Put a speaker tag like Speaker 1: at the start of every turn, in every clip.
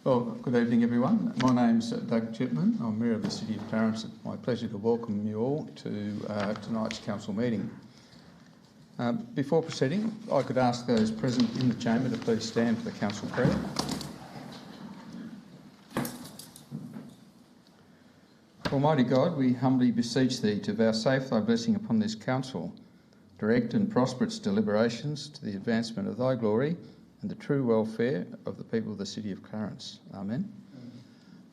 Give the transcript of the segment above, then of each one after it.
Speaker 1: Well, good evening everyone. My name's Doug Chipman. I'm Mayor of the City of Clarence. It's my pleasure to welcome you all to tonight's council meeting. Before proceeding, I could ask those present in the chamber to please stand for the council prayer. Almighty God, we humbly beseech Thee to vouchsafe Thy blessing upon this council. Direct and prosper its deliberations to the advancement of Thy glory and the true welfare of the people of the City of Clarence. Amen.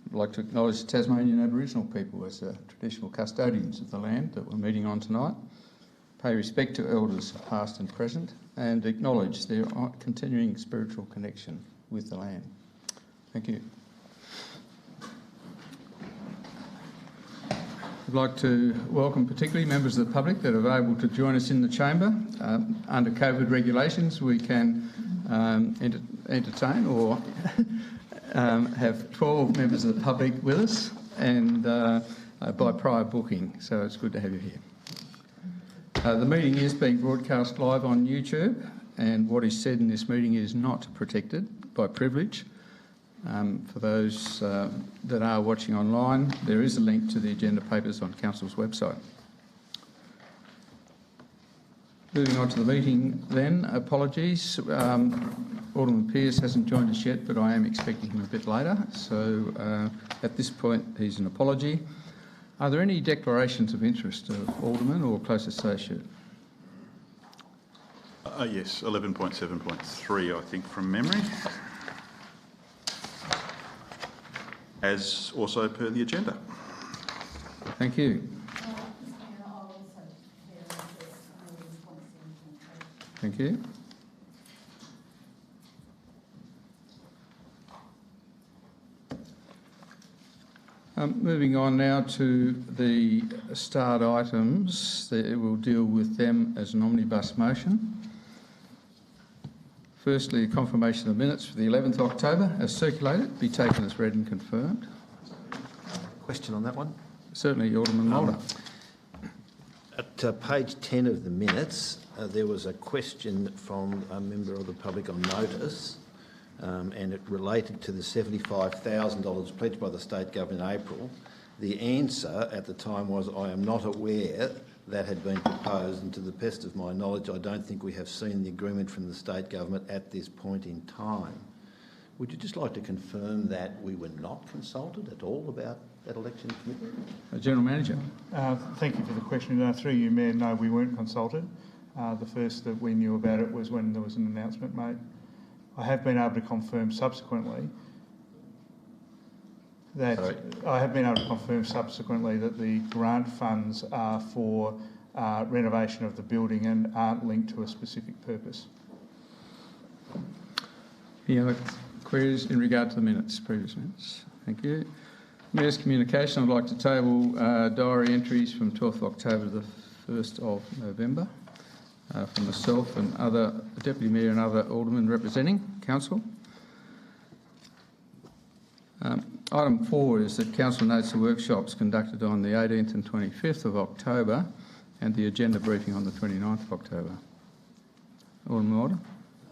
Speaker 1: I'd like to acknowledge the Tasmanian Aboriginal people as the traditional custodians of the land that we're meeting on tonight. Pay respect to elders past and present and acknowledge their continuing spiritual connection with the land. Thank you. I'd like to welcome particularly members of the public that are able to join us in the chamber. Under COVID regulations, we can entertain or have 12 members of the public with us, and by prior booking, so it's good to have you here. The meeting is being broadcast live on YouTube, and what is said in this meeting is not protected by privilege. For those that are watching online, there is a link to the agenda papers on Council's website. Moving on to the meeting then, apologies. Alderman Pearce hasn't joined us yet, but I am expecting him a bit later, so at this point he's an apology. Are there any declarations of interest of Alderman or close associate?
Speaker 2: Yes, 11.7.3 I think from memory. As also per the agenda.
Speaker 1: Thank you. Thank you. Moving on now to the starred items, we'll deal with them as an omnibus motion. Firstly, confirmation of the minutes for the 11th October as circulated be taken as read and confirmed.
Speaker 3: Question on that one?
Speaker 1: Certainly, Alderman Mulder.
Speaker 3: At page 10 of the minutes, there was a question from a member of the public on notice, and it related to the $75,000 pledged by the state government in April. The answer at the time was, I am not aware that had been proposed, and to the best of my knowledge, I don't think we have seen the agreement from the state government at this point in time. Would you just like to confirm that we were not consulted at all about that election committee?
Speaker 1: General Manager.
Speaker 4: Thank you for the question. Through you, Mayor, no, we weren't consulted. The first that we knew about it was when there was an announcement made. I have been able to confirm subsequently that the grant funds are for renovation of the building and aren't linked to a specific purpose.
Speaker 1: Any other queries in regard to the minutes, previous minutes? Thank you. Mayor's communication, I'd like to table diary entries from 12th October to the 1st of November from myself and other Deputy Mayor and other Aldermen representing Council. Item 4 is that Council notes the workshops conducted on the 18th and 25th of October and the agenda briefing on the 29th of October. Alderman Mulder.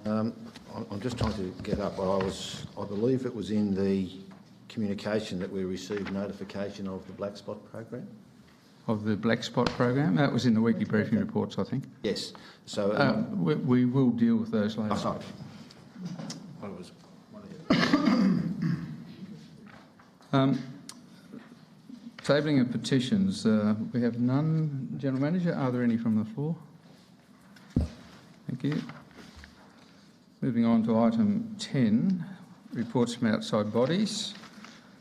Speaker 3: I'm just trying to get up. I believe it was in the communication that we received notification of the Black Spot program.
Speaker 1: Of the Black Spot program? That was in the weekly briefing reports, I think.
Speaker 3: Yes. So
Speaker 1: we will deal with those later.
Speaker 3: Oh, sorry.
Speaker 1: Tabling of petitions. We have none. General Manager, are there any from the floor? Thank you. Moving on to item 10, reports from outside bodies.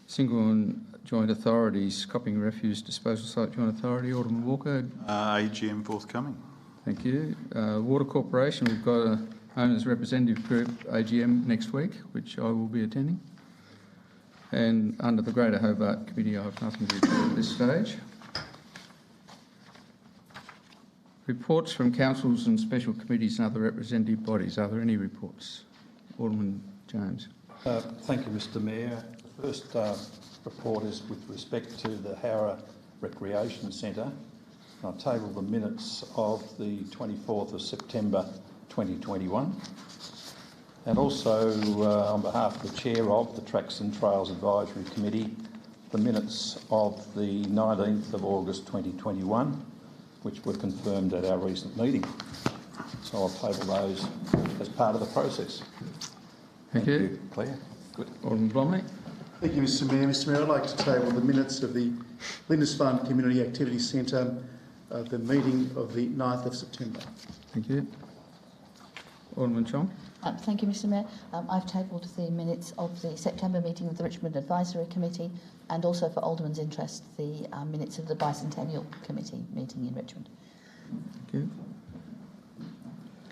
Speaker 1: Single and joint authorities, Copping Refuse Disposal Site Joint Authority, Alderman Walker.
Speaker 2: AGM forthcoming.
Speaker 1: Thank you. Water Corporation, we've got a owners representative group AGM next week, which I will be attending. And under the Greater Hobart Committee, I have nothing to report at this stage. Reports from councils and special committees and other representative bodies. Are there any reports? Alderman James.
Speaker 5: Thank you, Mr Mayor. The first report is with respect to the Howrah Recreation Centre. I table the minutes of the 24th of September 2021. And also, on behalf of the Chair of the Tracks and Trails Advisory Committee, the minutes of the 19th of August 2021, which were confirmed at our recent meeting. So I'll table those as part of the process.
Speaker 1: Thank you.
Speaker 5: Claire. Good.
Speaker 1: Alderman Bromley.
Speaker 6: Thank you, Mr Mayor. Mr Mayor, I'd like to table the minutes of the Lindisfarne Community Activity Centre, the meeting of the 9th of September.
Speaker 1: Thank you. Alderman Chong.
Speaker 7: Thank you, Mr Mayor. I've tabled the minutes of the September meeting of the Richmond Advisory Committee, and also for Alderman's interest, the minutes of the Bicentennial Committee meeting in Richmond.
Speaker 1: Thank you.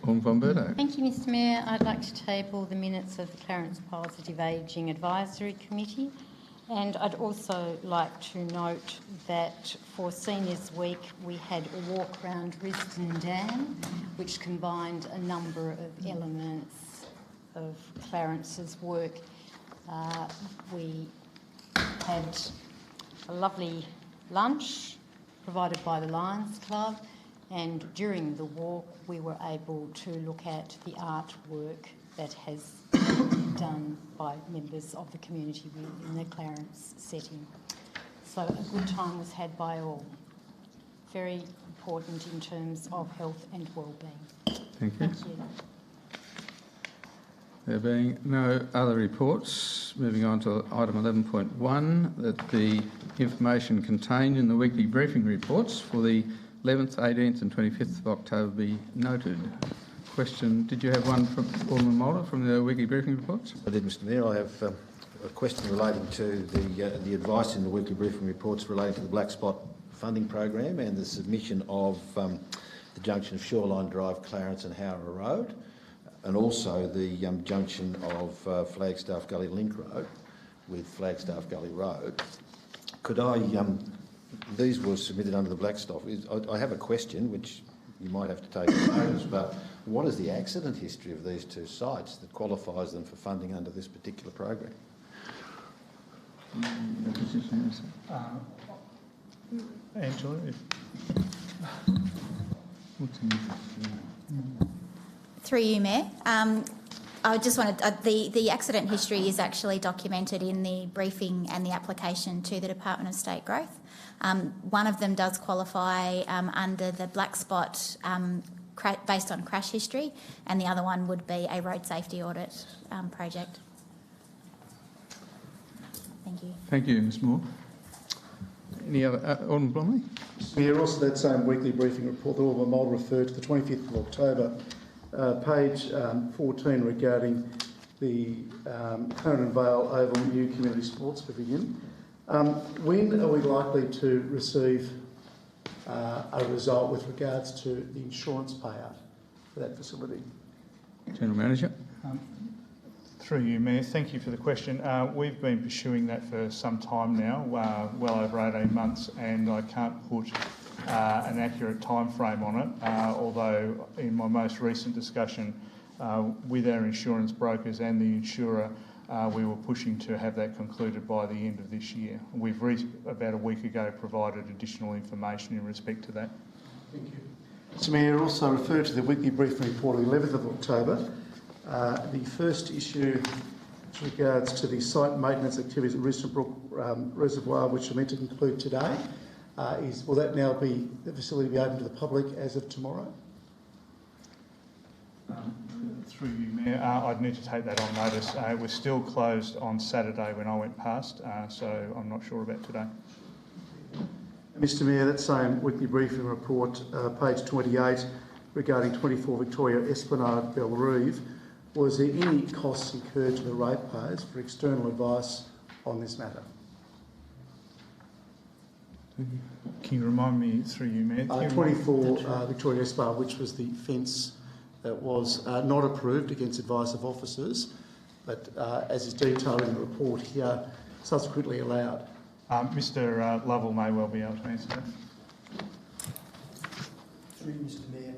Speaker 1: Alderman von Berto.
Speaker 8: Thank you, Mr Mayor. I'd like to table the minutes of the Clarence Positive Ageing Advisory Committee, and I'd also like to note that for Seniors Week we had a walk around Risdon Dam, which combined a number of elements of Clarence's work. We had a lovely lunch provided by the Lions Club, and during the walk we were able to look at the artwork that has been done by members of the community within the Clarence setting. So a good time was had by all. Very important in terms of health and wellbeing.
Speaker 1: Thank you.
Speaker 8: Thank you.
Speaker 1: There being no other reports, moving on to item 11.1, that the information contained in the weekly briefing reports for the 11th, 18th and 25th of October be noted. Question, did you have one from Alderman Mulder from the weekly briefing reports?
Speaker 3: I did, Mr Mayor. I have a question relating to the advice in the weekly briefing reports relating to the Black Spot funding program and the submission of the junction of Shoreline Drive, Clarence and Howrah Road, and also the junction of Flagstaff Gully Link Road with Flagstaff Gully Road. Could I, these were submitted under the Black Spot. I have a question which you might have to take notice, but what is the accident history of these two sites that qualifies them for funding under this particular program?
Speaker 4: Angela?
Speaker 9: Through you, Mayor. I just wanted the accident history is actually documented in the briefing and the application to the Department of State Growth. One of them does qualify under the Black Spot based on crash history, and the other one would be a road safety audit project. Thank you.
Speaker 1: Thank you, Ms Moore. Any other? Alderman Bromley?
Speaker 6: Mr Mayor, also that same weekly briefing report that Alderman Mulder referred to, the 25th of October, page 14, regarding the Conan Vale Oval New Community Sports Pavilion. When are we likely to receive a result with regards to the insurance payout for that facility?
Speaker 1: General Manager.
Speaker 4: Through you, Mayor, thank you for the question. We've been pursuing that for some time now, well over 18 months, and I can't put an accurate time frame on it, although in my most recent discussion with our insurance brokers and the insurer, we were pushing to have that concluded by the end of this year. We've about a week ago provided additional information in respect to that.
Speaker 6: Thank you. Mr Mayor, also referred to the weekly briefing report of the 11th of October. The first issue with regards to the site maintenance activities at Rooster Brook Reservoir, which are meant to conclude today, is will that now be the facility be open to the public as of tomorrow?
Speaker 4: Through you, Mayor, I'd need to take that on notice. It was still closed on Saturday when I went past, so I'm not sure about today.
Speaker 6: Mr Mayor, that same weekly briefing report, page 28, regarding 24 Victoria Esplanade, Belrive, was there any costs incurred to the ratepayers for external advice on this matter?
Speaker 4: Can you remind me, through you, Mayor?
Speaker 6: 24 Victoria Esplanade, which was the fence that was not approved against advice of officers, but as is detailed in the report here, subsequently allowed.
Speaker 4: Mr Lovell may well be able to answer that.
Speaker 10: Through Mr Mayor,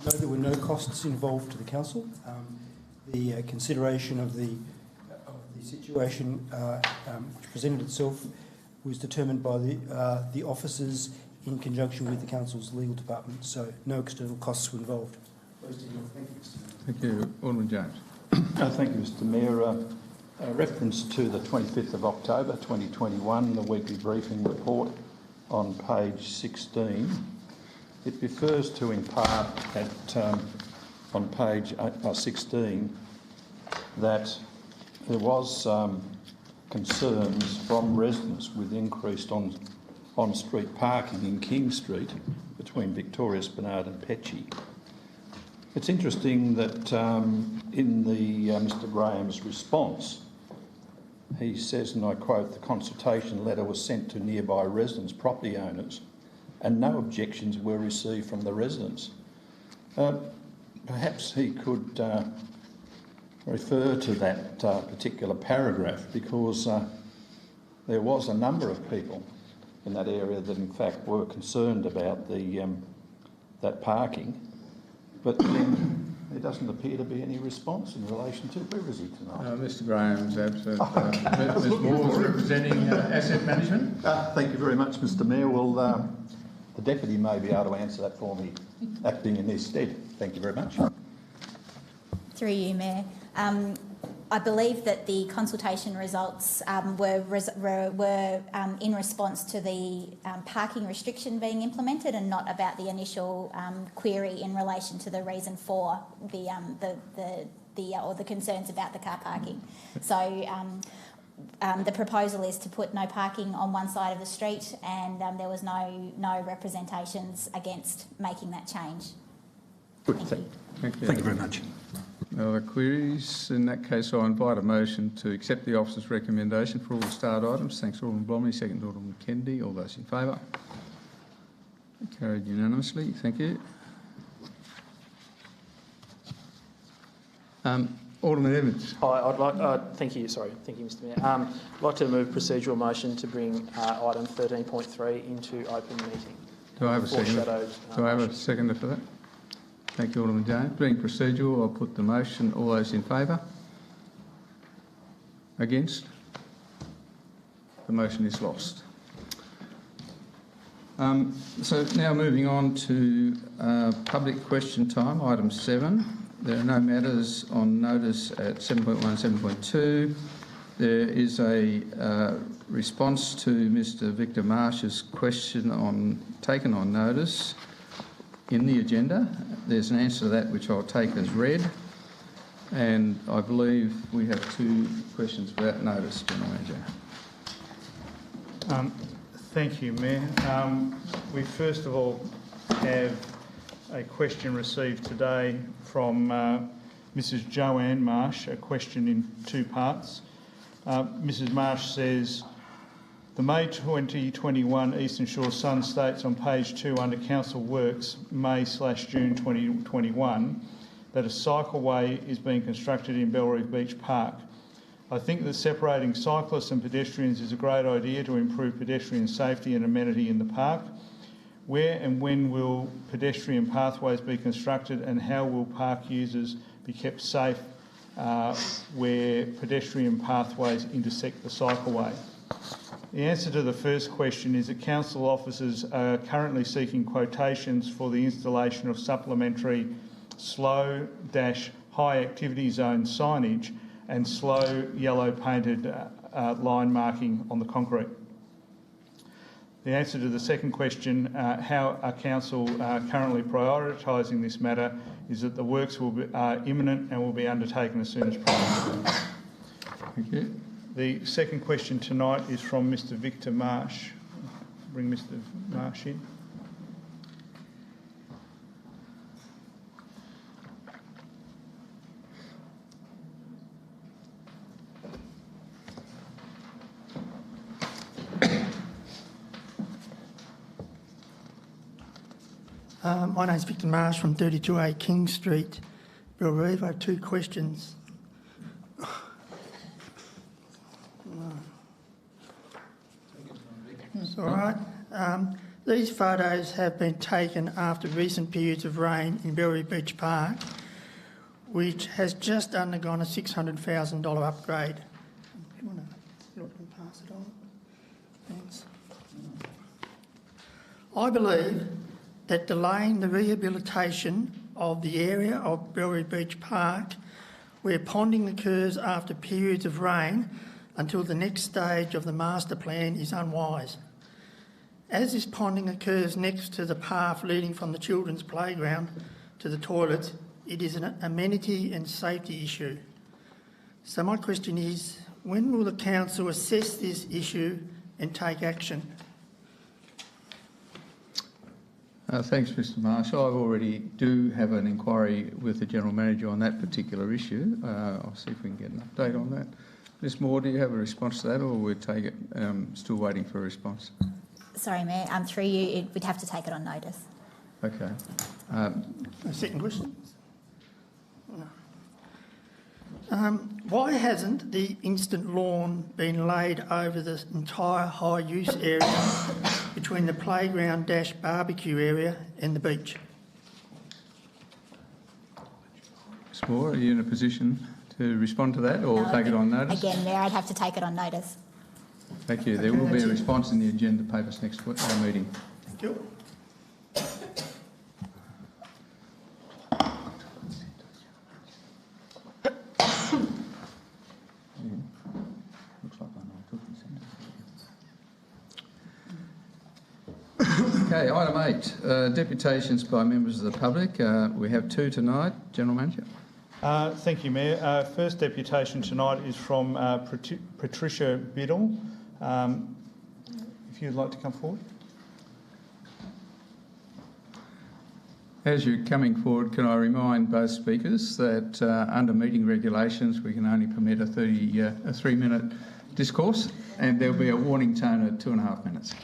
Speaker 10: no, there were no costs involved to the council. The consideration of the situation which presented itself was determined by the officers in conjunction with the council's legal department, so no external costs were involved.
Speaker 1: Thank you. Alderman James.
Speaker 5: Thank you, Mr Mayor. A reference to the 25th of October 2021, the weekly briefing report on page 16. It refers to, in part, on page 16, that there was concerns from residents with increased on-street parking in King Street between Victoria Esplanade and Petchy. It's interesting that in the Mr Graham's response, he says, and I quote, "The consultation letter was sent to nearby residents, property owners, and no objections were received from the residents." Perhaps he could refer to that particular paragraph, because there was a number of people in that area that in fact were concerned about that parking, but then there doesn't appear to be any response in relation to... Where is he tonight?
Speaker 1: Mr Graham's absent. Ms Moore's representing asset management.
Speaker 5: Thank you very much, Mr Mayor. Well, the Deputy may be able to answer that for me, acting in his stead. Thank you very much.
Speaker 9: Through you, Mayor. I believe that the consultation results were in response to the parking restriction being implemented, and not about the initial query in relation to the reason for the concerns about the car parking. So the proposal is to put no parking on one side of the street, and there was no representations against making that change.
Speaker 5: Good.
Speaker 1: Thank you.
Speaker 5: Thank you very much.
Speaker 1: No other queries? In that case, I invite a motion to accept the officer's recommendation for all the starred items. Thanks, Alderman Blomley. Second, Alderman Kennedy. All those in favour? Carried unanimously. Thank you. Alderman Evans.
Speaker 11: I'd like. Thank you, Mr Mayor. I'd like to move procedural motion to bring item 13.3 into open meeting.
Speaker 1: Do I have a second? Do I have a seconder for that? Thank you, Alderman James. Being procedural, I'll put the motion. All those in favour? Against? The motion is lost. So now moving on to public question time, item 7. There are no matters on notice at 7.1 and 7.2. There is a response to Mr Victor Marsh's question taken on notice in the agenda. There's an answer to that which I'll take as read, and I believe we have 2 questions without notice, General Manager.
Speaker 4: Thank you, Mayor. We first of all have a question received today from Mrs Joanne Marsh, a question in 2 parts. Mrs Marsh says, the May 2021 Eastern Shore Sun states on page 2 under Council Works, May/June 2021, that a cycleway is being constructed in Bellerive Beach Park. I think that separating cyclists and pedestrians is a great idea to improve pedestrian safety and amenity in the park. Where and when will pedestrian pathways be constructed, and how will park users be kept safe where pedestrian pathways intersect the cycleway? The answer to the first question is that council officers are currently seeking quotations for the installation of supplementary slow-high activity zone signage and slow yellow painted line marking on the concrete. The answer to the second question, how are council currently prioritising this matter, is that the works are imminent and will be undertaken as soon as possible.
Speaker 1: Thank you.
Speaker 4: The second question tonight is from Mr Victor Marsh. Bring Mr Marsh in.
Speaker 12: My name's Victor Marsh from 32A King Street, Bellerive. I have 2 questions. It's all right. These photos have been taken after recent periods of rain in Bellerive Beach Park, which has just undergone a $600,000 upgrade. If you want to pass it on. Thanks. I believe that delaying the rehabilitation of the area of Bellerive Beach Park where ponding occurs after periods of rain until the next stage of the master plan is unwise. As this ponding occurs next to the path leading from the children's playground to the toilets, it is an amenity and safety issue. So my question is, when will the council assess this issue and take action?
Speaker 1: Thanks, Mr. Marshall. I already do have an inquiry with the General Manager on that particular issue. I'll see if we can get an update on that. Ms Moore, do you have a response to that, or we'll take it, still waiting for a response?
Speaker 9: Sorry, Mayor, through you, we'd have to take it on notice.
Speaker 1: Okay.
Speaker 12: A second question? Why hasn't the instant lawn been laid over the entire high-use area between the playground-barbecue area and the beach?
Speaker 1: Ms Moore, are you in a position to respond to that, or take it on notice?
Speaker 9: Again, Mayor, I'd have to take it on notice.
Speaker 1: Thank you. There will be a response in the agenda papers next meeting.
Speaker 12: Thank you.
Speaker 1: Okay, item 8, deputations by members of the public. We have 2 tonight. General Manager.
Speaker 4: Thank you, Mayor. First deputation tonight is from Patricia Biddle. If you'd like to come forward.
Speaker 1: As you're coming forward, can I remind both speakers that under meeting regulations we can only permit a 3-minute discourse, and there'll be a warning tone at 2.5 minutes.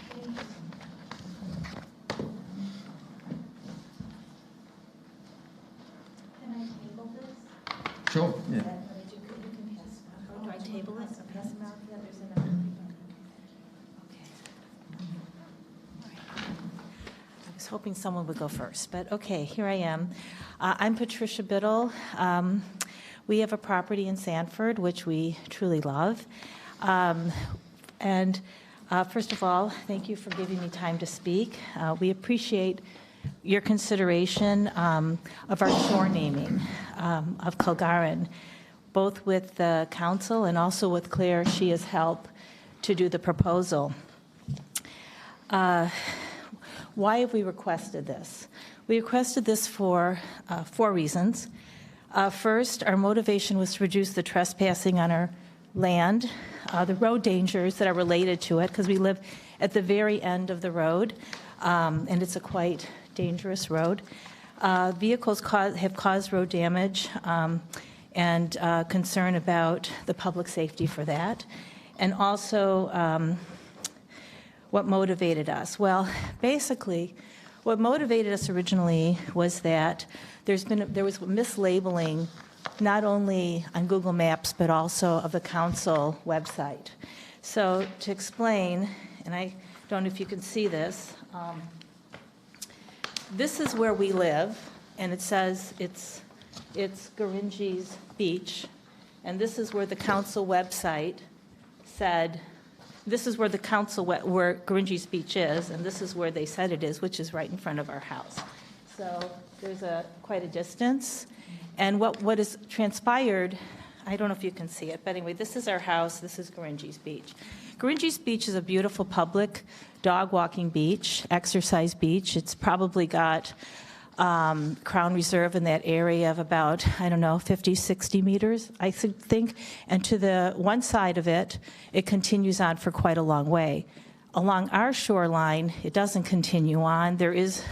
Speaker 9: Can I table this?
Speaker 1: Sure. Yeah.
Speaker 9: Do I table it or pass them out? There's enough.
Speaker 13: I was hoping someone would go first, but okay, here I am. I'm Patricia Biddle. We have a property in Sanford, which we truly love. First of all, thank you for giving me time to speak. We appreciate your consideration of our shore naming of Kilgarran, both with the council and also with Claire. She has helped to do the proposal. Why have we requested this? We requested this for 4 reasons. First, our motivation was to reduce the trespassing on our land, the road dangers that are related to it, because we live at the very end of the road, and it's a quite dangerous road. Vehicles have caused road damage and concern about the public safety for that. And also, what motivated us? Well, basically, what motivated us originally was that there was mislabeling, not only on Google Maps, but also of the council website. So to explain, and I don't know if you can see this, this is where we live, and it says it's Gurindji's Beach, and this is where the council website said, this is where the council, where Gurindji's Beach is, and this is where they said it is, which is right in front of our house. So there's quite a distance. And what has transpired, I don't know if you can see it, but anyway, this is our house, this is Gurindji's Beach. Gurindji's Beach is a beautiful public dog walking beach, exercise beach. It's probably got Crown Reserve in that area of about, 50, 60 meters, I think. And to the one side of it, it continues on for quite a long way. Along our shoreline, it doesn't continue on. There is,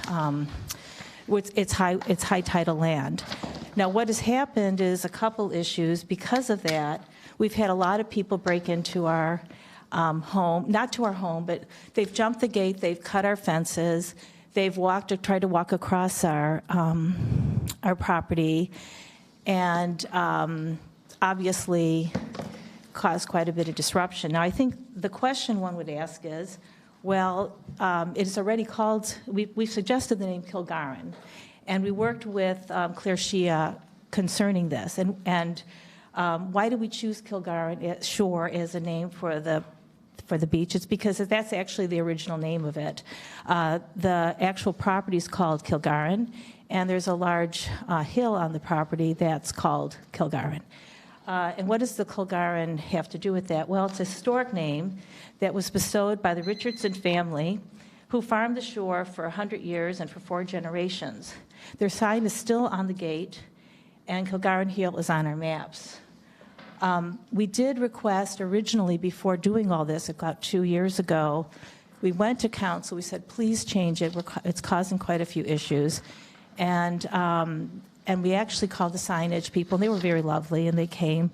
Speaker 13: it's high tidal land. Now, what has happened is a couple issues. Because of that, we've had a lot of people break into our home, not to our home, but they've jumped the gate, they've cut our fences, they've walked or tried to walk across our property, and obviously caused quite a bit of disruption. Now, I think the question one would ask is, well, it is already called, we've suggested the name Kilgarran, and we worked with Claire Shea concerning this. And why do we choose Kilgarran Shore as a name for the beach? It's because that's actually the original name of it. The actual property is called Kilgarran, and there's a large hill on the property that's called Kilgarren. And what does the Kilgarren have to do with that? Well, it's a historic name that was bestowed by the Richardson family, who farmed the shore for 100 years and for 4 generations. Their sign is still on the gate, and Kilgarren Hill is on our maps. We did request originally, before doing all this, about 2 years ago, we went to council, we said, please change it, it's causing quite a few issues. And we actually called the signage people, and they were very lovely, and they came,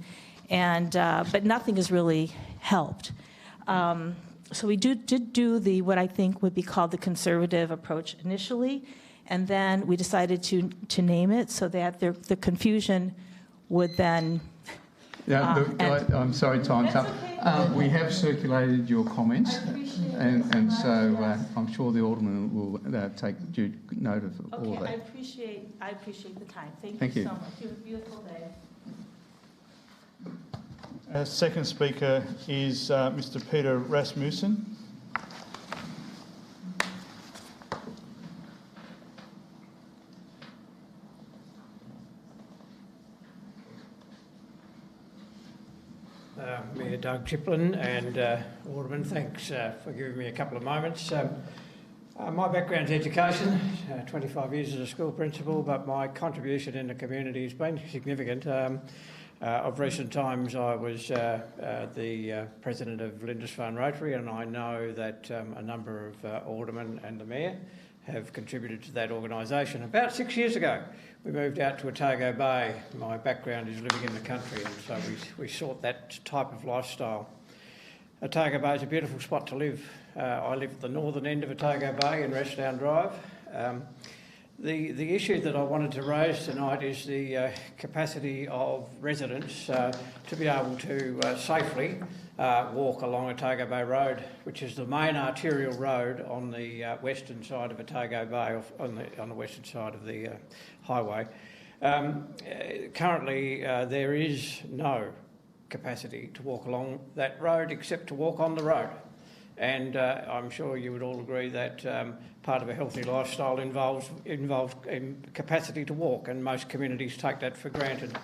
Speaker 13: but nothing has really helped. So we did do what I think would be called the conservative approach initially, and then we decided to name it so that the confusion would then...
Speaker 1: Yeah, I'm sorry, time's up.
Speaker 13: Okay.
Speaker 1: We have circulated your comments, and so I'm sure the Alderman will take due note of all of that.
Speaker 13: I appreciate the time.
Speaker 1: Thank you
Speaker 13: so much. You have a beautiful day.
Speaker 4: Second speaker is Mr. Peter Rasmussen.
Speaker 14: Mayor Doug Chiplin and Alderman, thanks for giving me a couple of moments. My background's education, 25 years as a school principal, but my contribution in the community has been significant. Of recent times, I was the president of Lindisfarne Rotary, and I know that a number of aldermen and the mayor have contributed to that organisation. About 6 years ago, we moved out to Otago Bay. My background is living in the country, and so we sought that type of lifestyle. Otago Bay is a beautiful spot to live. I live at the northern end of Otago Bay in Restdown Drive. The issue that I wanted to raise tonight is the capacity of residents to be able to safely walk along Otago Bay Road, which is the main arterial road on the western side of Otago Bay, on the western side of the highway. Currently, there is no capacity to walk along that road except to walk on the road. And I'm sure you would all agree that part of a healthy lifestyle involves capacity to walk, and most communities take that for granted.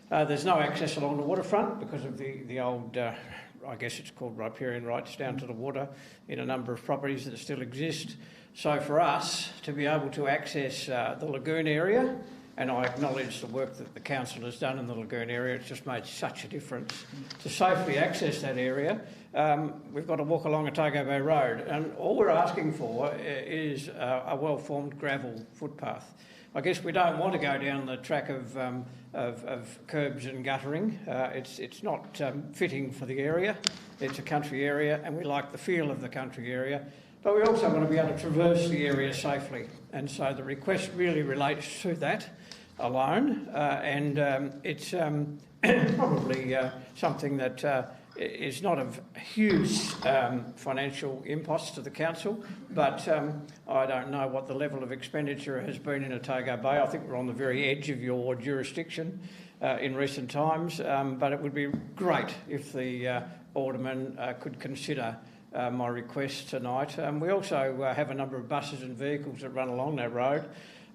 Speaker 14: There's no access along the waterfront because of the old, I guess it's called riparian rights down to the water in a number of properties that still exist. So for us to be able to access the lagoon area, and I acknowledge the work that the council has done in the lagoon area, it's just made such a difference. To safely access that area, we've got to walk along Otago Bay Road, and all we're asking for is a well-formed gravel footpath. I guess we don't want to go down the track of curbs and guttering. It's not fitting for the area. It's a country area, and we like the feel of the country area. But we also want to be able to traverse the area safely. And so the request really relates to that alone. It's probably something that is not of huge financial impost to the council, but I don't know what the level of expenditure has been in Otago Bay. I think we're on the very edge of your jurisdiction in recent times, but it would be great if the Alderman could consider my request tonight. We also have a number of buses and vehicles that run along that road.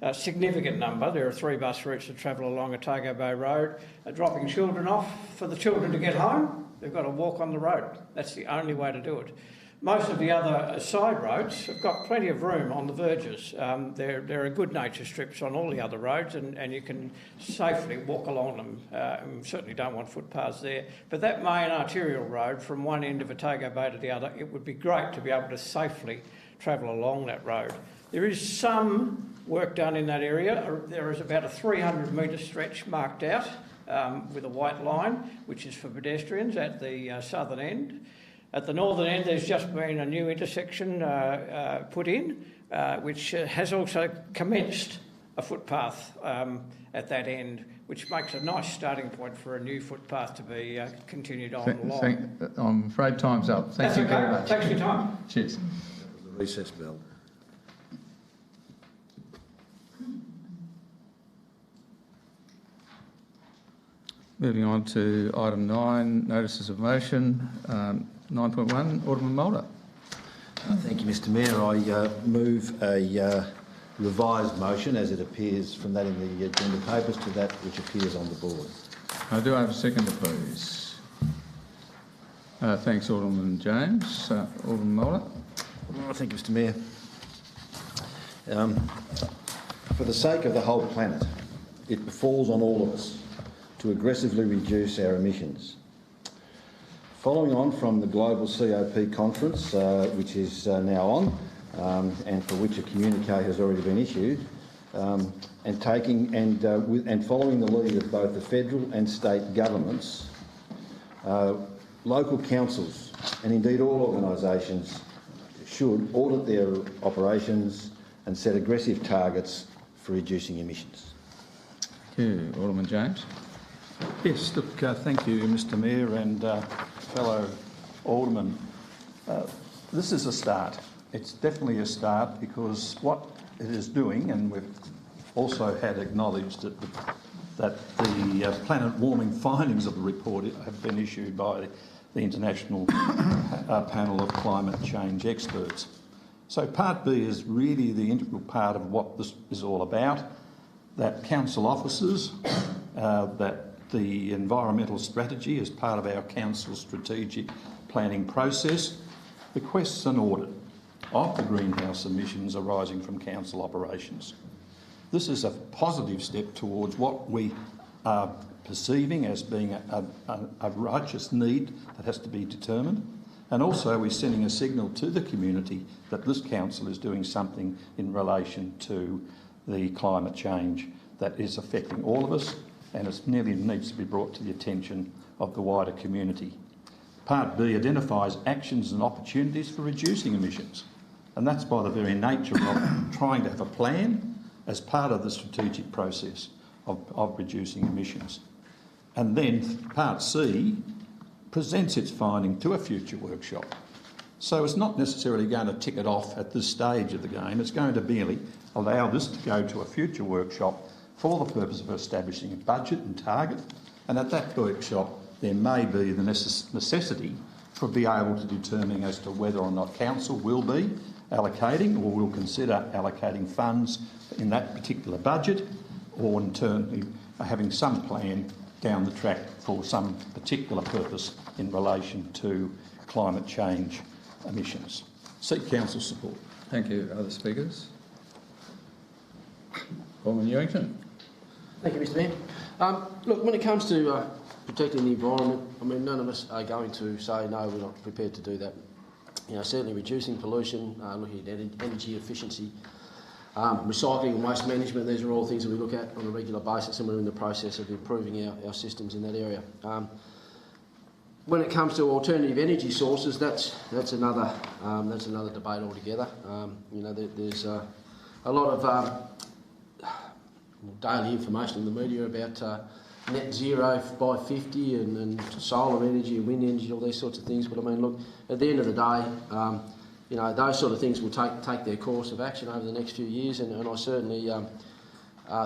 Speaker 14: A significant number. There are 3 bus routes that travel along Otago Bay Road, dropping children off. For the children to get home, they've got to walk on the road. That's the only way to do it. Most of the other side roads have got plenty of room on the verges. There are good nature strips on all the other roads, and you can safely walk along them. We certainly don't want footpaths there. But that main arterial road from one end of Otago Bay to the other, it would be great to be able to safely travel along that road. There is some work done in that area. There is about a 300-metre stretch marked out with a white line, which is for pedestrians at the southern end. At the northern end, there's just been a new intersection put in, which has also commenced a footpath at that end, which makes a nice starting point for a new footpath to be continued on along.
Speaker 1: I'm afraid time's up. Thank you very much.
Speaker 14: Thanks for your time.
Speaker 1: Cheers.
Speaker 3: The recess bell.
Speaker 1: Moving on to item 9, notices of motion. 9.1, Alderman Mulder.
Speaker 3: Thank you, Mr Mayor. I move a revised motion as it appears from that in the agenda papers to that which appears on the board.
Speaker 1: I do have a seconder, please. Thanks, Alderman James. Alderman Moller.
Speaker 3: Thank you, Mr Mayor. For the sake of the whole planet, it befalls on all of us to aggressively reduce our emissions. Following on from the Global COP conference, which is now on, and for which a communique has already been issued, and following the lead of both the federal and state governments, local councils and indeed all organisations should audit their operations and set aggressive targets for reducing emissions.
Speaker 1: Thank you. Alderman James.
Speaker 5: Yes, look, thank you, Mr Mayor and fellow aldermen. This is a start. It's definitely a start because what it is doing, and we've also had acknowledged that the planet warming findings of the report have been issued by the International Panel of Climate Change Experts. So Part B is really the integral part of what this is all about, that council officers, that the environmental strategy is part of our council's strategic planning process, requests an audit of the greenhouse emissions arising from council operations. This is a positive step towards what we are perceiving as being a righteous need that has to be determined. And also we're sending a signal to the community that this council is doing something in relation to the climate change that is affecting all of us, and it nearly needs to be brought to the attention of the wider community. Part B identifies actions and opportunities for reducing emissions, and that's by the very nature of trying to have a plan as part of the strategic process of reducing emissions. And then Part C presents its finding to a future workshop. So it's not necessarily going to tick it off at this stage of the game. It's going to merely allow this to go to a future workshop for the purpose of establishing a budget and target. And at that workshop, there may be the necessity for being able to determine as to whether or not council will be allocating or will consider allocating funds in that particular budget, or in turn having some plan down the track for some particular purpose in relation to climate change emissions. Seek council support.
Speaker 1: Thank you. Other speakers? Alderman Ewington.
Speaker 15: Thank you, Mr Mayor. Look, when it comes to protecting the environment, I mean, none of us are going to say, no, we're not prepared to do that. You know, certainly reducing pollution, looking at energy efficiency, recycling and waste management, these are all things that we look at on a regular basis, and we're in the process of improving our systems in that area. When it comes to alternative energy sources, that's another debate altogether. You know, there's a lot of daily information in the media about net zero by 50 and solar energy and wind energy, all these sorts of things. But I mean, look, at the end of the day, you know, those sort of things will take their course of action over the next few years, and I certainly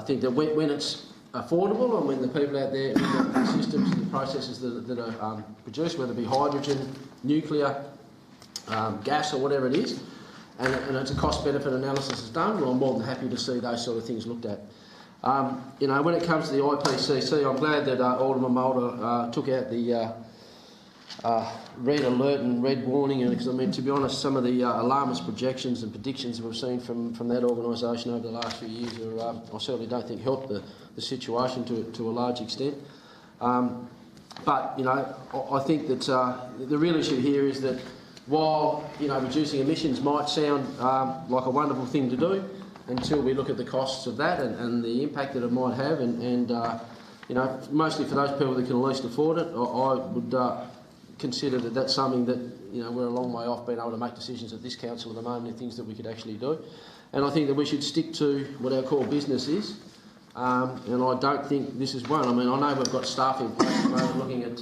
Speaker 15: think that when it's affordable and when the people out there, the systems and the processes that are produced, whether it be hydrogen, nuclear, gas or whatever it is, and it's a cost-benefit analysis is done, well, I'm more than happy to see those sort of things looked at. You know, when it comes to the IPCC, I'm glad that Alderman Mulder took out the red alert and red warning, because I mean, to be honest, some of the alarmist projections and predictions we've seen from that organisation over the last few years are, I certainly don't think helped the situation to a large extent. But, you know, I think that the real issue here is that while, you know, reducing emissions might sound like a wonderful thing to do, until we look at the costs of that and the impact that it might have, and you know, mostly for those people that can least afford it, I would consider that that's something that, you know, we're a long way off being able to make decisions at this council at the moment and things that we could actually do. And I think that we should stick to what our core business is, and I don't think this is one. I mean, I know we've got staff in place at the moment looking at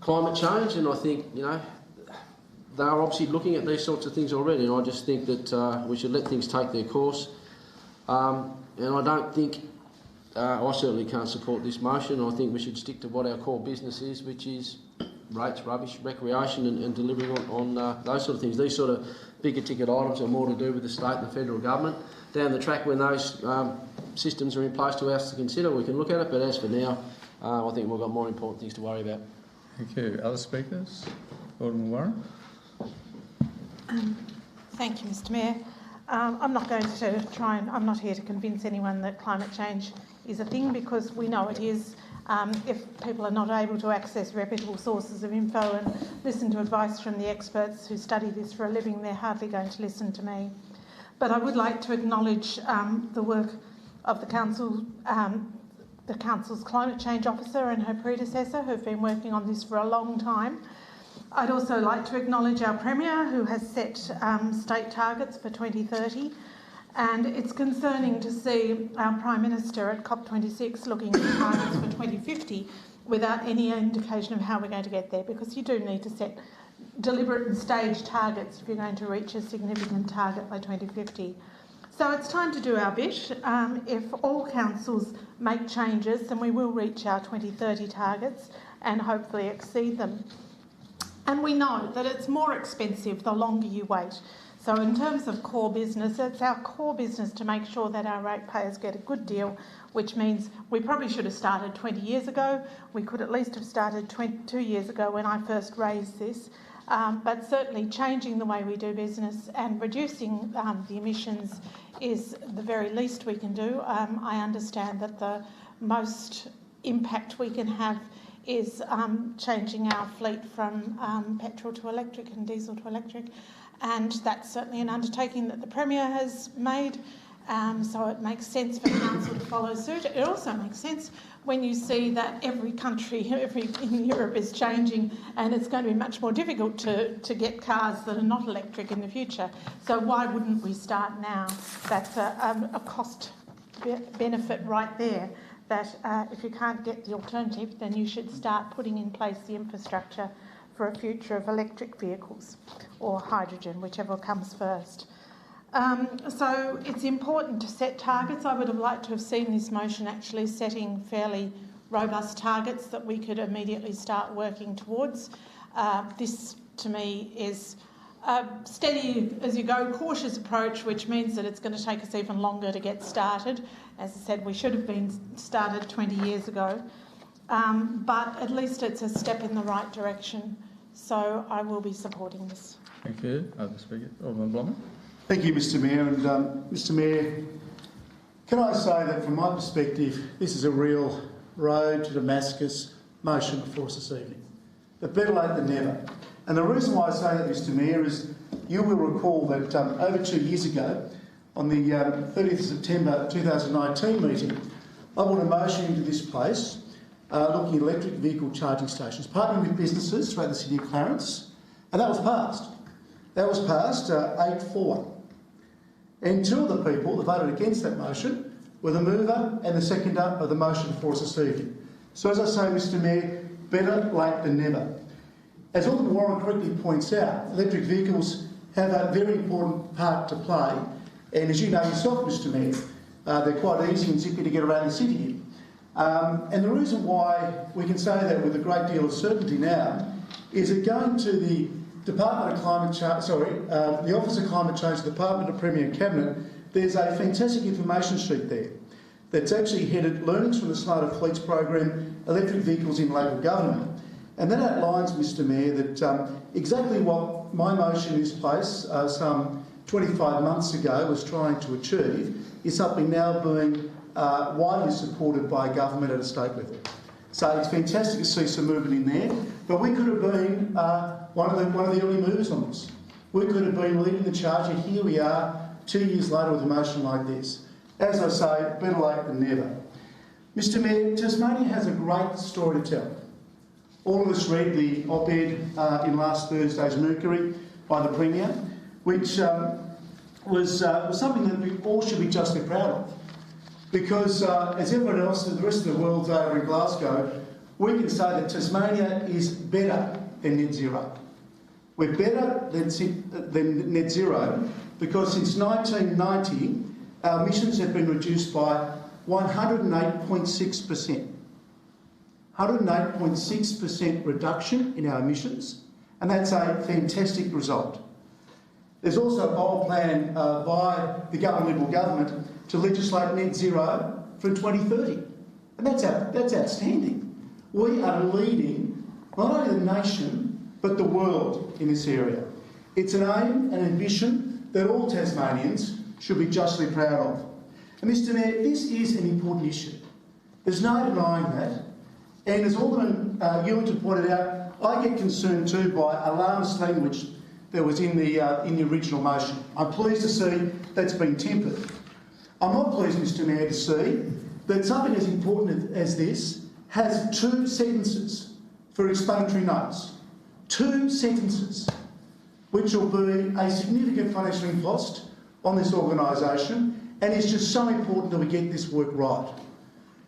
Speaker 15: climate change, and I think, you know, they are obviously looking at these sorts of things already, and I just think that we should let things take their course. And I don't think, I certainly can't support this motion. I think we should stick to what our core business is, which is rates, rubbish, recreation and delivering on those sort of things. These sort of bigger ticket items are more to do with the state and the federal government, down the track when those systems are in place to us to consider, we can look at it. But as for now, I think we've got more important things to worry about.
Speaker 1: Thank you. Other speakers? Alderman Warren.
Speaker 16: Thank you, Mr Mayor. I'm not going to I'm not here to convince anyone that climate change is a thing, because we know it is. If people are not able to access reputable sources of info and listen to advice from the experts who study this for a living, they're hardly going to listen to me. But I would like to acknowledge the work of the Council's climate change officer and her predecessor, who've been working on this for a long time. I'd also like to acknowledge our Premier, who has set state targets for 2030. And it's concerning to see our Prime Minister at COP26 looking at targets for 2050 without any indication of how we're going to get there, because you do need to set deliberate and staged targets if you're going to reach a significant target by 2050. So it's time to do our bit. If all councils make changes, then we will reach our 2030 targets and hopefully exceed them. And we know that it's more expensive the longer you wait. So in terms of core business, it's our core business to make sure that our ratepayers get a good deal, which means we probably should have started 20 years ago. We could at least have started 22 years ago when I first raised this. But certainly changing the way we do business and reducing the emissions is the very least we can do. I understand that the most impact we can have is changing our fleet from petrol to electric and diesel to electric. And that's certainly an undertaking that the Premier has made, so it makes sense for Council to follow suit. It also makes sense when you see that every country in Europe is changing, and it's going to be much more difficult to get cars that are not electric in the future. So why wouldn't we start now? That's a cost benefit right there, that if you can't get the alternative, then you should start putting in place the infrastructure for a future of electric vehicles or hydrogen, whichever comes first. So it's important to set targets. I would have liked to have seen this motion actually setting fairly robust targets that we could immediately start working towards. This, to me, is a steady as you go, cautious approach, which means that it's going to take us even longer to get started. As I said, we should have been started 20 years ago. But at least it's a step in the right direction. So I will be supporting this.
Speaker 1: Thank you. Other speakers? Alderman Blomman.
Speaker 6: Thank you, Mr Mayor. And Mr Mayor, can I say that from my perspective, this is a real road to Damascus motion before us this evening. But better late than never. And the reason why I say that, Mr Mayor, is you will recall that over 2 years ago, on the 30th of September 2019 meeting, I brought a motion into this place looking at electric vehicle charging stations, partnering with businesses throughout the city of Clarence, and that was passed. That was passed 8-4. And two of the people that voted against that motion were the mover and the seconder of the motion for us this evening. So as I say, Mr Mayor, better late than never. As Alderman Warren correctly points out, electric vehicles have a very important part to play, and as you know yourself, Mr Mayor, they're quite easy and zippy to get around the city in. And the reason why we can say that with a great deal of certainty now is that going to the Department of Climate Change, the Office of Climate Change, the Department of Premier and Cabinet, there's a fantastic information sheet there that's actually headed Learnings from the Smarter Fleets Program, Electric Vehicles in Local Government. And that outlines, Mr Mayor, that exactly what my motion in this place some 25 months ago was trying to achieve is something now being widely supported by government at a state level. So it's fantastic to see some movement in there, but we could have been one of the early movers on this. We could have been leading the charge, and here we are 2 years later with a motion like this. As I say, better late than never. Mr Mayor, Tasmania has a great story to tell. All of us read the op-ed in last Thursday's Mercury by the Premier, which was something that we all should be justly proud of. Because as everyone else in the rest of the world over in Glasgow, we can say that Tasmania is better than net zero. We're better than net zero because since 1990, our emissions have been reduced by 108.6%. 108.6% reduction in our emissions, and that's a fantastic result. There's also a bold plan by the Liberal government to legislate net zero from 2030. And that's outstanding. We are leading not only the nation, but the world in this area. It's an aim and ambition that all Tasmanians should be justly proud of. And Mr Mayor, this is an important issue. There's no denying that. And as Alderman Ewington pointed out, I get concerned too by alarmist language that was in the original motion. I'm pleased to see that's been tempered. I'm not pleased, Mr Mayor, to see that something as important as this has 2 sentences for explanatory notes. 2 sentences, which will be a significant financial impost on this organisation, and it's just so important that we get this work right.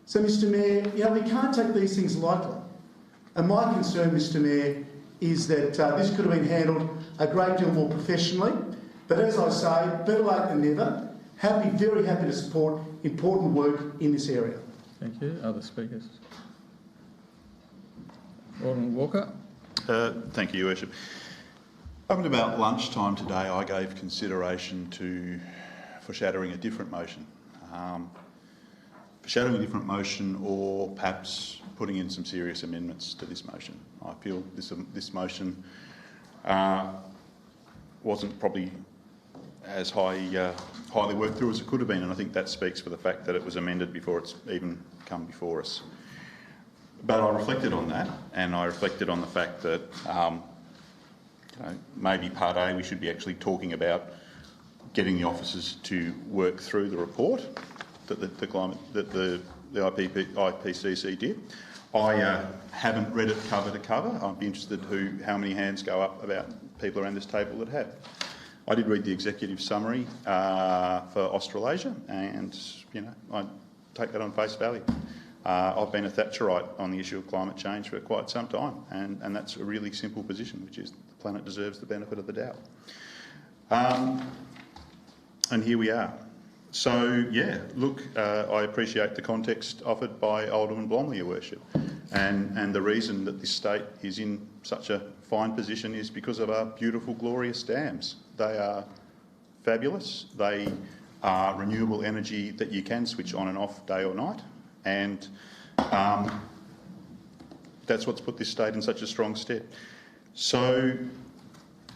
Speaker 6: So, Mr Mayor, we can't take these things lightly. And my concern, Mr Mayor, is that this could have been handled a great deal more professionally. But as I say, better late than never. Very happy to support important work in this area.
Speaker 1: Thank you. Other speakers? Alderman Walker.
Speaker 2: Thank you, Your Worship. Up at about lunchtime today, I gave consideration to foreshadowing a different motion. Foreshadowing a different motion, or perhaps putting in some serious amendments to this motion. I feel this motion wasn't probably as highly worked through as it could have been, and I think that speaks for the fact that it was amended before it's even come before us. But I reflected on that, and I reflected on the fact that maybe Part A we should be actually talking about getting the officers to work through the report that the IPCC did. I haven't read it cover to cover. I'd be interested how many hands go up about people around this table that have. I did read the executive summary for Australasia, and I take that on face value. I've been a Thatcherite on the issue of climate change for quite some time, and that's a really simple position, which is the planet deserves the benefit of the doubt. And here we are. So, I appreciate the context offered by Alderman Blomley, Your Worship, and the reason that this state is in such a fine position is because of our beautiful, glorious dams. They are fabulous. They are renewable energy that you can switch on and off day or night, and that's what's put this state in such a strong stead. So,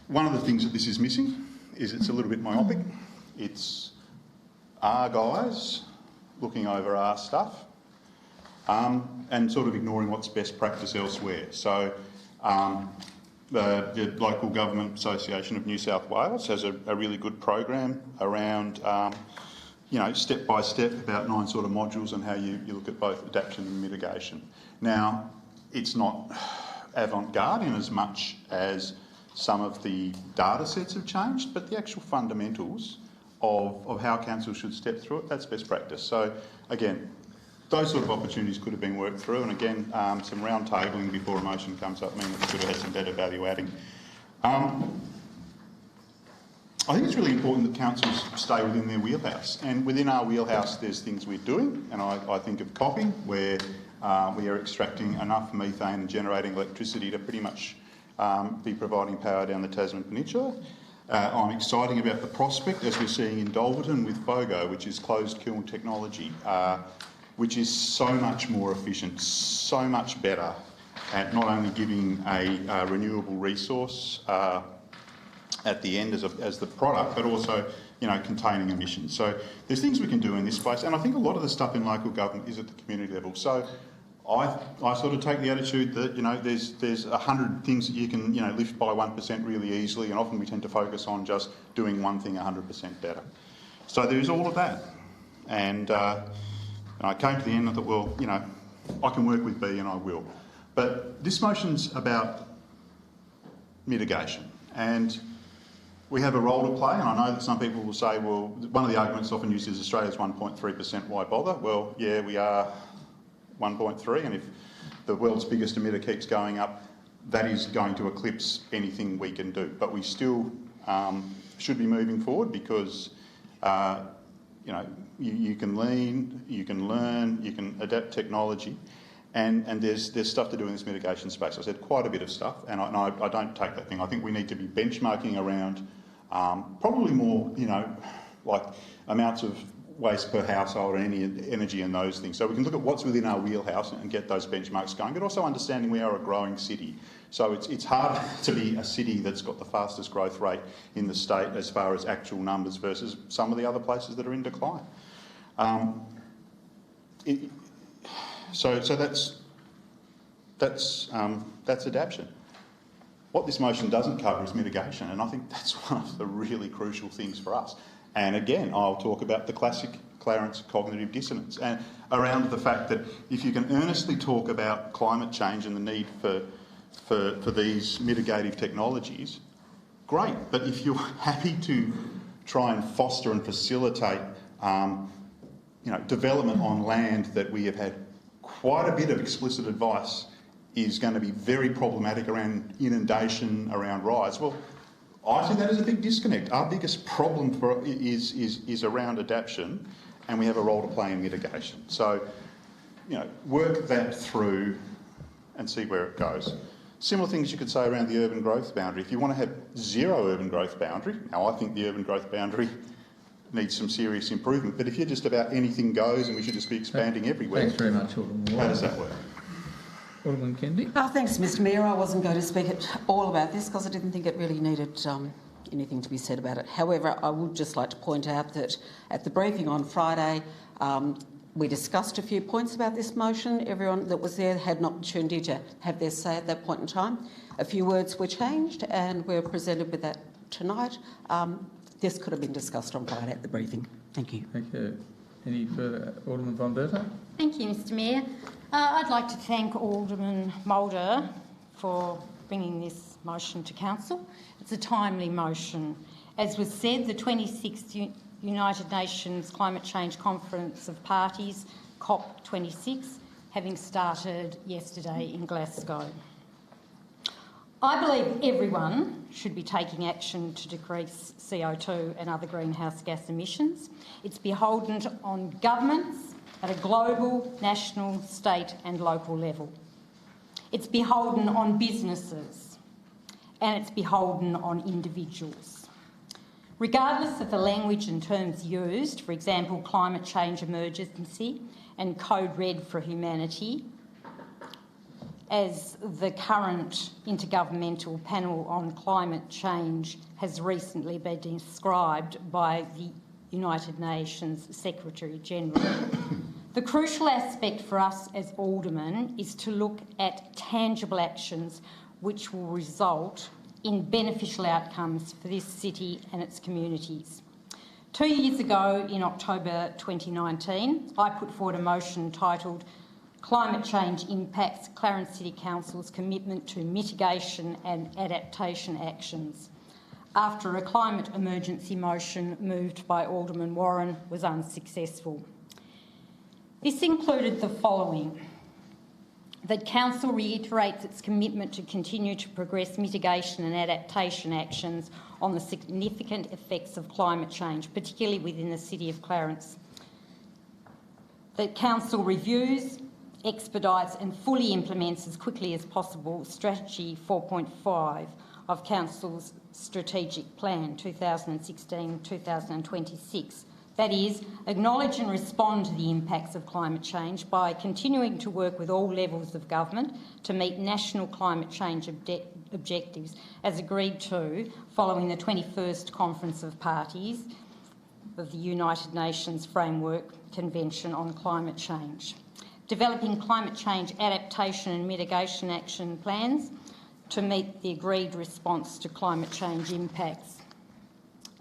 Speaker 2: one of the things that this is missing is it's a little bit myopic. It's our guys looking over our stuff and sort of ignoring what's best practice elsewhere. So the Local Government Association of New South Wales has a really good program around, step by step, about 9 sort of modules on how you look at both adaptation and mitigation. Now, it's not avant-garde in as much as some of the data sets have changed, but the actual fundamentals of how council should step through it, that's best practice. So, again, those sort of opportunities could have been worked through, and again, some round tabling before a motion comes up mean that we could have had some better value adding. I think it's really important that councils stay within their wheelhouse, and within our wheelhouse there's things we're doing, and I think of COPing, where we are extracting enough methane and generating electricity to pretty much be providing power down the Tasman Peninsula. I'm excited about the prospect, as we're seeing in Dolverton with FOGO, which is closed kiln technology, which is so much more efficient, so much better at not only giving a renewable resource at the end as the product, but also containing emissions. So there's things we can do in this space, and I think a lot of the stuff in local government is at the community level. So I sort of take the attitude that there's 100 things that you can lift by 1% really easily, and often we tend to focus on just doing one thing 100% better. So there's all of that, and I came to the end of that. I can work with B and I will, but this motion's about mitigation, and we have a role to play. And I know that some people will say, well, one of the arguments often used is Australia's 1.3%. Why bother? Well, yeah, we are 1.3, and if the world's biggest emitter keeps going up, that is going to eclipse anything we can do. But we still should be moving forward because, you can lean, you can learn, you can adapt technology, and there's stuff to do in this mitigation space. I said quite a bit of stuff, and I don't take that thing. I think we need to be benchmarking around Probably more, like amounts of waste per household and any energy and those things. So we can look at what's within our wheelhouse and get those benchmarks going, but also understanding we are a growing city. So it's hard to be a city that's got the fastest growth rate in the state as far as actual numbers versus some of the other places that are in decline. So that's adaptation. What this motion doesn't cover is mitigation, and I think that's one of the really crucial things for us. And again, I'll talk about the classic Clarence cognitive dissonance and around the fact that if you can earnestly talk about climate change and the need for these mitigative technologies, great. But if you're happy to try and foster and facilitate development on land that we have had quite a bit of explicit advice is going to be very problematic around inundation, around rise, well, I see that as a big disconnect. Our biggest problem is around adaptation, and we have a role to play in mitigation. So, work that through and see where it goes. Similar things you could say around the urban growth boundary. If you want to have zero urban growth boundary, now I think the urban growth boundary needs some serious improvement, but if you're just about anything goes and we should just be expanding everywhere... Thanks
Speaker 1: very much, Alderman Ward.
Speaker 2: How does that work?
Speaker 1: Alderman Kennedy.
Speaker 17: Thanks, Mr Mayor. I wasn't going to speak at all about this because I didn't think it really needed anything to be said about it. However, I would just like to point out that at the briefing on Friday, we discussed a few points about this motion. Everyone that was there had an opportunity to have their say at that point in time. A few words were changed and we're presented with that tonight. This could have been discussed on Friday at the briefing. Thank you.
Speaker 1: Thank you. Any further? Alderman von Bertha.
Speaker 8: Thank you, Mr Mayor. I'd like to thank Alderman Mulder for bringing this motion to Council. It's a timely motion. As was said, the 26th United Nations Climate Change Conference of Parties, COP26, having started yesterday in Glasgow. I believe everyone should be taking action to decrease CO2 and other greenhouse gas emissions. It's beholden on governments at a global, national, state and local level. It's beholden on businesses and it's beholden on individuals. Regardless of the language and terms used, for example, climate change emergency and Code Red for humanity, as the current Intergovernmental Panel on Climate Change has recently been described by the United Nations Secretary-General. The crucial aspect for us as aldermen is to look at tangible actions which will result in beneficial outcomes for this city and its communities. 2 years ago, in October 2019, I put forward a motion titled Climate Change Impacts Clarence City Council's Commitment to Mitigation and Adaptation Actions, after a climate emergency motion moved by Alderman Warren was unsuccessful. This included the following: that Council reiterates its commitment to continue to progress mitigation and adaptation actions on the significant effects of climate change, particularly within the City of Clarence. That Council reviews, expedites and fully implements as quickly as possible Strategy 4.5 of Council's Strategic Plan 2016-2026. That is, acknowledge and respond to the impacts of climate change by continuing to work with all levels of government to meet national climate change objectives as agreed to following the 21st Conference of Parties of the United Nations Framework Convention on Climate Change. Developing climate change adaptation and mitigation action plans to meet the agreed response to climate change impacts.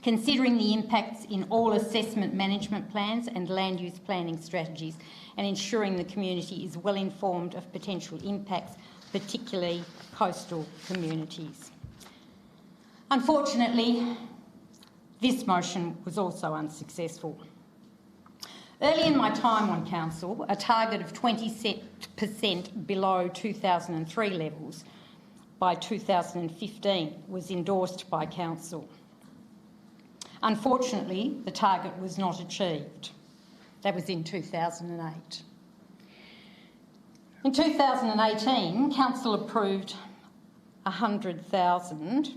Speaker 8: Considering the impacts in all assessment management plans and land use planning strategies, and ensuring the community is well informed of potential impacts, particularly coastal communities. Unfortunately, this motion was also unsuccessful. Early in my time on Council, a target of 20% below 2003 levels by 2015 was endorsed by Council. Unfortunately, the target was not achieved. That was in 2008. In 2018, Council approved $100,000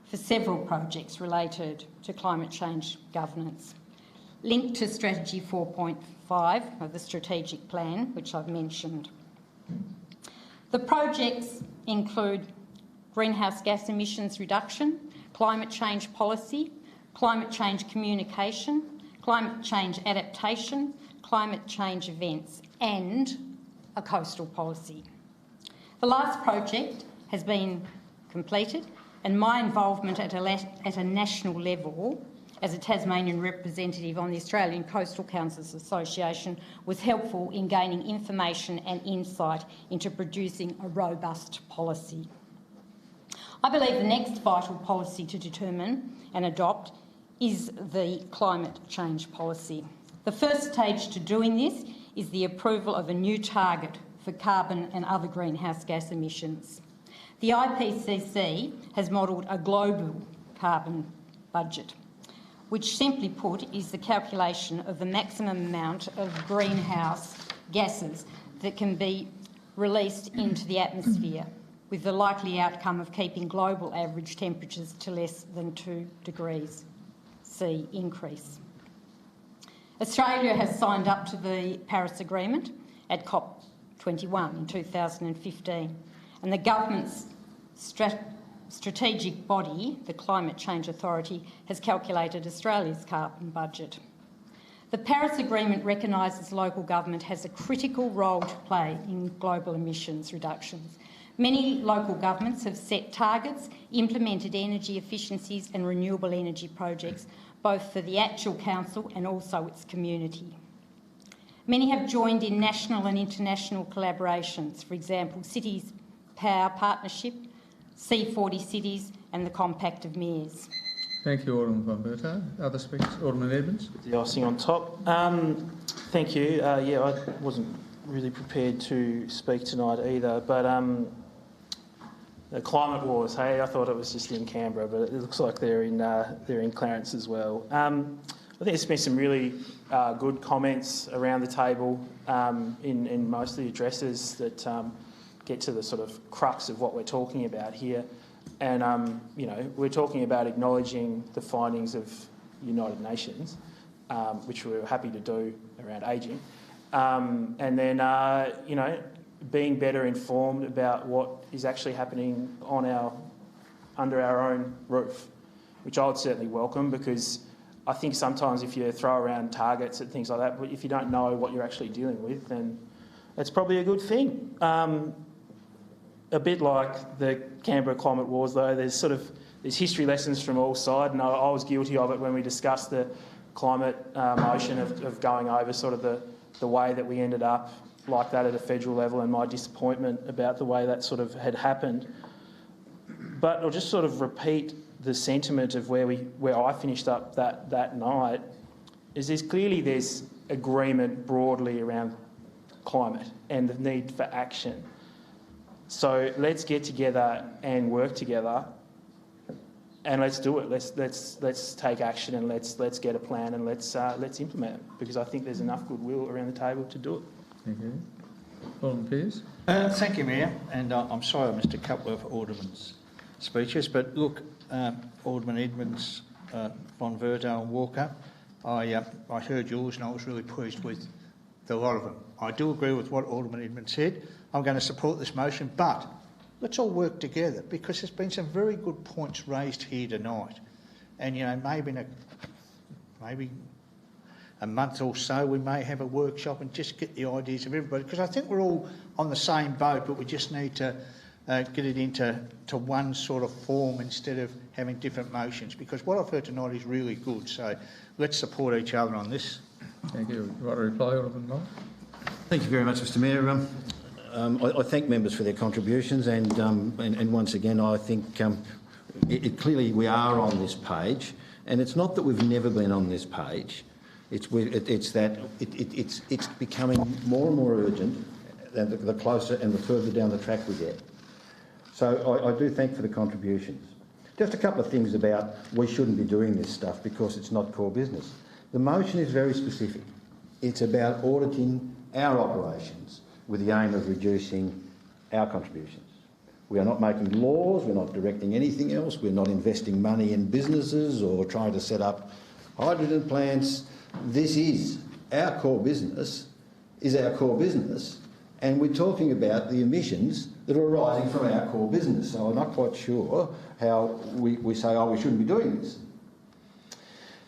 Speaker 8: for several projects related to climate change governance, linked to Strategy 4.5 of the strategic plan, which I've mentioned. The projects include greenhouse gas emissions reduction, climate change policy, climate change communication, climate change adaptation, climate change events, and a coastal policy. The last project has been completed, and my involvement at a national level as a Tasmanian representative on the Australian Coastal Councils Association was helpful in gaining information and insight into producing a robust policy. I believe the next vital policy to determine and adopt is the climate change policy. The first stage to doing this is the approval of a new target for carbon and other greenhouse gas emissions. The IPCC has modelled a global carbon budget, which simply put is the calculation of the maximum amount of greenhouse gases that can be released into the atmosphere, with the likely outcome of keeping global average temperatures to less than 2 degrees C increase. Australia has signed up to the Paris Agreement at COP21 in 2015, and the government's strategic body, the Climate Change Authority, has calculated Australia's carbon budget. The Paris Agreement recognises local government has a critical role to play in global emissions reductions. Many local governments have set targets, implemented energy efficiencies and renewable energy projects, both for the actual council and also its community. Many have joined in national and international collaborations, for example, Cities Power Partnership, C40 Cities and the Compact of Mayors.
Speaker 1: Thank you, Alderman von Berto. Other speakers? Alderman Edmonds.
Speaker 11: The icing on top. Thank you. Yeah, I wasn't really prepared to speak tonight either, but the climate wars, hey, I thought it was just in Canberra, but it looks like they're in Clarence as well. I think there's been some really good comments around the table in most of the addresses that get to the sort of crux of what we're talking about here. And, you know, we're talking about acknowledging the findings of United Nations, which we were happy to do around ageing. And then, you know, being better informed about what is actually happening under our own roof, which I would certainly welcome, because I think sometimes if you throw around targets and things like that, but if you don't know what you're actually dealing with, then it's probably a good thing. A bit like the Canberra climate wars, though, there's history lessons from all sides, and I was guilty of it when we discussed the climate motion of going over sort of the way that we ended up like that at a federal level, and my disappointment about the way that sort of had happened. But I'll just sort of repeat the sentiment of where I finished up that night, is there's agreement broadly around climate and the need for action. So let's get together and work together, and let's do it. Let's take action, and let's get a plan, and let's implement it, because I think there's enough goodwill around the table to do it.
Speaker 1: Thank you. Alderman Pearce.
Speaker 3: Thank you, Mayor, and I'm sorry I missed a couple of Alderman's speeches, but look, Alderman Edmonds, von Verto and Walker, I heard yours and I was really pleased with a lot of them. I do agree with what Alderman Edmonds said. I'm going to support this motion, but let's all work together, because there's been some very good points raised here tonight. And, you know, maybe a month or so we may have a workshop and just get the ideas of everybody, because I think we're all on the same boat, but we just need to get it into one sort of form instead of having different motions, because what I've heard tonight is really good. So let's support each other on this.
Speaker 1: Thank you. You want to reply, Alderman Moore?
Speaker 3: Thank you very much, Mr Mayor. I thank members for their contributions, and once again, I think clearly we are on this page, and it's not that we've never been on this page. It's that it's becoming more and more urgent the closer and the further down the track we get. So I do thank for the contributions. Just a couple of things about we shouldn't be doing this stuff because it's not core business. The motion is very specific. It's about auditing our operations with the aim of reducing our contributions. We are not making laws, we're not directing anything else, we're not investing money in businesses or trying to set up hydrogen plants. This is our core business, and we're talking about the emissions that are arising from our core business. So I'm not quite sure how we say, oh, we shouldn't be doing this.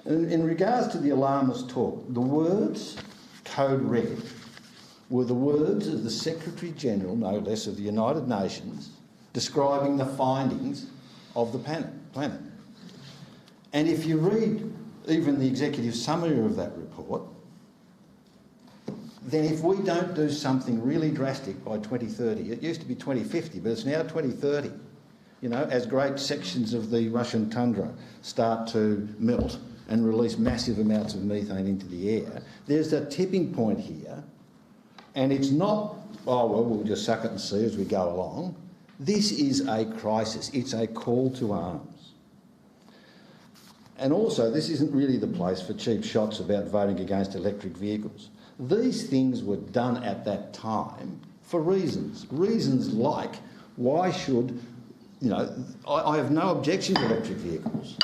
Speaker 3: And in regards to the alarmist talk, the words Code Red were the words of the Secretary-General, no less, of the United Nations, describing the findings of the planet. And if you read even the executive summary of that report, then if we don't do something really drastic by 2030, it used to be 2050, but it's now 2030, you know, as great sections of the Russian tundra start to melt and release massive amounts of methane into the air, there's a tipping point here, and it's not, oh, well, we'll just suck it and see as we go along. This is a crisis. It's a call to arms. And also, this isn't really the place for cheap shots about voting against electric vehicles. These things were done at that time for reasons. Reasons like, why should, you know, I have no objection to electric vehicles.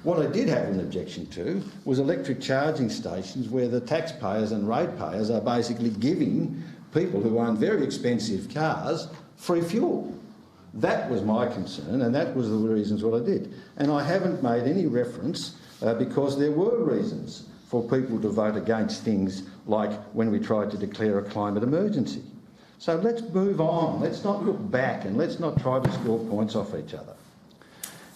Speaker 3: What I did have an objection to was electric charging stations where the taxpayers and ratepayers are basically giving people who own very expensive cars free fuel. That was my concern, and that was the reasons what I did. And I haven't made any reference because there were reasons for people to vote against things like when we tried to declare a climate emergency. So let's move on. Let's not look back, and let's not try to score points off each other.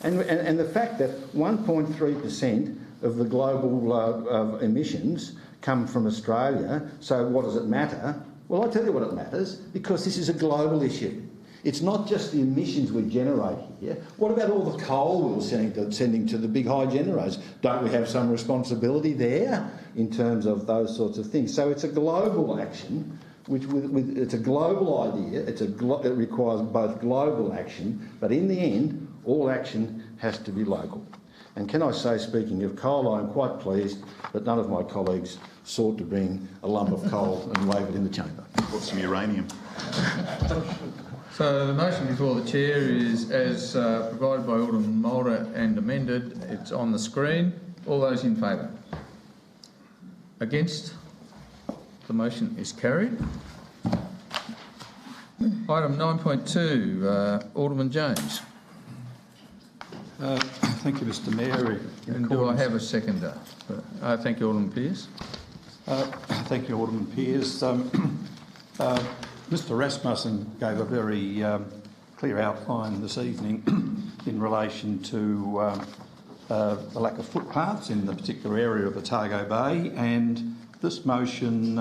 Speaker 3: And the fact that 1.3% of the global emissions come from Australia, so what does it matter? Well, I'll tell you what it matters, because this is a global issue. It's not just the emissions we generate here. What about all the coal we were sending to the big high generators? Don't we have some responsibility there in terms of those sorts of things? So it's a global action, it's a global idea. It requires both global action, but in the end, all action has to be local. And can I say, speaking of coal, I'm quite pleased that none of my colleagues sought to bring a lump of coal and wave it in the chamber.
Speaker 2: Got some uranium.
Speaker 1: So the motion before the chair is as provided by Alderman Mulder and amended. It's on the screen. All those in favour? Against? The motion is carried. Item 9.2, Alderman James.
Speaker 5: Thank you, Mr Mayor.
Speaker 1: And do I have a seconder? Thank you, Alderman Pearce.
Speaker 5: Thank you, Alderman Pearce. Mr Rasmussen gave a very clear outline this evening in relation to the lack of footpaths in the particular area of Otago Bay, and this motion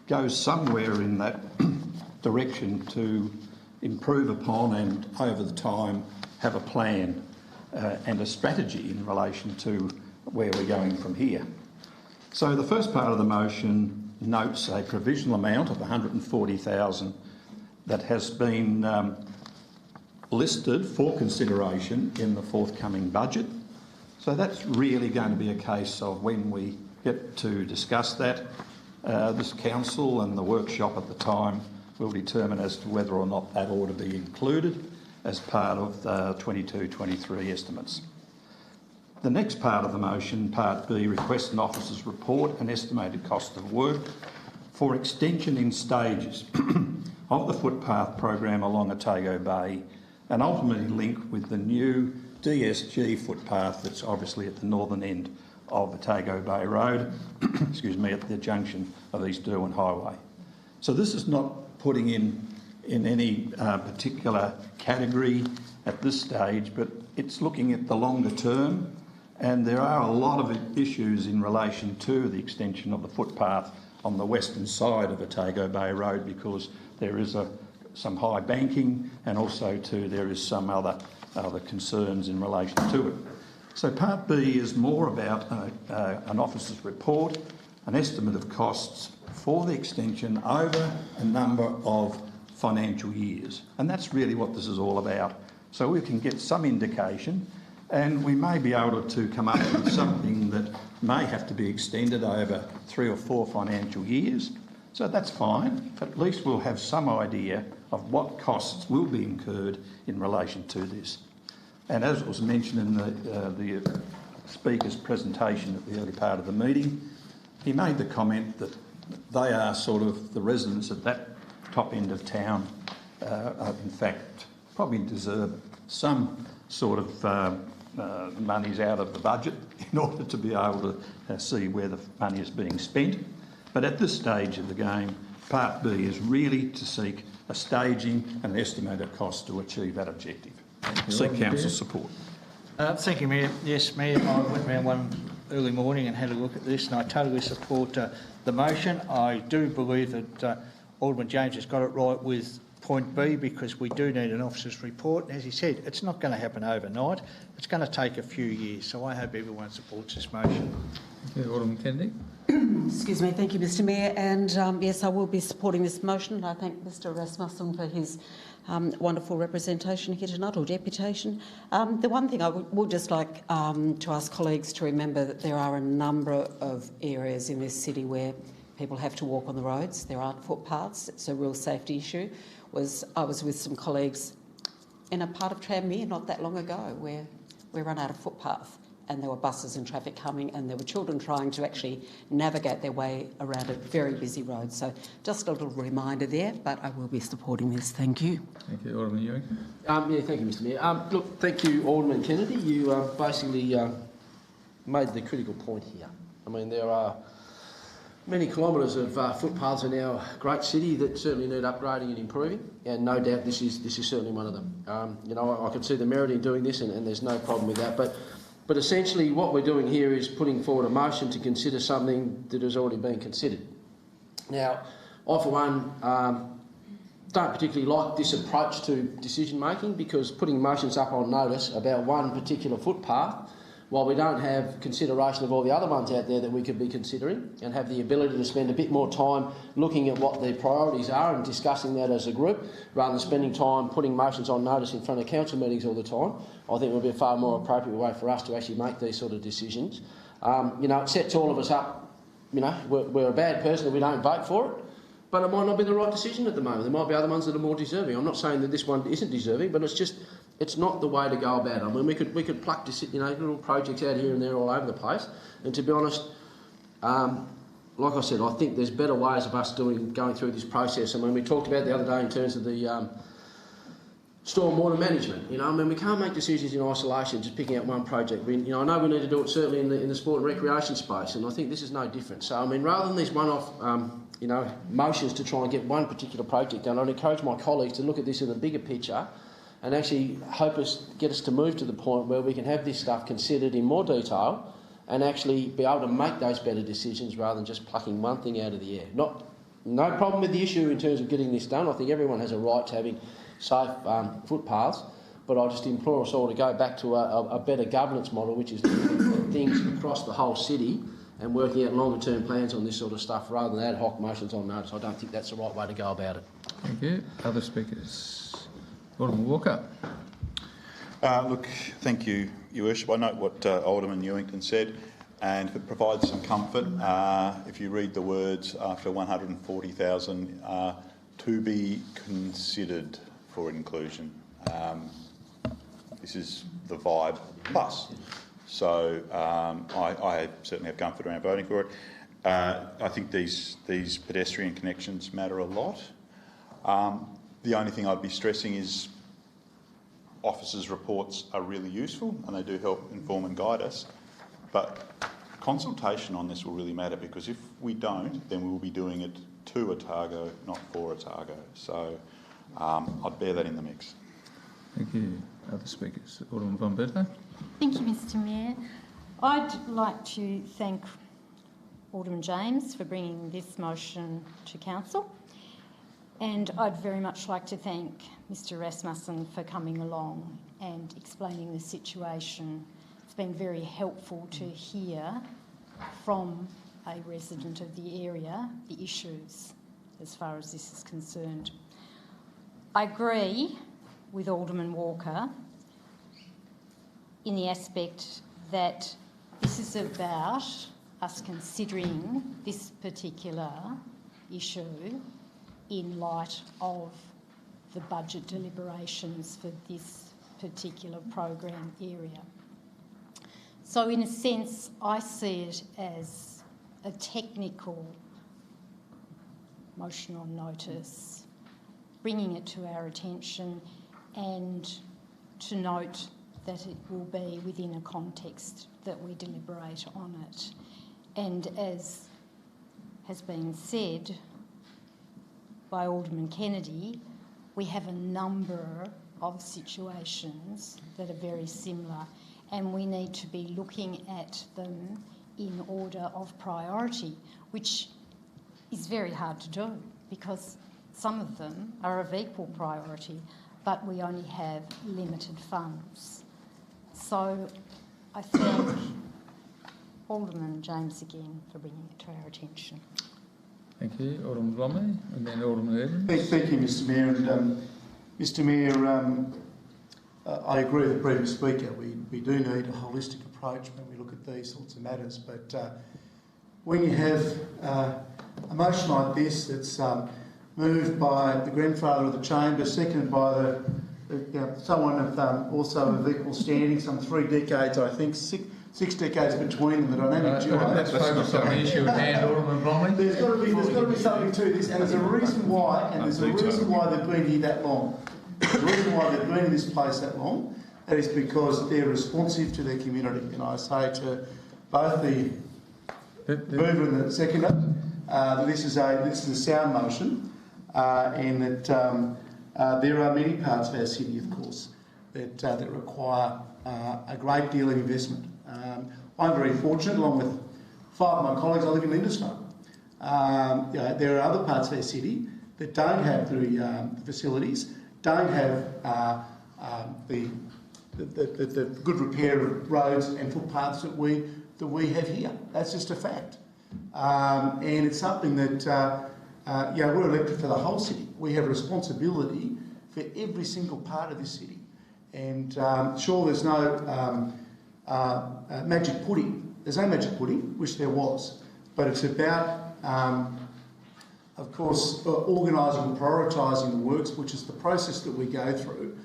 Speaker 5: goes somewhere in that direction to improve upon and over the time have a plan and a strategy in relation to where we're going from here. So the first part of the motion notes a provisional amount of $140,000 that has been listed for consideration in the forthcoming budget. So that's really going to be a case of when we get to discuss that, this council and the workshop at the time will determine as to whether or not that ought to be included as part of the 22-23 estimates. The next part of the motion, Part B, requests an officer's report and estimated cost of work for extension in stages of the footpath program along Otago Bay and ultimately link with the new DSG footpath that's obviously at the northern end of Otago Bay Road, excuse me, at the junction of East Derwent Highway. So this is not putting in any particular category at this stage, but it's looking at the longer term. And there are a lot of issues in relation to the extension of the footpath on the western side of Otago Bay Road, because there is some high banking, and also too there is some other concerns in relation to it. So Part B is more about an officer's report, an estimate of costs for the extension over a number of financial years. And that's really what this is all about. So we can get some indication, and we may be able to come up with something that may have to be extended over 3 or 4 financial years. So that's fine. At least we'll have some idea of what costs will be incurred in relation to this. And as was mentioned in the Speaker's presentation at the early part of the meeting, he made the comment that they are sort of the residents at that top end of town, in fact, probably deserve some sort of monies out of the budget in order to be able to see where the money is being spent. But at this stage of the game, Part B is really to seek a staging and estimated cost to achieve that objective. Seek council support.
Speaker 14: Thank you, Mayor. Yes, Mayor, I went round one early morning and had a look at this, and I totally support the motion. I do believe that Alderman James has got it right with point B, because we do need an officer's report. As he said, it's not going to happen overnight. It's going to take a few years, so I hope everyone supports this motion.
Speaker 1: Thank you, Alderman Kennedy.
Speaker 17: Excuse me. Thank you, Mr Mayor. And yes, I will be supporting this motion. I thank Mr Rasmussen for his wonderful representation here tonight, or deputation. The one thing I would just like to ask colleagues to remember that there are a number of areas in this city where people have to walk on the roads. There aren't footpaths. It's a real safety issue. I was with some colleagues in a part of Tranmere not that long ago where we ran out of footpath, and there were buses and traffic coming, and there were children trying to actually navigate their way around a very busy road. So just a little reminder there, but I will be supporting this. Thank you.
Speaker 1: Thank you, Alderman Ewing.
Speaker 15: Yeah, thank you, Mr Mayor. Look, thank you, Alderman Kennedy. You basically made the critical point here. I mean, there are many kilometres of footpaths in our great city that certainly need upgrading and improving, and no doubt this is certainly one of them. You know, I can see the merit in doing this, and there's no problem with that. But essentially, what we're doing here is putting forward a motion to consider something that has already been considered. Now, I for one don't particularly like this approach to decision making, because putting motions up on notice about one particular footpath, while we don't have consideration of all the other ones out there that we could be considering, and have the ability to spend a bit more time looking at what their priorities are and discussing that as a group, rather than spending time putting motions on notice in front of council meetings all the time, I think would be a far more appropriate way for us to actually make these sort of decisions. You know, it sets all of us up. You know, we're a bad person if we don't vote for it, but it might not be the right decision at the moment. There might be other ones that are more deserving. I'm not saying that this one isn't deserving, but it's not the way to go about it. I mean, we could pluck little projects out here and there all over the place, and to be honest, like I said, I think there's better ways of us going through this process. I mean, we talked about the other day in terms of the stormwater management. You know, I mean, we can't make decisions in isolation, just picking out one project. I know we need to do it certainly in the sport and recreation space, and I think this is no different. So, I mean, rather than these one-off, motions to try and get one particular project done, I'd encourage my colleagues to look at this in the bigger picture, and actually get us to move to the point where we can have this stuff considered in more detail and actually be able to make those better decisions rather than just plucking one thing out of the air. No problem with the issue in terms of getting this done. I think everyone has a right to having safe footpaths, but I just implore us all to go back to a better governance model, which is looking at things across the whole city and working out longer-term plans on this sort of stuff rather than ad hoc motions on notice. I don't think that's the right way to go about it.
Speaker 1: Thank you. Other speakers? Alderman Walker.
Speaker 2: Look, thank you, Your Worship. I note what Alderman Newington said, and if it provides some comfort, if you read the words after 140,000 to be considered for inclusion. This is the vibe plus. So I certainly have comfort around voting for it. I think these pedestrian connections matter a lot. The only thing I'd be stressing is officers' reports are really useful and they do help inform and guide us, but consultation on this will really matter, because if we don't, then we will be doing it to Otago, not for Otago. So I'd bear that in the mix.
Speaker 1: Thank you. Other speakers? Alderman von Bertha.
Speaker 8: Thank you, Mr Mayor. I'd like to thank Alderman James for bringing this motion to Council, and I'd very much like to thank Mr Rasmussen for coming along and explaining the situation. It's been very helpful to hear from a resident of the area the issues as far as this is concerned. I agree with Alderman Walker in the aspect that this is about us considering this particular issue in light of the budget deliberations for this particular program area. So in a sense, I see it as a technical motion on notice, bringing it to our attention, and to note that it will be within a context that we deliberate on it. And as has been said by Alderman Kennedy, we have a number of situations that are very similar, and we need to be looking at them in order of priority, which is very hard to do because some of them are of equal priority, but we only have limited funds. So I thank Alderman James again for bringing it to our attention.
Speaker 1: Thank you, Alderman Blomley, and then Alderman Edmonds.
Speaker 6: Thank you, Mr Mayor. And Mr Mayor, I agree with the previous speaker. We do need a holistic approach when we look at these sorts of matters. But when you have a motion like this that's moved by the grandfather of the chamber, seconded by someone of also of equal standing, some 3 decades, I think, six decades between them, the dynamic duo.
Speaker 1: Let's focus on the issue at hand, Alderman Blomley.
Speaker 6: There's got to be something to this, and there's a reason why, they've been here that long. The reason why they've been in this place that long, that is because they're responsive to their community. And I say to both the mover and the seconder that this is a sound motion, and that there are many parts of our city, of course, that require a great deal of investment. I'm very fortunate, along with 5 of my colleagues. I live in Lindisfarne. There are other parts of our city that don't have the facilities, don't have the good repair of roads and footpaths that we have here. That's just a fact, and it's something that we're elected for the whole city. We have a responsibility for every single part of this city, and sure, there's no magic pudding. There's no magic pudding, which there was, but it's about, of course, organising and prioritising the works, which is the process that we go through.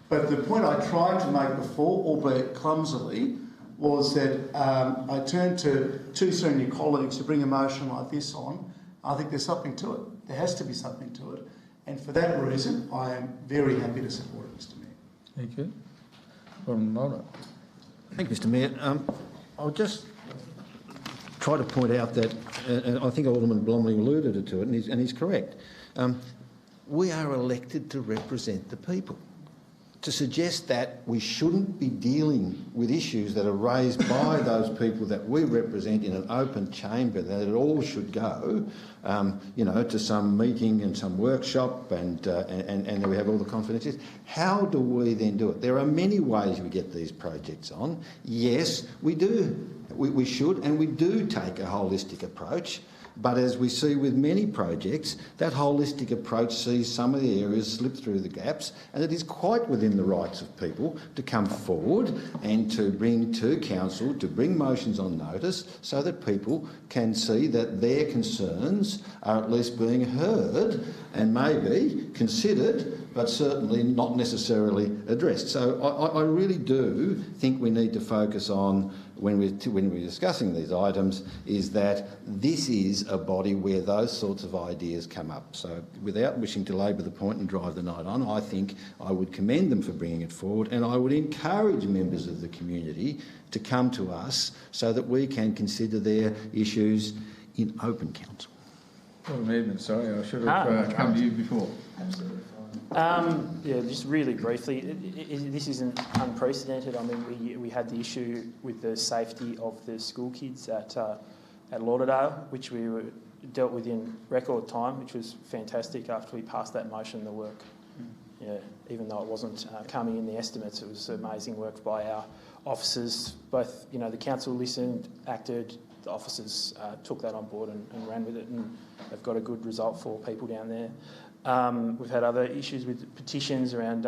Speaker 6: But the point I tried to make before, albeit clumsily, was that I turned to 2 senior colleagues to bring a motion like this on. I think there's something to it. There has to be something to it. And for that reason, I am very happy to support it, Mr Mayor.
Speaker 1: Thank you. Alderman Mulder.
Speaker 3: Thank you, Mr Mayor. I'll just try to point out that, and I think Alderman Blomley alluded to it, and he's correct. We are elected to represent the people. To suggest that we shouldn't be dealing with issues that are raised by those people that we represent in an open chamber, that it all should go, to some meeting and some workshop, and we have all the confidences. How do we then do it? There are many ways we get these projects on. Yes, we do. We should, and we do take a holistic approach. But as we see with many projects, that holistic approach sees some of the areas slip through the gaps, and it is quite within the rights of people to come forward and to bring to council, to bring motions on notice so that people can see that their concerns are at least being heard and maybe considered, but certainly not necessarily addressed. So I really do think we need to focus on, when we're discussing these items, is that this is a body where those sorts of ideas come up. So without wishing to labour the point and drive the night on, I think I would commend them for bringing it forward, and I would encourage members of the community to come to us so that we can consider their issues in open council.
Speaker 1: Alderman Edmonds, sorry, I should have come to you before.
Speaker 11: Absolutely fine. Just really briefly, this isn't unprecedented. I mean, we had the issue with the safety of the school kids at Lauderdale, which we dealt with in record time, which was fantastic. After we passed that motion, the work, even though it wasn't coming in the estimates, it was amazing work by our officers. Both, the council listened, acted. The officers took that on board and ran with it, and they've got a good result for people down there. We've had other issues with petitions around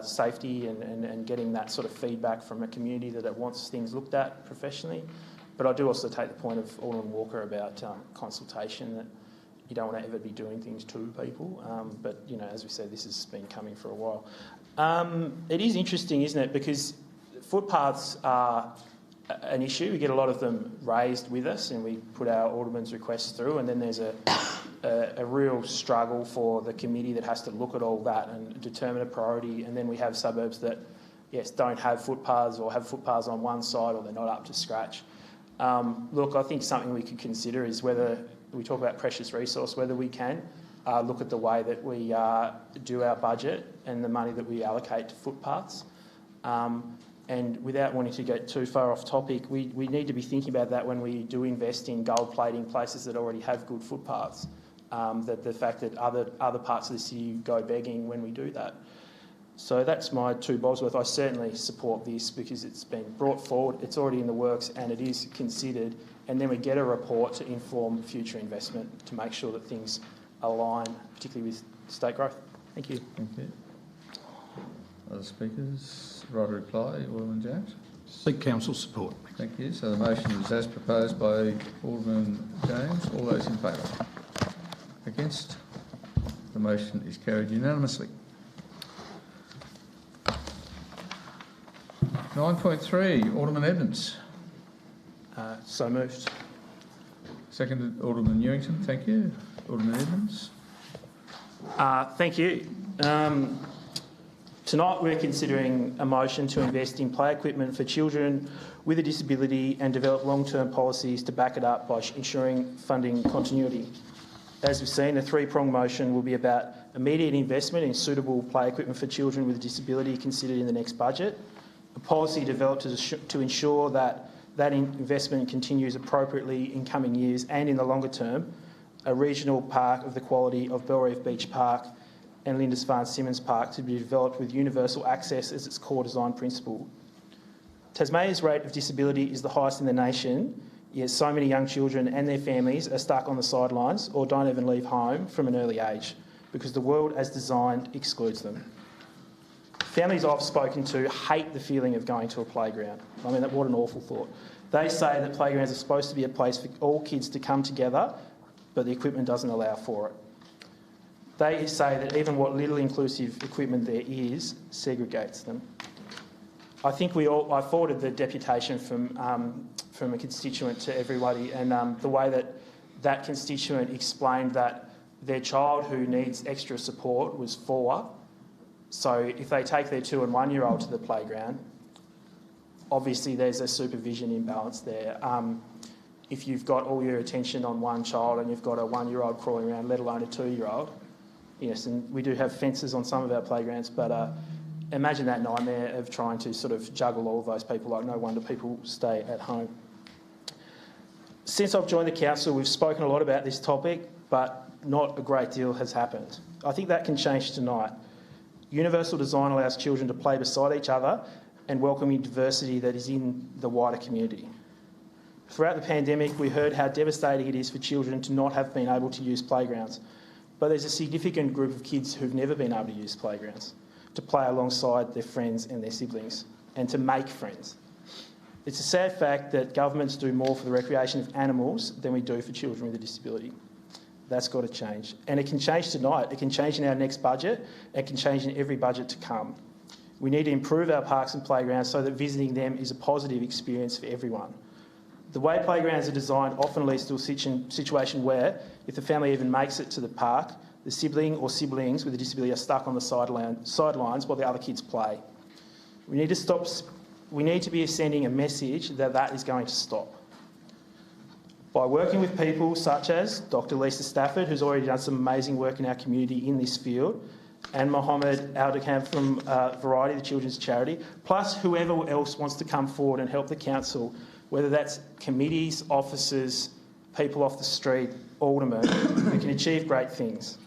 Speaker 11: safety and getting that sort of feedback from a community that it wants things looked at professionally. But I do also take the point of Alderman Walker about consultation, that you don't want to ever be doing things to people. But, you know, as we said, this has been coming for a while. It is interesting, isn't it? Because footpaths are an issue. We get a lot of them raised with us and we put our alderman's requests through, and then there's a real struggle for the committee that has to look at all that and determine a priority. And then we have suburbs that, yes, don't have footpaths or have footpaths on one side or they're not up to scratch. Look, I think something we could consider is whether, we talk about precious resource, whether we can look at the way that we do our budget and the money that we allocate to footpaths. And without wanting to get too far off topic, we need to be thinking about that when we do invest in gold plating places that already have good footpaths. That the fact that other parts of the city go begging when we do that. So that's my two bobs worth. I certainly support this because it's been brought forward, it's already in the works and it is considered, and then we get a report to inform future investment to make sure that things align, particularly with state growth. Thank you.
Speaker 1: Thank you. Other speakers? Right to reply, Alderman James.
Speaker 3: Seek council support.
Speaker 1: Thank you. So the motion is as proposed by Alderman James. All those in favour? Against? The motion is carried unanimously. 9.3, Alderman Evans.
Speaker 11: So moved.
Speaker 1: Seconded, Alderman Newington. Thank you. Alderman Evans.
Speaker 11: Thank you. Tonight we're considering a motion to invest in play equipment for children with a disability and develop long-term policies to back it up by ensuring funding continuity. As we've seen, the three-pronged motion will be about immediate investment in suitable play equipment for children with a disability considered in the next budget, a policy developed to ensure that that investment continues appropriately in coming years and in the longer term, a regional park of the quality of Belrive Beach Park and Lindisfarne Simmons Park to be developed with universal access as its core design principle. Tasmania's rate of disability is the highest in the nation, yet so many young children and their families are stuck on the sidelines or don't even leave home from an early age because the world as designed excludes them. Families I've spoken to hate the feeling of going to a playground. I mean, what an awful thought. They say that playgrounds are supposed to be a place for all kids to come together, but the equipment doesn't allow for it. They say that even what little inclusive equipment there is segregates them. I forwarded the deputation from a constituent to everybody, and the way that constituent explained that their child who needs extra support was 4. So if they take their 2- and 1-year-old to the playground, obviously there's a supervision imbalance there. If you've got all your attention on one child and you've got a 1-year-old crawling around, let alone a 2-year-old, yes, and we do have fences on some of our playgrounds, but imagine that nightmare of trying to sort of juggle all of those people. Like, no wonder people stay at home. Since I've joined the council, we've spoken a lot about this topic, but not a great deal has happened. I think that can change tonight. Universal design allows children to play beside each other and welcoming diversity that is in the wider community. Throughout the pandemic, we heard how devastating it is for children to not have been able to use playgrounds. But there's a significant group of kids who've never been able to use playgrounds, to play alongside their friends and their siblings, and to make friends. It's a sad fact that governments do more for the recreation of animals than we do for children with a disability. That's got to change. And it can change tonight. It can change in our next budget. It can change in every budget to come. We need to improve our parks and playgrounds so that visiting them is a positive experience for everyone. The way playgrounds are designed often leads to a situation where, if the family even makes it to the park, the sibling or siblings with a disability are stuck on the sidelines while the other kids play. We need to be sending a message that that is going to stop. By working with people such as Dr. Lisa Stafford, who's already done some amazing work in our community in this field, and Mohammed Aldakam from Variety, the children's charity, plus whoever else wants to come forward and help the council, whether that's committees, officers, people off the street, aldermen, we can achieve great things.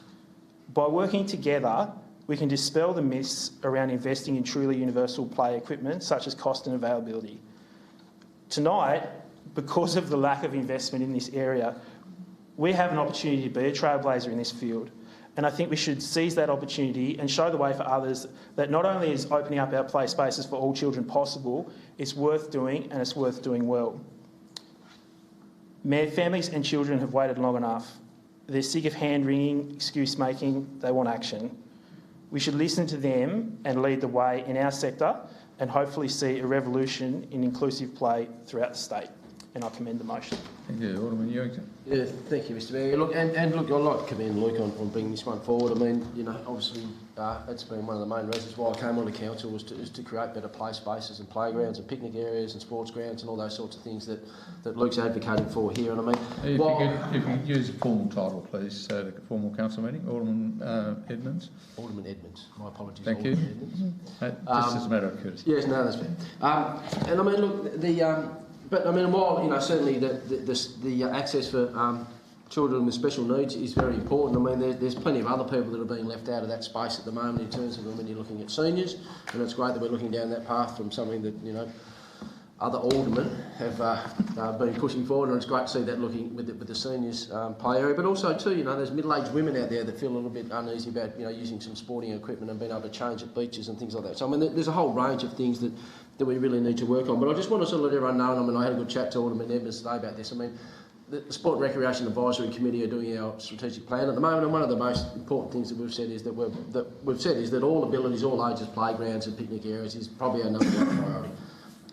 Speaker 11: By working together, we can dispel the myths around investing in truly universal play equipment, such as cost and availability. Tonight, because of the lack of investment in this area, we have an opportunity to be a trailblazer in this field. And I think we should seize that opportunity and show the way for others that not only is opening up our play spaces for all children possible, it's worth doing and it's worth doing well. Families and children have waited long enough. they're sick of hand-wringing, excuse-making, they want action. We should listen to them and lead the way in our sector and hopefully see a revolution in inclusive play throughout the state. And I commend the motion.
Speaker 1: Thank you. Alderman Ewington.
Speaker 15: Yeah, thank you, Mr Mayor. Look, and look, I'd like to commend Luke on bringing this one forward. I mean, you know, obviously it's been one of the main reasons why I came on the council was to create better play spaces and playgrounds and picnic areas and sports grounds and all those sorts of things that Luke's advocating for here. And I mean,
Speaker 1: if you could use a formal title, please, the formal council meeting. Alderman Edmonds.
Speaker 15: Alderman Edmonds. My apologies.
Speaker 1: Thank
Speaker 15: Alderman
Speaker 1: you.
Speaker 15: Edmonds.
Speaker 1: Just as a matter of courtesy.
Speaker 15: Yes, no, that's fair. And I mean, look, but I mean, while you know certainly the access for children with special needs is very important. I mean, there's plenty of other people that are being left out of that space at the moment in terms of when you're looking at seniors, and it's great that we're looking down that path from something that you know other aldermen have been pushing forward, and it's great to see that looking with the seniors play area. But also too, you know, there's middle-aged women out there that feel a little bit uneasy about you know using some sporting equipment and being able to change at beaches and things like that. So I mean, there's a whole range of things that we really need to work on. But I just want to sort of let everyone know, and I mean, I had a good chat to Alderman Edmonds today about this. I mean, the Sport and Recreation Advisory Committee are doing our strategic plan at the moment, and one of the most important things that we've said is that all abilities, all ages playgrounds and picnic areas is probably our number one priority.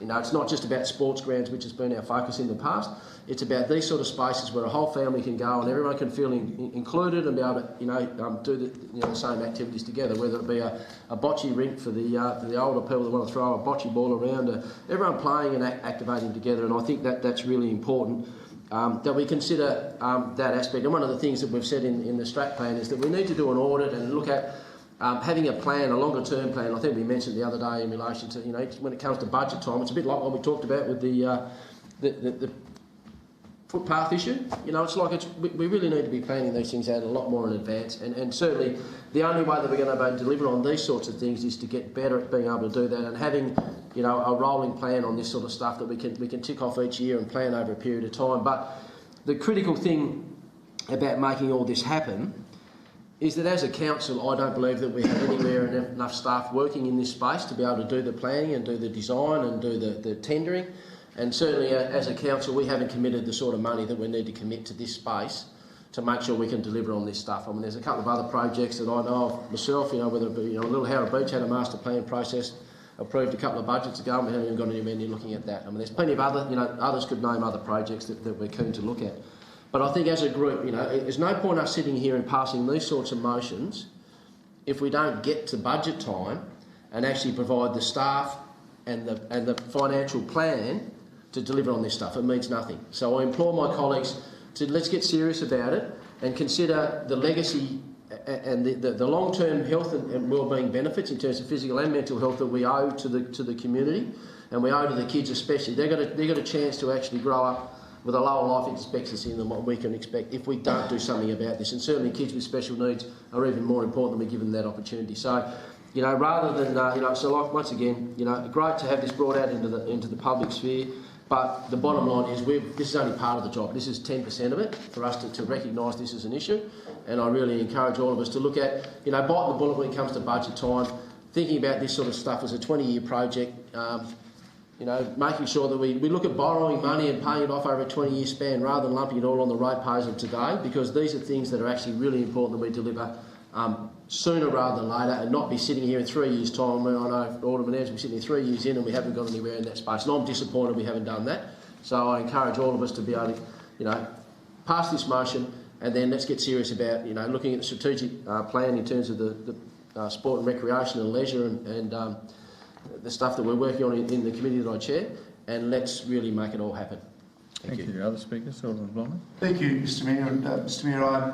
Speaker 15: You know, it's not just about sports grounds, which has been our focus in the past. It's about these sort of spaces where a whole family can go and everyone can feel included and be able to, you know, do the same activities together. Whether it be a bocce rink for the older people that want to throw a bocce ball around, everyone playing and activating together. And I think that's really important. That we consider that aspect. And one of the things that we've said in the strat plan is that we need to do an audit and look at having a plan, a longer-term plan. I think we mentioned the other day in relation to, you know, when it comes to budget time, it's a bit like what we talked about with the footpath issue. You know, it's like we really need to be planning these things out a lot more in advance. And certainly the only way that we're going to be able to deliver on these sorts of things is to get better at being able to do that and having, you know, a rolling plan on this sort of stuff that we can tick off each year and plan over a period of time. But the critical thing about making all this happen is that as a council, I don't believe that we have anywhere enough staff working in this space to be able to do the planning and do the design and do the tendering. And certainly as a council, we haven't committed the sort of money that we need to commit to this space to make sure we can deliver on this stuff. I mean, there's a couple of other projects that I know of myself, you know, whether it be, you know, Little Howard Beach had a master plan process approved a couple of budgets ago, and we haven't even got anywhere near looking at that. I mean, there's plenty of other, you know, others could name other projects that we're keen to look at. But I think as a group, you know, there's no point us sitting here and passing these sorts of motions if we don't get to budget time and actually provide the staff and the financial plan to deliver on this stuff. It means nothing. So I implore my colleagues to let's get serious about it and consider the legacy and the long-term health and wellbeing benefits in terms of physical and mental health that we owe to the community, and we owe to the kids especially. They got a chance to actually grow up with a lower life expectancy than what we can expect if we don't do something about this. And certainly kids with special needs are even more important than we give them that opportunity. So, you know, rather than, you know, so like once again, you know, great to have this brought out into the public sphere, but the bottom line is this is only part of the job. This is 10% of it for us to recognise this as an issue. And I really encourage all of us to look at, you know, bite the bullet when it comes to budget time, thinking about this sort of stuff as a 20-year project, you know, making sure that we look at borrowing money and paying it off over a 20-year span rather than lumping it all on the ratepayers of today, because these are things that are actually really important that we deliver sooner rather than later, and not be sitting here in 3 years' time. I know Alderman Evans will be sitting here 3 years in and we haven't gone anywhere in that space, and I'm disappointed we haven't done that. So I encourage all of us to be able to, you know, pass this motion, and then let's get serious about, you know, looking at the strategic plan in terms of the sport and recreation and leisure and the stuff that we're working on in the committee that I chair, and let's really make it all happen. Thank you.
Speaker 1: Other speakers, Alderman Blondin.
Speaker 6: Thank you, Mr Mayor. And Mr Mayor, I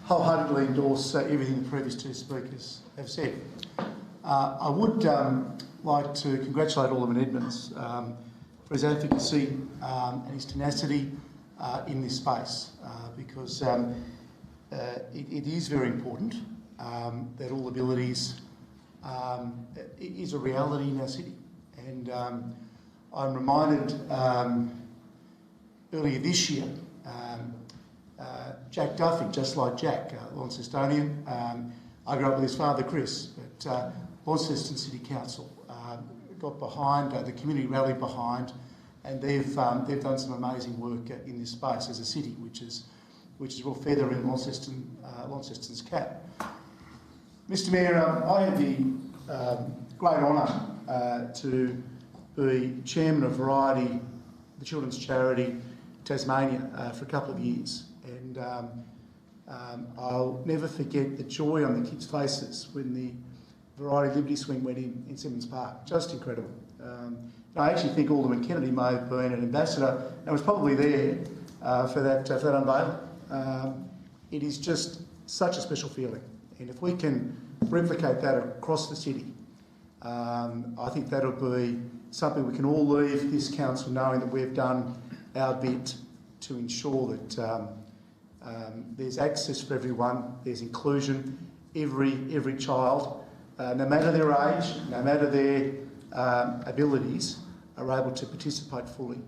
Speaker 6: wholeheartedly endorse everything the previous two speakers have said. I would like to congratulate Alderman Edmonds for his advocacy and his tenacity in this space, because it is very important that all abilities is a reality in our city. And I'm reminded earlier this year, Jack Duffy, just like Jack, Launcestonian, I grew up with his father Chris, but Launceston City Council got behind, the community rallied behind, and they've done some amazing work in this space as a city, which which is a real feather in Launceston's cap. Mr Mayor, I had the great honour to be chairman of Variety, the children's charity Tasmania, for a couple of years, and I'll never forget the joy on the kids' faces when the Variety Liberty Swing went in Simmons Park. Just incredible. I actually think Alderman Kennedy may have been an ambassador and was probably there for that unveiling. It is just such a special feeling, and if we can replicate that across the city, I think that'll be something we can all leave this council knowing that we've done our bit to ensure that there's access for everyone, there's inclusion, every child, no matter their age, no matter their abilities, are able to participate fully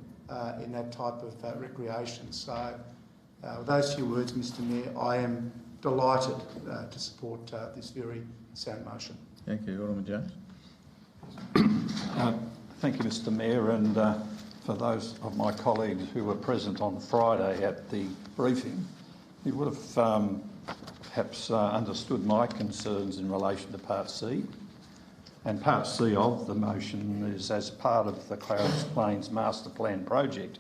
Speaker 6: in that type of recreation. So with those few words, Mr Mayor, I am delighted to support this very sound motion.
Speaker 1: Thank you. Alderman Jones.
Speaker 5: Thank you, Mr Mayor, and for those of my colleagues who were present on Friday at the briefing, you would have perhaps understood my concerns in relation to Part C. And Part C of the motion is, as part of the Clarence Plains Master Plan project,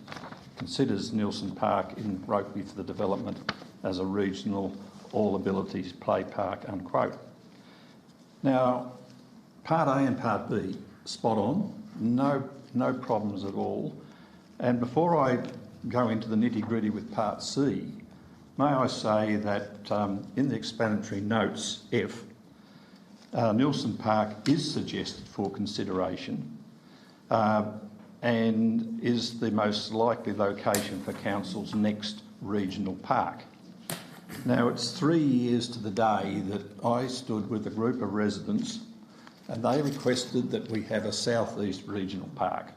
Speaker 5: considers Nielsen Park in Rokeby for the development as a regional all-abilities play park, unquote. Now, Part A and Part B, spot on, no problems at all. And before I go into the nitty-gritty with Part C, may I say that in the explanatory notes F, Nielsen Park is suggested for consideration and is the most likely location for Council's next regional park. Now, it's 3 years to the day that I stood with a group of residents and they requested that we have a southeast regional park.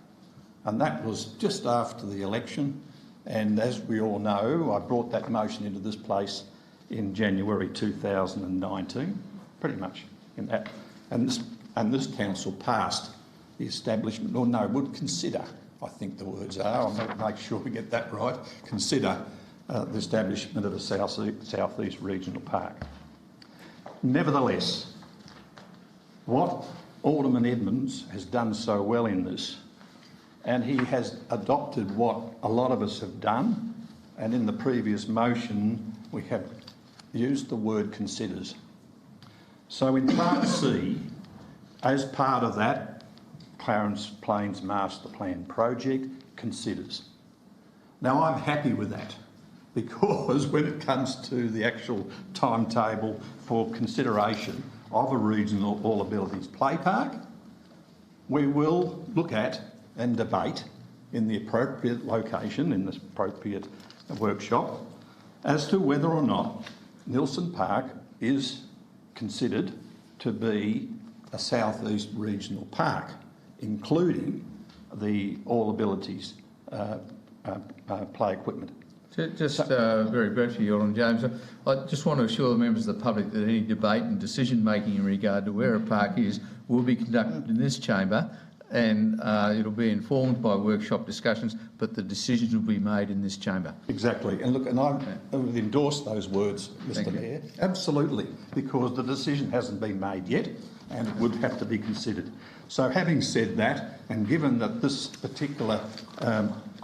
Speaker 5: And that was just after the election. And as we all know, I brought that motion into this place in January 2019, pretty much in that. And this council passed the establishment, or no, would consider, I think the words are, I'll make sure we get that right, consider the establishment of a southeast regional park. Nevertheless, what Alderman Edmonds has done so well in this, and he has adopted what a lot of us have done, and in the previous motion we have used the word considers. So in Part C, as part of that Clarence Plains Master Plan project, considers. Now I'm happy with that, because when it comes to the actual timetable for consideration of a regional all-abilities play park, we will look at and debate in the appropriate location, in the appropriate workshop, as to whether or not Nielsen Park is considered to be a southeast regional park, including the all-abilities play equipment.
Speaker 1: Just very briefly, Alderman James, I just want to assure the members of the public that any debate and decision-making in regard to where a park is will be conducted in this chamber, and it'll be informed by workshop discussions, but the decisions will be made in this chamber.
Speaker 5: Exactly. And look, and I would endorse those words, Mr Mayor. Absolutely, because the decision hasn't been made yet and it would have to be considered. So having said that, and given that this particular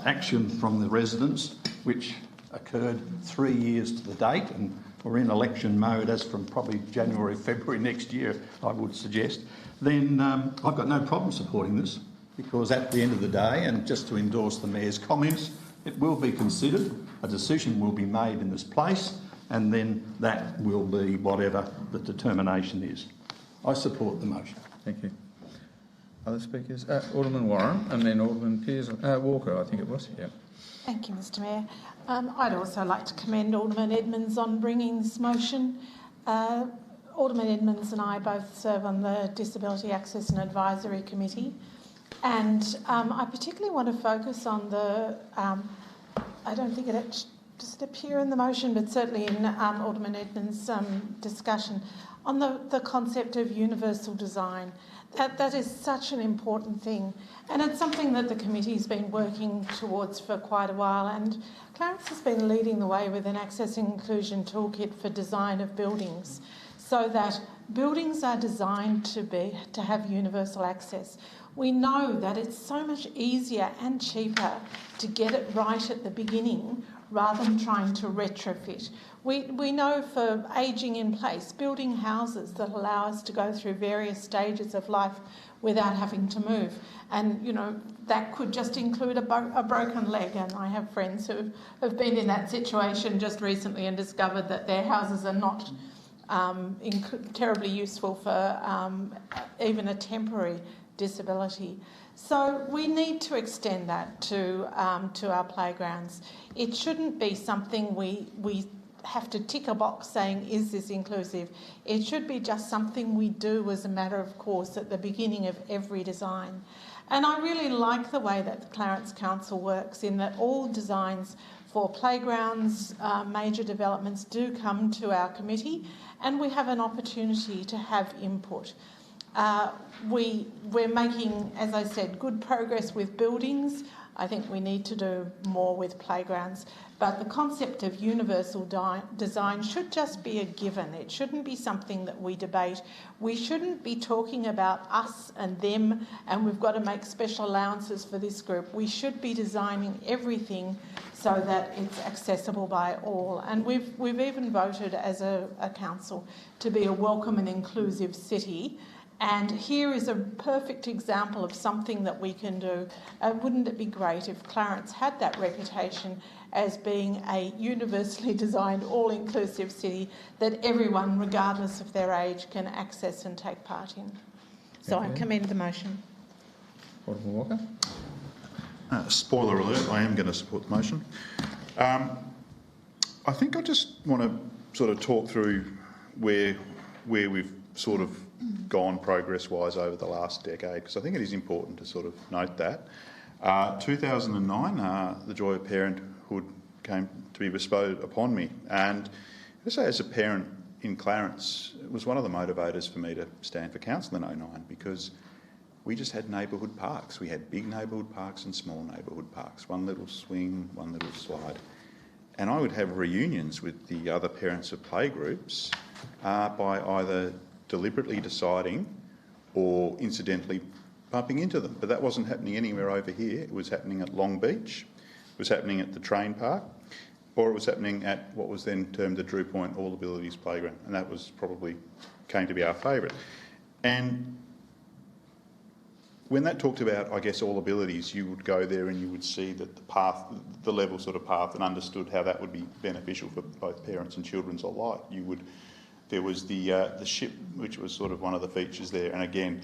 Speaker 5: action from the residents, which occurred 3 years to the date, and we're in election mode as from probably January, February next year, I would suggest, then I've got no problem supporting this, because at the end of the day, and just to endorse the Mayor's comments, it will be considered, a decision will be made in this place, and then that will be whatever the determination is. I support the motion.
Speaker 1: Thank you. Other speakers? Alderman Warren, and then Alderman Walker, I think it was. Yeah.
Speaker 16: Thank you, Mr Mayor. I'd also like to commend Alderman Edmonds on bringing this motion. Alderman Edmonds and I both serve on the Disability Access and Advisory Committee, and I particularly want to focus on the, I don't think it just appear in the motion, but certainly in Alderman Edmonds' discussion, on the concept of universal design. That is such an important thing, and it's something that the committee's been working towards for quite a while, and Clarence has been leading the way with an access and inclusion toolkit for design of buildings, so that buildings are designed to have universal access. We know that it's so much easier and cheaper to get it right at the beginning rather than trying to retrofit. We know for ageing in place, building houses that allow us to go through various stages of life without having to move. And, you know, that could just include a broken leg. And I have friends who have been in that situation just recently and discovered that their houses are not terribly useful for even a temporary disability. So we need to extend that to our playgrounds. It shouldn't be something we have to tick a box saying, is this inclusive? It should be just something we do as a matter of course at the beginning of every design. And I really like the way that the Clarence Council works, in that all designs for playgrounds, major developments do come to our committee, and we have an opportunity to have input. We're making, as I said, good progress with buildings. I think we need to do more with playgrounds. But the concept of universal design should just be a given. It shouldn't be something that we debate. We shouldn't be talking about us and them and we've got to make special allowances for this group. We should be designing everything so that it's accessible by all. And we've even voted as a council to be a welcome and inclusive city. And here is a perfect example of something that we can do. Wouldn't it be great if Clarence had that reputation as being a universally designed, all-inclusive city that everyone, regardless of their age, can access and take part in? So I commend the motion.
Speaker 1: Alderman Walker.
Speaker 2: Spoiler alert, I am going to support the motion. I think I just want to sort of talk through where we've sort of gone progress-wise over the last decade, because I think it is important to sort of note that. 2009, the joy of parenthood came to be bestowed upon me, and I say as a parent in Clarence, it was one of the motivators for me to stand for council in 2009, because we just had neighbourhood parks. We had big neighbourhood parks and small neighbourhood parks, one little swing, one little slide. And I would have reunions with the other parents of playgroups by either deliberately deciding or incidentally bumping into them. But that wasn't happening anywhere over here. It was happening at Long Beach, it was happening at the train park, or it was happening at what was then termed the Drew Point All Abilities Playground, and that was probably came to be our favourite. And when that talked about, I guess, all abilities, you would go there and you would see that the path, the level sort of path, and understood how that would be beneficial for both parents and children alike. There was the ship, which was sort of one of the features there, and again,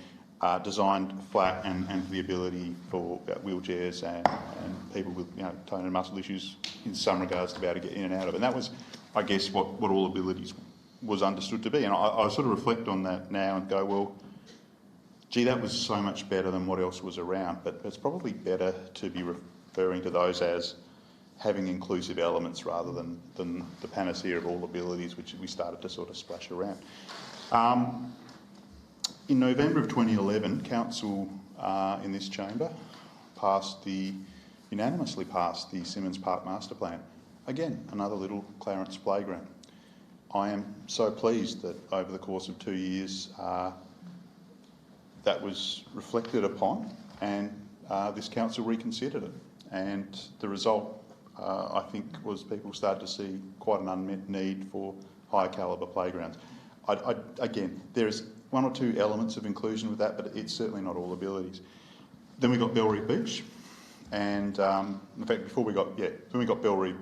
Speaker 2: designed flat and for the ability for wheelchairs and people with tone and muscle issues in some regards to be able to get in and out of it. And that was, I guess, what all abilities was understood to be. And I sort of reflect on that now and go, well, gee, that was so much better than what else was around. But it's probably better to be referring to those as having inclusive elements rather than the panacea of all abilities, which we started to sort of splash around. In November of 2011, Council in this chamber unanimously passed the Simmons Park Master Plan. Again, another little Clarence playground. I am so pleased that over the course of 2 years that was reflected upon, and this council reconsidered it. And the result, I think, was people started to see quite an unmet need for higher calibre playgrounds. Again, there's one or two elements of inclusion with that, but it's certainly not all abilities. Then we got Bellary Beach, and in fact, before we got Bellary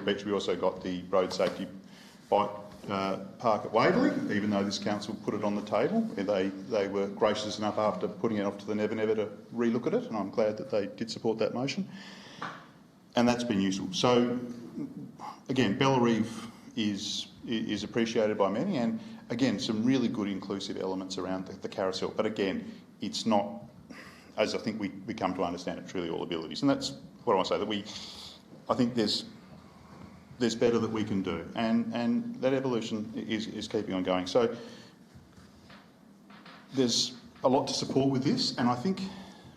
Speaker 2: Beach, we also got the road safety bike park at Waverley. Even though this council put it on the table, they were gracious enough after putting it off to the never to relook at it, and I'm glad that they did support that motion. And that's been useful. So again, Bellary is appreciated by many, and again, some really good inclusive elements around the carousel. But again, it's not, as I think we come to understand it, truly all abilities. And that's what I want to say, I think there's better that we can do. And that evolution is keeping on going. So there's a lot to support with this, and I think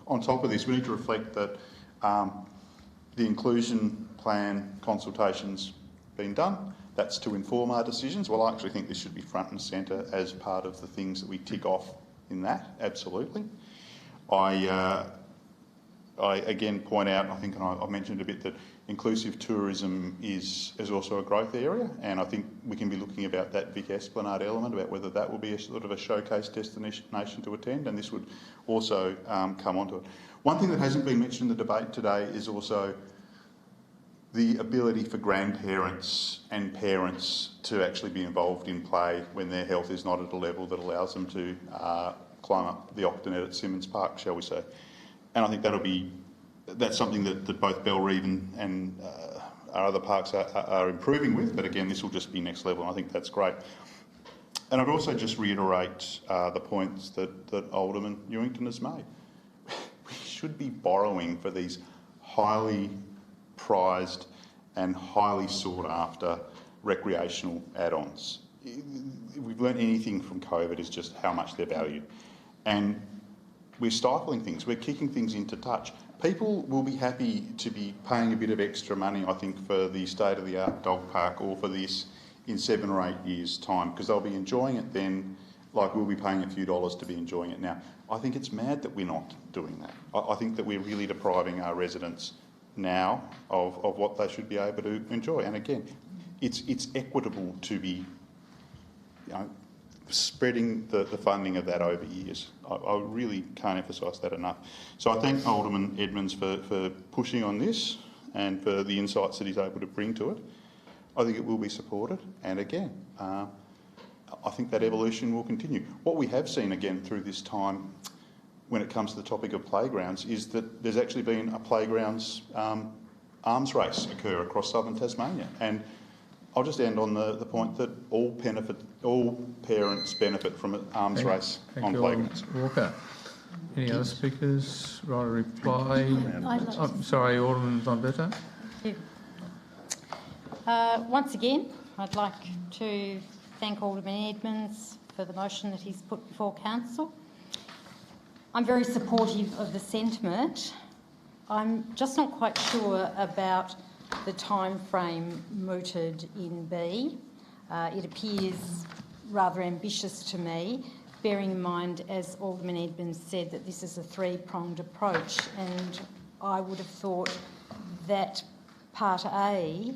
Speaker 2: on top of this we need to reflect that the inclusion plan consultation's been done. That's to inform our decisions. Well, I actually think this should be front and centre as part of the things that we tick off in that, absolutely. I again point out, I think, and I mentioned a bit, that inclusive tourism is also a growth area, and I think we can be looking about that Vic Esplanade element, about whether that will be a sort of a showcase destination to attend, and this would also come onto it. One thing that hasn't been mentioned in the debate today is also the ability for grandparents and parents to actually be involved in play when their health is not at a level that allows them to climb up the octanet at Simmons Park, shall we say. And I think that's something that both Bellreeve and our other parks are improving with, but again, this will just be next level, and I think that's great. And I'd also just reiterate the points that Alderman Newington has made. We should be borrowing for these highly prized and highly sought after recreational add-ons. If we've learnt anything from COVID, is just how much they're valued. And we're stifling things, we're kicking things into touch. People will be happy to be paying a bit of extra money, I think, for the state-of-the-art dog park or for this in 7 or 8 years' time, because they'll be enjoying it then like we'll be paying a few dollars to be enjoying it now. I think it's mad that we're not doing that. I think that we're really depriving our residents now of what they should be able to enjoy. And again, it's equitable to be, spreading the funding of that over years. I really can't emphasise that enough. So I thank Alderman Edmonds for pushing on this and for the insights that he's able to bring to it. I think it will be supported, and again, I think that evolution will continue. What we have seen again through this time when it comes to the topic of playgrounds is that there's actually been a playgrounds arms race occur across southern Tasmania, and I'll just end on the point that all parents benefit from an arms race on playgrounds.
Speaker 1: Walker. Any other speakers? Right, a reply? Sorry, Alderman Von Berto.
Speaker 8: Once again, I'd like to thank Alderman Edmonds for the motion that he's put before Council. I'm very supportive of the sentiment. I'm just not quite sure about the time frame mooted in B. It appears rather ambitious to me, bearing in mind, as Alderman Edmonds said, that this is a 3-pronged approach, and I would have thought that Part A,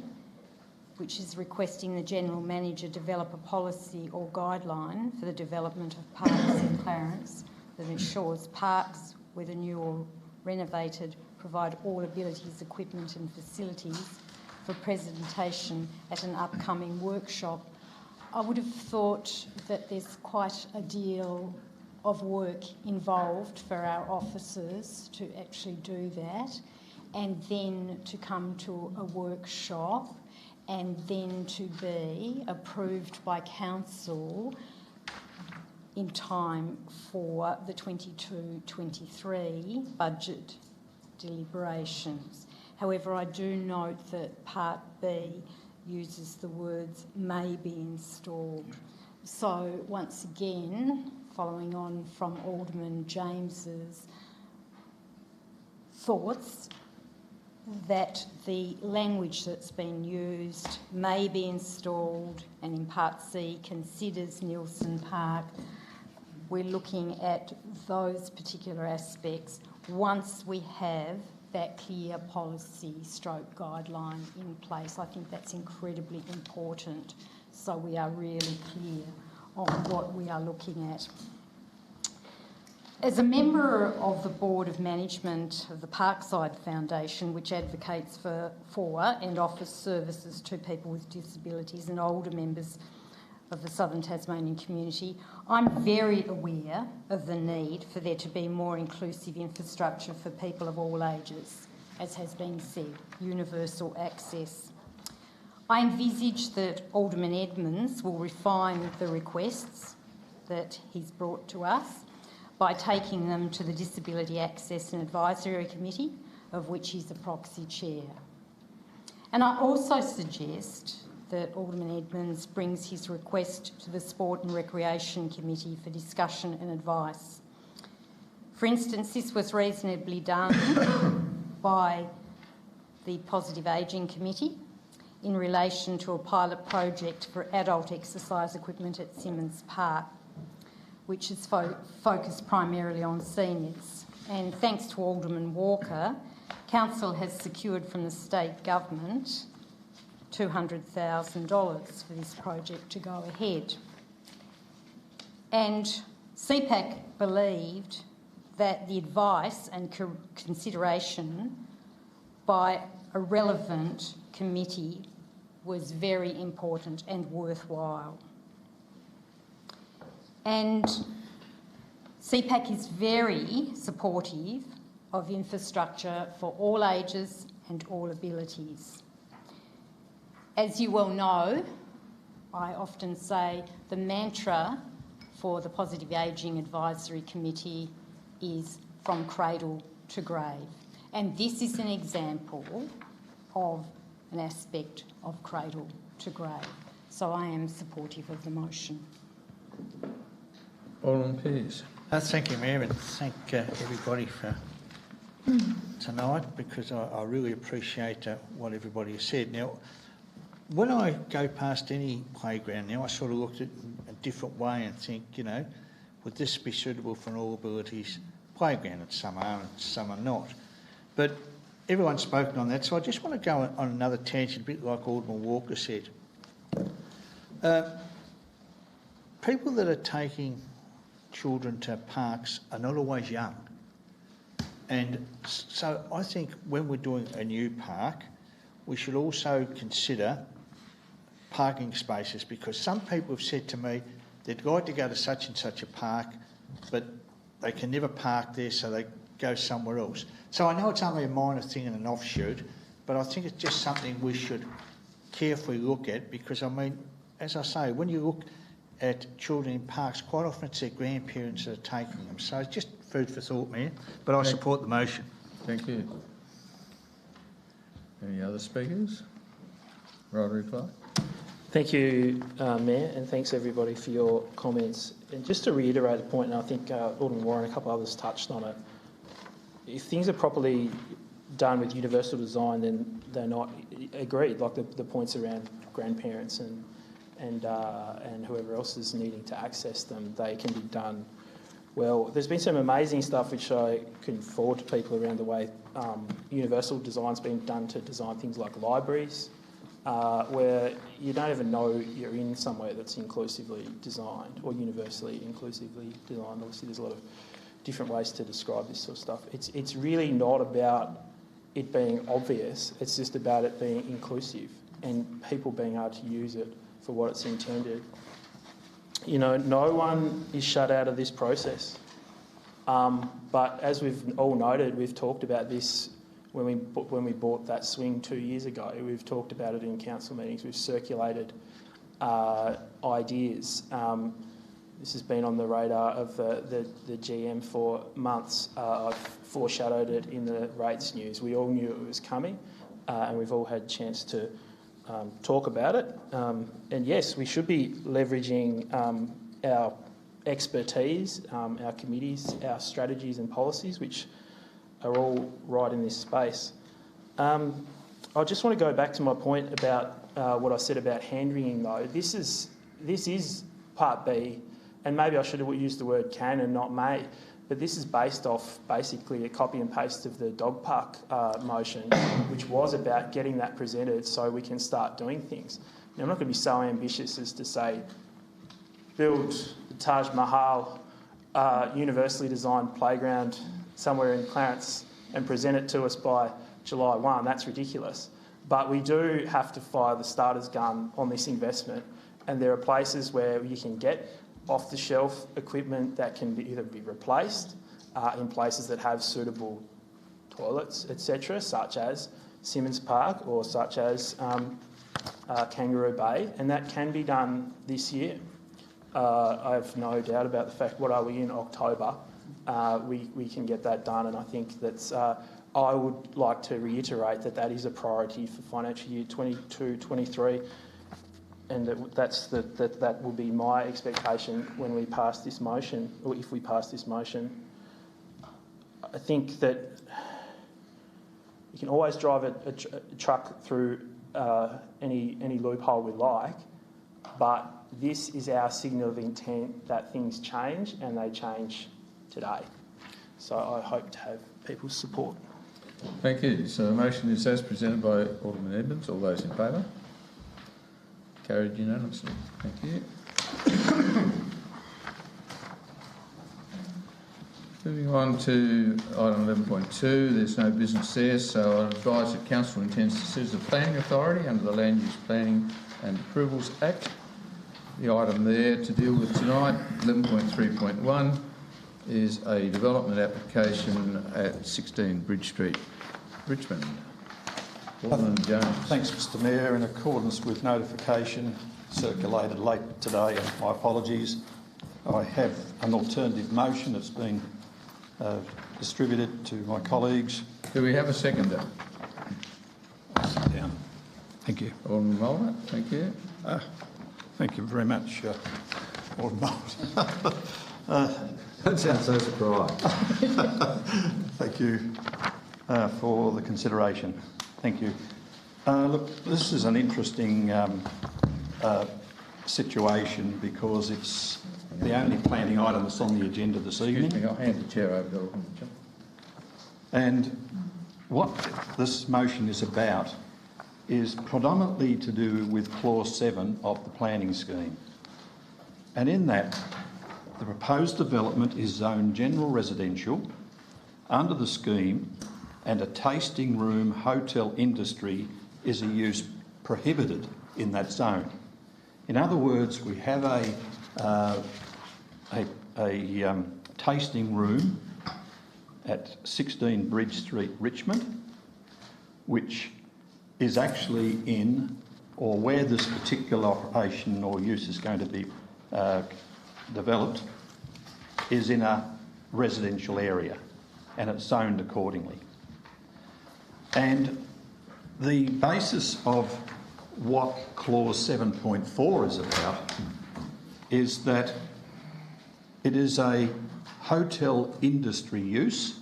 Speaker 8: which is requesting the General Manager develop a policy or guideline for the development of parks in Clarence that ensures parks, whether new or renovated, provide all abilities, equipment and facilities for presentation at an upcoming workshop. I would have thought that there's quite a deal of work involved for our officers to actually do that, and then to come to a workshop and then to be approved by Council in time for the 22-23 budget deliberations. However, I do note that Part B uses the words may be installed. So once again, following on from Alderman James's thoughts, that the language that's been used may be installed, and in Part C considers Nielsen Park, we're looking at those particular aspects once we have that clear policy stroke guideline in place. I think that's incredibly important, so we are really clear on what we are looking at. As a member of the Board of Management of the Parkside Foundation, which advocates for and offers services to people with disabilities and older members of the Southern Tasmanian community, I'm very aware of the need for there to be more inclusive infrastructure for people of all ages, as has been said, universal access. I envisage that Alderman Edmonds will refine the requests that he's brought to us by taking them to the Disability Access and Advisory Committee, of which he's a proxy chair. And I also suggest that Alderman Edmonds brings his request to the Sport and Recreation Committee for discussion and advice. For instance, this was reasonably done by the Positive Ageing Committee in relation to a pilot project for adult exercise equipment at Simmons Park, which is focused primarily on seniors. And thanks to Alderman Walker, Council has secured from the state government $200,000 for this project to go ahead. And CPAC believed that the advice and consideration by a relevant committee was very important and worthwhile. And CPAC is very supportive of infrastructure for all ages and all abilities. As you well know, I often say the mantra for the Positive Ageing Advisory Committee is from cradle to grave. And this is an example of an aspect of cradle to grave. So I am supportive of the motion.
Speaker 1: Alderman Pearce.
Speaker 18: Thank you, Mayor, and thank everybody for tonight, because I really appreciate what everybody has said. Now, when I go past any playground now, I sort of look at it in a different way and think, you know, would this be suitable for an all abilities playground? And some are and some are not. But everyone's spoken on that, so I just want to go on another tangent, a bit like Alderman Walker said. People that are taking children to parks are not always young. And so I think when we're doing a new park, we should also consider parking spaces, because some people have said to me they'd like to go to such and such a park, but they can never park there, so they go somewhere else. So I know it's only a minor thing and an offshoot, but I think it's just something we should carefully look at, because, I mean, as I say, when you look at children in parks, quite often it's their grandparents that are taking them. So it's just food for thought, Mayor, but I support the motion.
Speaker 1: Thank you. Any other speakers? Rotary Clark.
Speaker 11: Thank you, Mayor, and thanks everybody for your comments. And just to reiterate a point, and I think Alderman Warren and a couple others touched on it, if things are properly done with universal design, then they're not agreed, like the points around grandparents and whoever else is needing to access them, they can be done well. There's been some amazing stuff which I can forward to people around the way. Universal design's been done to design things like libraries, where you don't even know you're in somewhere that's inclusively designed or universally inclusively designed. Obviously, there's a lot of different ways to describe this sort of stuff. It's really not about it being obvious. It's just about it being inclusive and people being able to use it for what it's intended. You know, no one is shut out of this process. But as we've all noted, we've talked about this when we bought that swing 2 years ago. We've talked about it in council meetings. We've circulated ideas. This has been on the radar of the GM for months. I've foreshadowed it in the rates news. We all knew it was coming, and we've all had a chance to talk about it. And yes, we should be leveraging our expertise, our committees, our strategies and policies, which are all right in this space. I just want to go back to my point about what I said about hand-wringing, though. This is Part B, and maybe I should have used the word can and not may, but this is based off basically a copy and paste of the dog park motion, which was about getting that presented so we can start doing things. Now, I'm not going to be so ambitious as to say build the Taj Mahal universally designed playground somewhere in Clarence and present it to us by July 1. That's ridiculous. But we do have to fire the starter's gun on this investment, and there are places where you can get off-the-shelf equipment that can either be replaced in places that have suitable toilets, etc., such as Simmons Park or such as Kangaroo Bay, and that can be done this year. I have no doubt about the fact, what are we in October? We can get that done, and I think that's. I would like to reiterate that is a priority for financial year 22-23, and that will be my expectation when we pass this motion, or if we pass this motion. I think that you can always drive a truck through any loophole we like, but this is our signal of intent that things change, and they change today. So I hope to have people's support.
Speaker 1: Thank you. So the motion is as presented by Alderman Edmonds. All those in favour? Carried unanimously. Thank you. Moving on to item 11.2, there's no business there, so I advise that Council intends to sit as a planning authority under the Land Use Planning and Approvals Act. The item there to deal with tonight, 11.3.1, is a development application at 16 Bridge Street, Richmond. Alderman Jones.
Speaker 5: Thanks, Mr Mayor. In accordance with notification circulated late today, and my apologies, I have an alternative motion that's been distributed to my colleagues.
Speaker 1: Do we have a seconder?
Speaker 5: Sit down. Thank you.
Speaker 1: Alderman Mulder, thank you.
Speaker 5: Thank you very much, Alderman Mulder.
Speaker 3: Don't sound so surprised.
Speaker 5: Thank you for the consideration. Thank you. Look, this is an interesting situation because it's the only planning item that's on the agenda this evening.
Speaker 1: Excuse me, I'll hand the chair over to Alderman.
Speaker 5: And what this motion is about is predominantly to do with Clause 7 of the planning scheme. And in that, the proposed development is zoned general residential under the scheme, and a tasting room hotel industry is a use prohibited in that zone. In other words, we have a tasting room at 16 Bridge Street, Richmond, which is actually in, or where this particular operation or use is going to be developed, is in a residential area, and it's zoned accordingly. And the basis of what Clause 7.4 is about is that it is a hotel industry use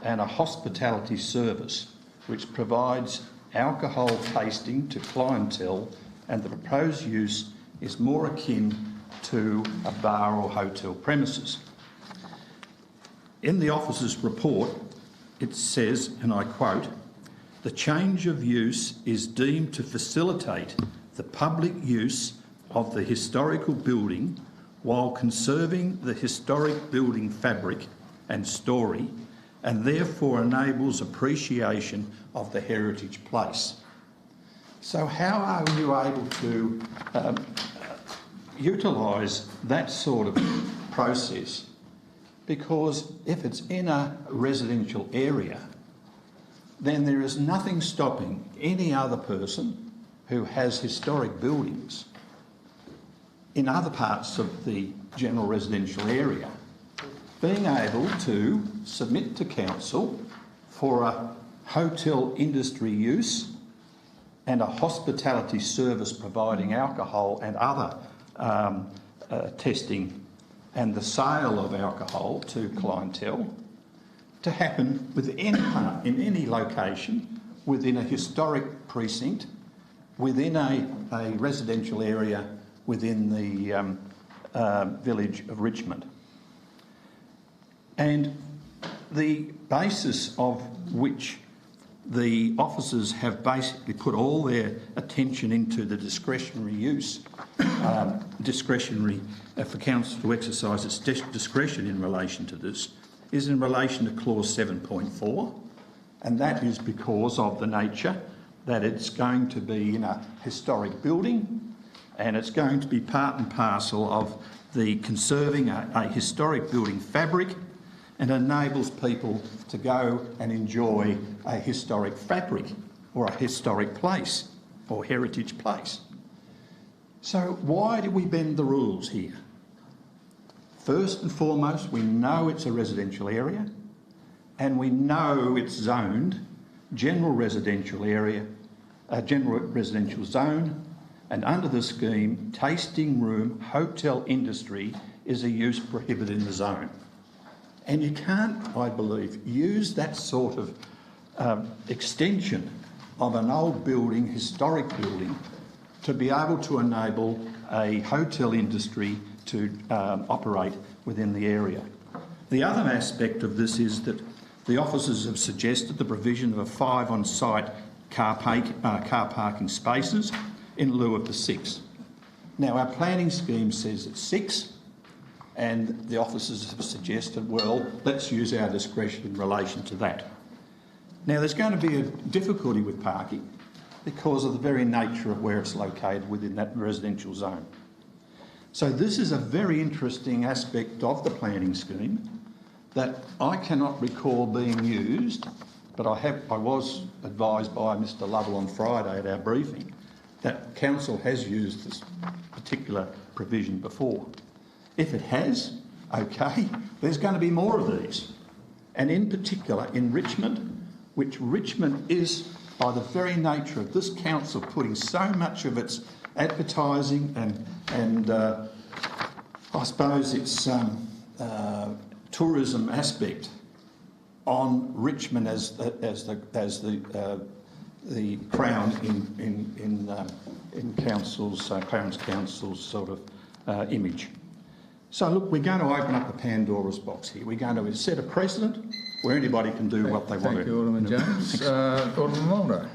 Speaker 5: and a hospitality service which provides alcohol tasting to clientele, and the proposed use is more akin to a bar or hotel premises. In the officer's report, it says, and I quote, "The change of use is deemed to facilitate the public use of the historical building while conserving the historic building fabric and story, and therefore enables appreciation of the heritage place." So how are you able to utilise that sort of process? Because if it's in a residential area, then there is nothing stopping any other person who has historic buildings in other parts of the general residential area being able to submit to council for a hotel industry use and a hospitality service providing alcohol and other testing and the sale of alcohol to clientele to happen within any location within a historic precinct, within a residential area within the village of Richmond. And the basis of which the officers have basically put all their attention into the discretionary use, for council to exercise its discretion in relation to this, is in relation to Clause 7.4, and that is because of the nature that it's going to be in a historic building and it's going to be part and parcel of the conserving a historic building fabric, and enables people to go and enjoy a historic fabric or a historic place or heritage place. So why do we bend the rules here? First and foremost, we know it's a residential area and we know it's zoned general residential area, a general residential zone, and under the scheme, tasting room hotel industry is a use prohibited in the zone.
Speaker 19: And you can't, I believe, use that sort of extension of an old building, historic building, to be able to enable a hotel industry to operate within the area. The other aspect of this is that the officers have suggested the provision of a 5 on-site car parking spaces in lieu of the 6. Now, our planning scheme says it's 6, and the officers have suggested, well, let's use our discretion in relation to that. Now, there's going to be a difficulty with parking because of the very nature of where it's located within that residential zone. So this is a very interesting aspect of the planning scheme that I cannot recall being used, but I was advised by Mr Lovell on Friday at our briefing that council has used this particular provision before. If it has, okay, there's going to be more of these. And in particular in Richmond, which Richmond is, by the very nature of this council putting so much of its advertising and I suppose its tourism aspect on Richmond as the crown in council's Clarence Council's sort of image. So look, we're going to open up a Pandora's box here. We're going to set a precedent where anybody can do what they want to.
Speaker 1: Thank you, Alderman James. Alderman Mulder.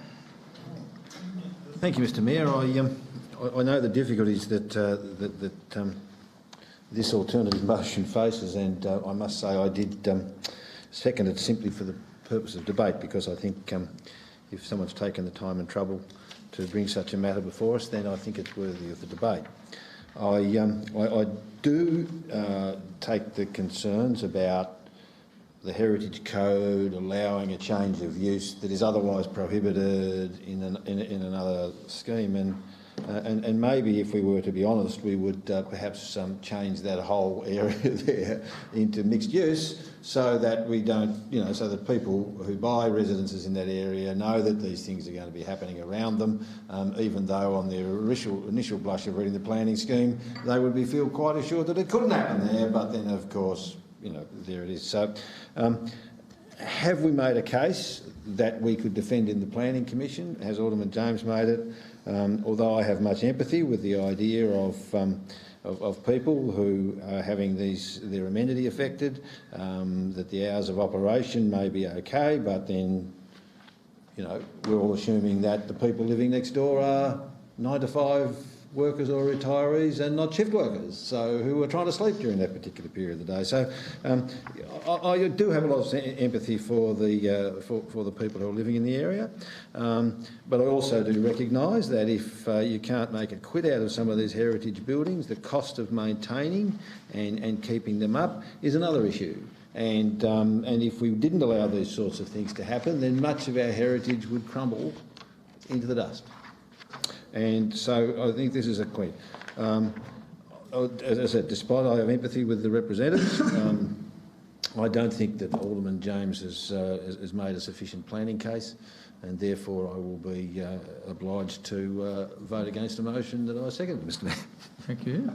Speaker 3: Thank you, Mr Mayor. I know the difficulties that this alternative motion faces, and I must say I did second it simply for the purpose of debate, because I think if someone's taken the time and trouble to bring such a matter before us, then I think it's worthy of the debate. I do take the concerns about the Heritage Code allowing a change of use that is otherwise prohibited in another scheme, and maybe if we were to be honest, we would perhaps change that whole area there into mixed use, so that we don't, so that people who buy residences in that area know that these things are going to be happening around them, even though on their initial blush of reading the planning scheme, they would feel quite assured that it couldn't happen there, but then of course, there it is. So, have we made a case that we could defend in the Planning Commission? Has Alderman James made it? Although I have much empathy with the idea of people who are having their amenity affected, that the hours of operation may be okay, but then, we're all assuming that the people living next door are 9 to 5 workers or retirees and not shift workers, so who are trying to sleep during that particular period of the day. So I do have a lot of empathy for the people who are living in the area, but I also do recognise that if you can't make a quid out of some of these heritage buildings, the cost of maintaining and keeping them up is another issue. And if we didn't allow these sorts of things to happen, then much of our heritage would crumble into the dust. And so I think this is a point. As I said, despite I have empathy with the representatives, I don't think that Alderman James has made a sufficient planning case, and therefore I will be obliged to vote against a motion that I seconded, Mr Mayor.
Speaker 1: Thank you.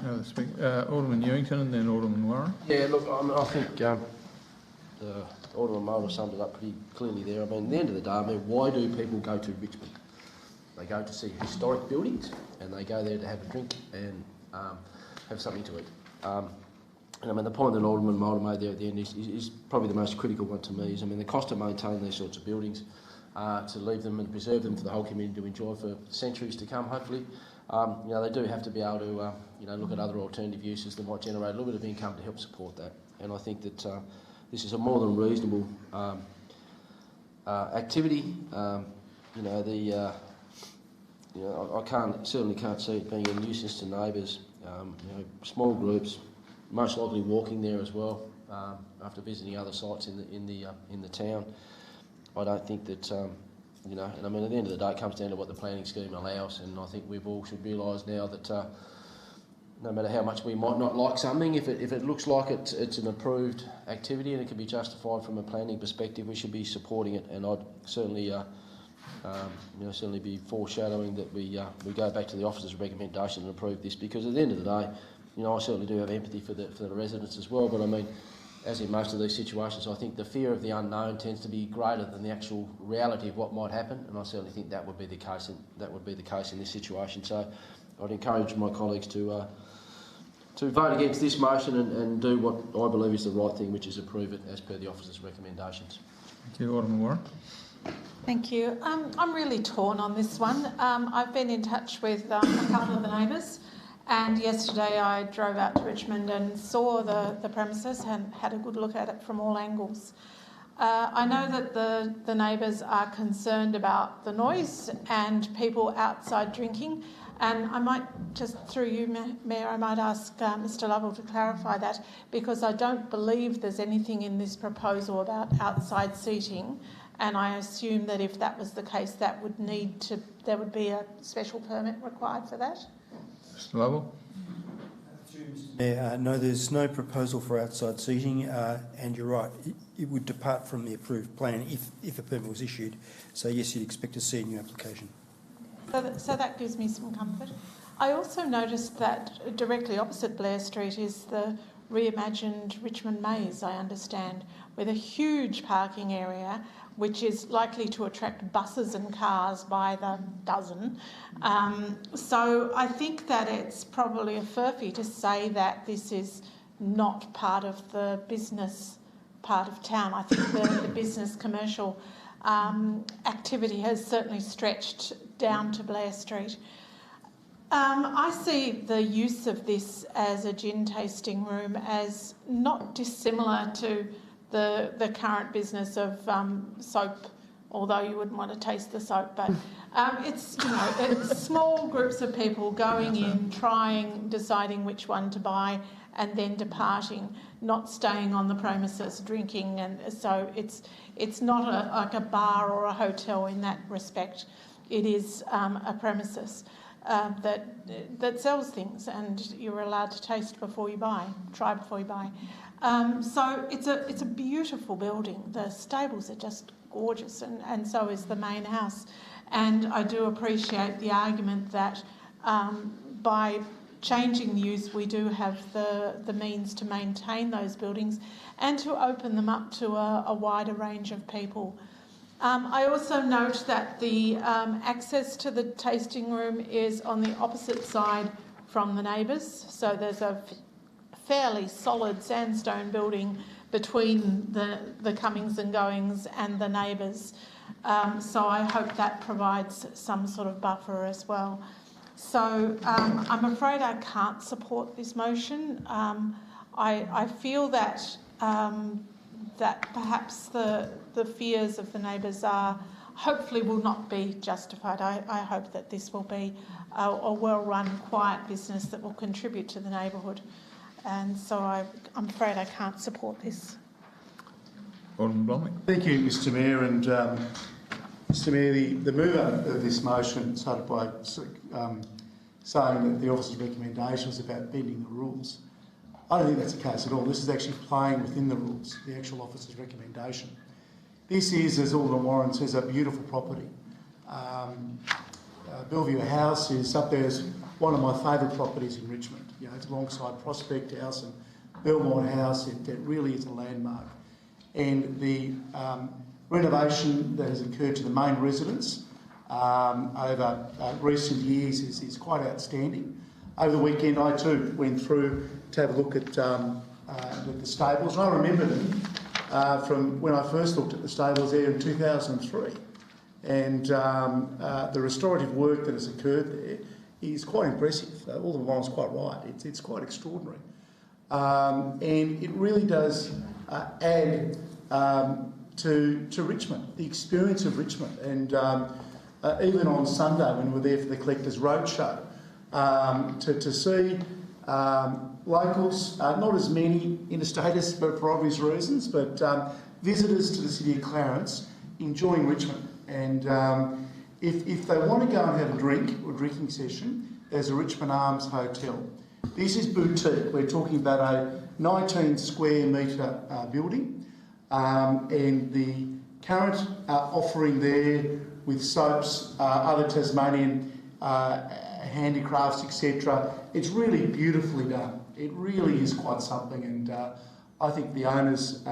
Speaker 1: Alderman Ewington and then Alderman Warren.
Speaker 15: Yeah, look, I think the Alderman Mulder summed it up pretty clearly there. I mean, at the end of the day, why do people go to Richmond? They go to see historic buildings, and they go there to have a drink and have something to eat. And the point that Alderman Mulder made there at the end is probably the most critical one to me. Is the cost of maintaining these sorts of buildings, to leave them and preserve them for the whole community to enjoy for centuries to come, hopefully. They do have to be able to look at other alternative uses that might generate a little bit of income to help support that. And I think that this is a more than reasonable activity. I certainly can't see it being a nuisance to neighbours. Small groups, most likely walking there as well after visiting other sites in the town. I don't think that and at the end of the day, it comes down to what the planning scheme allows, and I think we all should realise now that no matter how much we might not like something, if it looks like it's an approved activity and it can be justified from a planning perspective, we should be supporting it. And I'd certainly certainly be foreshadowing that we go back to the officer's recommendation and approve this, because at the end of the day, I certainly do have empathy for the residents as well. But as in most of these situations, I think the fear of the unknown tends to be greater than the actual reality of what might happen, and I certainly think that would be the case in this situation. So I'd encourage my colleagues to vote against this motion and do what I believe is the right thing, which is approve it as per the officer's recommendations.
Speaker 1: Thank you, Alderman Warren.
Speaker 16: Thank you. I'm really torn on this one. I've been in touch with a couple of the neighbours, and yesterday I drove out to Richmond and saw the premises and had a good look at it from all angles. I know that the neighbours are concerned about the noise and people outside drinking, and I might just, through you, Mayor, I might ask Mr Lovell to clarify that, because I don't believe there's anything in this proposal about outside seating, and I assume that if that was the case, there would be a special permit required for that.
Speaker 1: Mr Lovell.
Speaker 10: Mayor, no, there's no proposal for outside seating, and you're right, it would depart from the approved plan if a permit was issued. So yes, you'd expect to see a new application.
Speaker 16: So that gives me some comfort. I also noticed that directly opposite Blair Street is the reimagined Richmond Maze, I understand, with a huge parking area which is likely to attract buses and cars by the dozen. So I think that it's probably a furphy to say that this is not part of the business part of town. I think the business commercial activity has certainly stretched down to Blair Street. I see the use of this as a gin tasting room as not dissimilar to the current business of soap, although you wouldn't want to taste the soap, but it's small groups of people going in, trying, deciding which one to buy, and then departing, not staying on the premises, drinking, and so it's not like a bar or a hotel in that respect. It is a premises that sells things, and you're allowed to taste before you buy, try before you buy. So it's a beautiful building. The stables are just gorgeous, and so is the main house. And I do appreciate the argument that by changing the use, we do have the means to maintain those buildings and to open them up to a wider range of people. I also note that the access to the tasting room is on the opposite side from the neighbours, so there's a fairly solid sandstone building between the comings and goings and the neighbours. So I hope that provides some sort of buffer as well. So I'm afraid I can't support this motion. I feel that that perhaps the fears of the neighbours hopefully will not be justified. I hope that this will be a well-run, quiet business that will contribute to the neighbourhood. And so I'm afraid I can't support this.
Speaker 1: Alderman Blomley.
Speaker 6: Thank you, Mr Mayor. And Mr Mayor, the mover of this motion started by saying that the officer's recommendation was about bending the rules. I don't think that's the case at all. This is actually playing within the rules, the actual officer's recommendation. This is, as Alderman Warren says, a beautiful property. Bellevue House is up there as one of my favourite properties in Richmond. You know, it's alongside Prospect House and Belmont House. It really is a landmark. And the renovation that has occurred to the main residence over recent years is quite outstanding. Over the weekend, I too went through to have a look at the stables. And I remember them from when I first looked at the stables there in 2003. And the restorative work that has occurred there is quite impressive. Alderman Warren's quite right. It's quite extraordinary. And it really does add to Richmond, the experience of Richmond. And even on Sunday when we were there for the Collectors Roadshow, to see locals, not as many interstaters for obvious reasons, but visitors to the city of Clarence enjoying Richmond. And if they want to go and have a drink or a drinking session, there's a Richmond Arms Hotel. This is boutique. We're talking about a 19 square metre building, and the current offering there with soaps, other Tasmanian handicrafts, etc. It's really beautifully done. It really is quite something, and I think the owners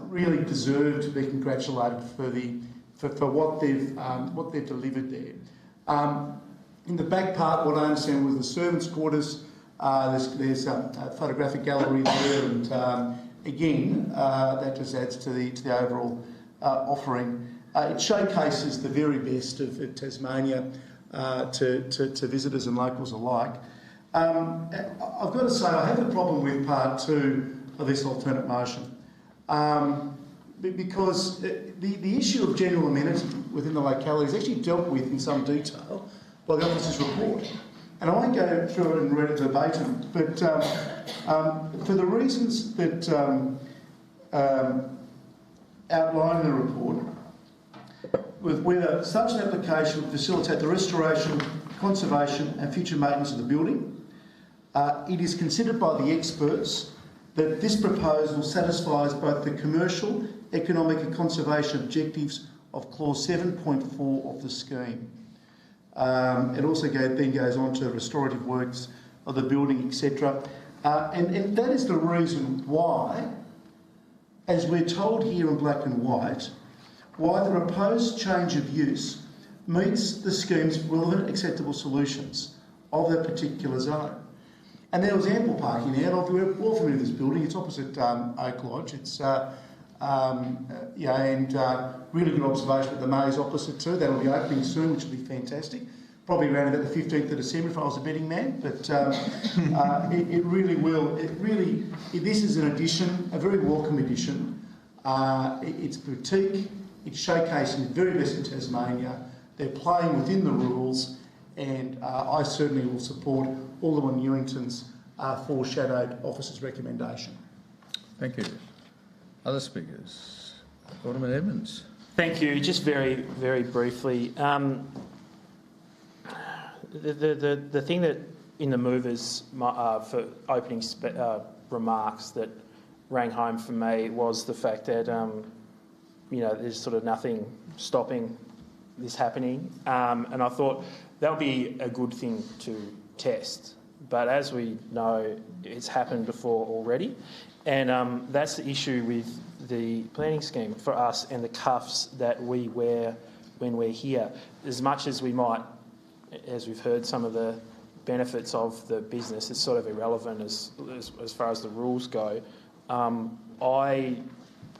Speaker 6: really deserve to be congratulated for what they've delivered there. In the back part, what I understand was the servants' quarters. There's a photographic gallery there, and again, that just adds to the overall offering. It showcases the very best of Tasmania to visitors and locals alike. I've got to say, I have a problem with part 2 of this alternate motion, because the issue of general amenity within the locality is actually dealt with in some detail by the officer's report. And I won't go through it and read it verbatim, but for the reasons that outlined in the report, with whether such an application would facilitate the restoration, conservation and future maintenance of the building, it is considered by the experts that this proposal satisfies both the commercial, economic and conservation objectives of clause 7.4 of the scheme. It also then goes on to restorative works of the building, etc. And that is the reason why, as we're told here in black and white, why the proposed change of use meets the scheme's relevant acceptable solutions of that particular zone. And there was ample parking out. We're all familiar with this building. It's opposite Oak Lodge. It's really good observation with the maze opposite too. That'll be opening soon, which will be fantastic. Probably around about the 15th of December if I was a betting man, but it really will. This is an addition, a very welcome addition. It's boutique. It's showcasing the very best in Tasmania. They're playing within the rules, and I certainly will support Alderman Newington's foreshadowed officer's recommendation.
Speaker 1: Thank you. Other speakers? Alderman Edmonds.
Speaker 11: Thank you. Just very, very briefly. The thing that in the movers for opening remarks that rang home for me was the fact that there's sort of nothing stopping this happening, and I thought that would be a good thing to test. But as we know, it's happened before already, and that's the issue with the planning scheme for us and the cuffs that we wear when we're here. As much as we might, as we've heard, some of the benefits of the business, it's sort of irrelevant as far as the rules go. I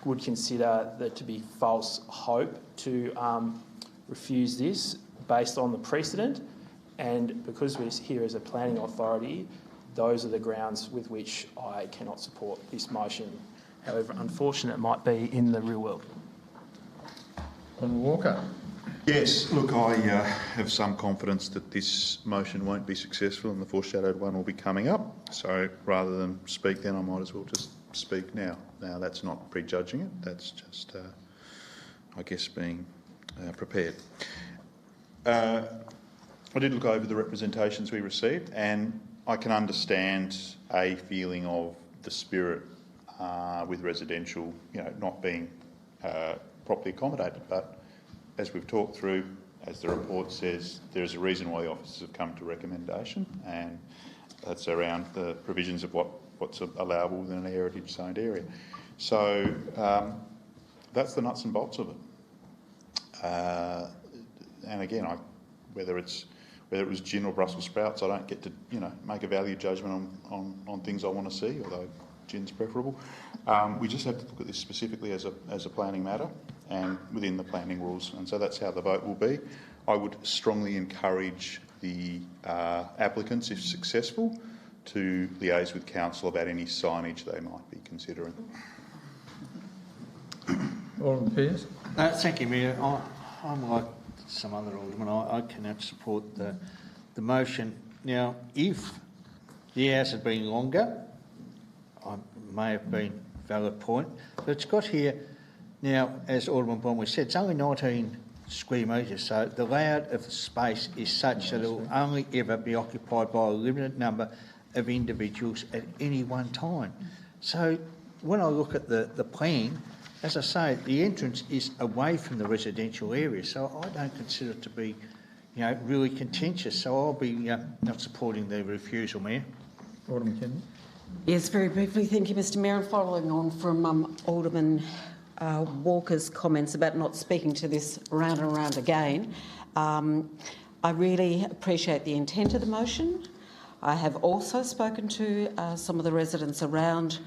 Speaker 11: would consider that to be false hope to refuse this based on the precedent, and because we're here as a planning authority, those are the grounds with which I cannot support this motion, however unfortunate it might be in the real world.
Speaker 1: Alderman Walker.
Speaker 2: Yes, look, I have some confidence that this motion won't be successful and the foreshadowed one will be coming up. So rather than speak then, I might as well just speak now. Now, that's not prejudging it, that's just, I guess, being prepared. I did look over the representations we received, and I can understand a feeling of the spirit with residential, not being properly accommodated. But as we've talked through, as the report says, there's a reason why the officers have come to recommendation, and that's around the provisions of what's allowable within an heritage zoned area. So that's the nuts and bolts of it. And again, whether it was gin or Brussels sprouts, I don't get to make a value judgment on things I want to see, although gin's preferable. We just have to look at this specifically as a planning matter and within the planning rules, and so that's how the vote will be. I would strongly encourage the applicants, if successful, to liaise with council about any signage they might be considering.
Speaker 1: Alderman Pearce.
Speaker 18: Thank you, Mayor. I'm like some other aldermen. I cannot support the motion. Now, if the hours had been longer, I may have been a valid point, but it's got here now, as Alderman Bromley said, it's only 19 square metres, so the layout of the space is such that it will only ever be occupied by a limited number of individuals at any one time. So when I look at the plan, as I say, the entrance is away from the residential area, so I don't consider it to be, really contentious. So I'll be not supporting the refusal, Mayor.
Speaker 1: Alderman Kennedy.
Speaker 17: Yes, very briefly. Thank you, Mr Mayor. And following on from Alderman Walker's comments about not speaking to this round and round again, I really appreciate the intent of the motion. I have also spoken to some of the residents around.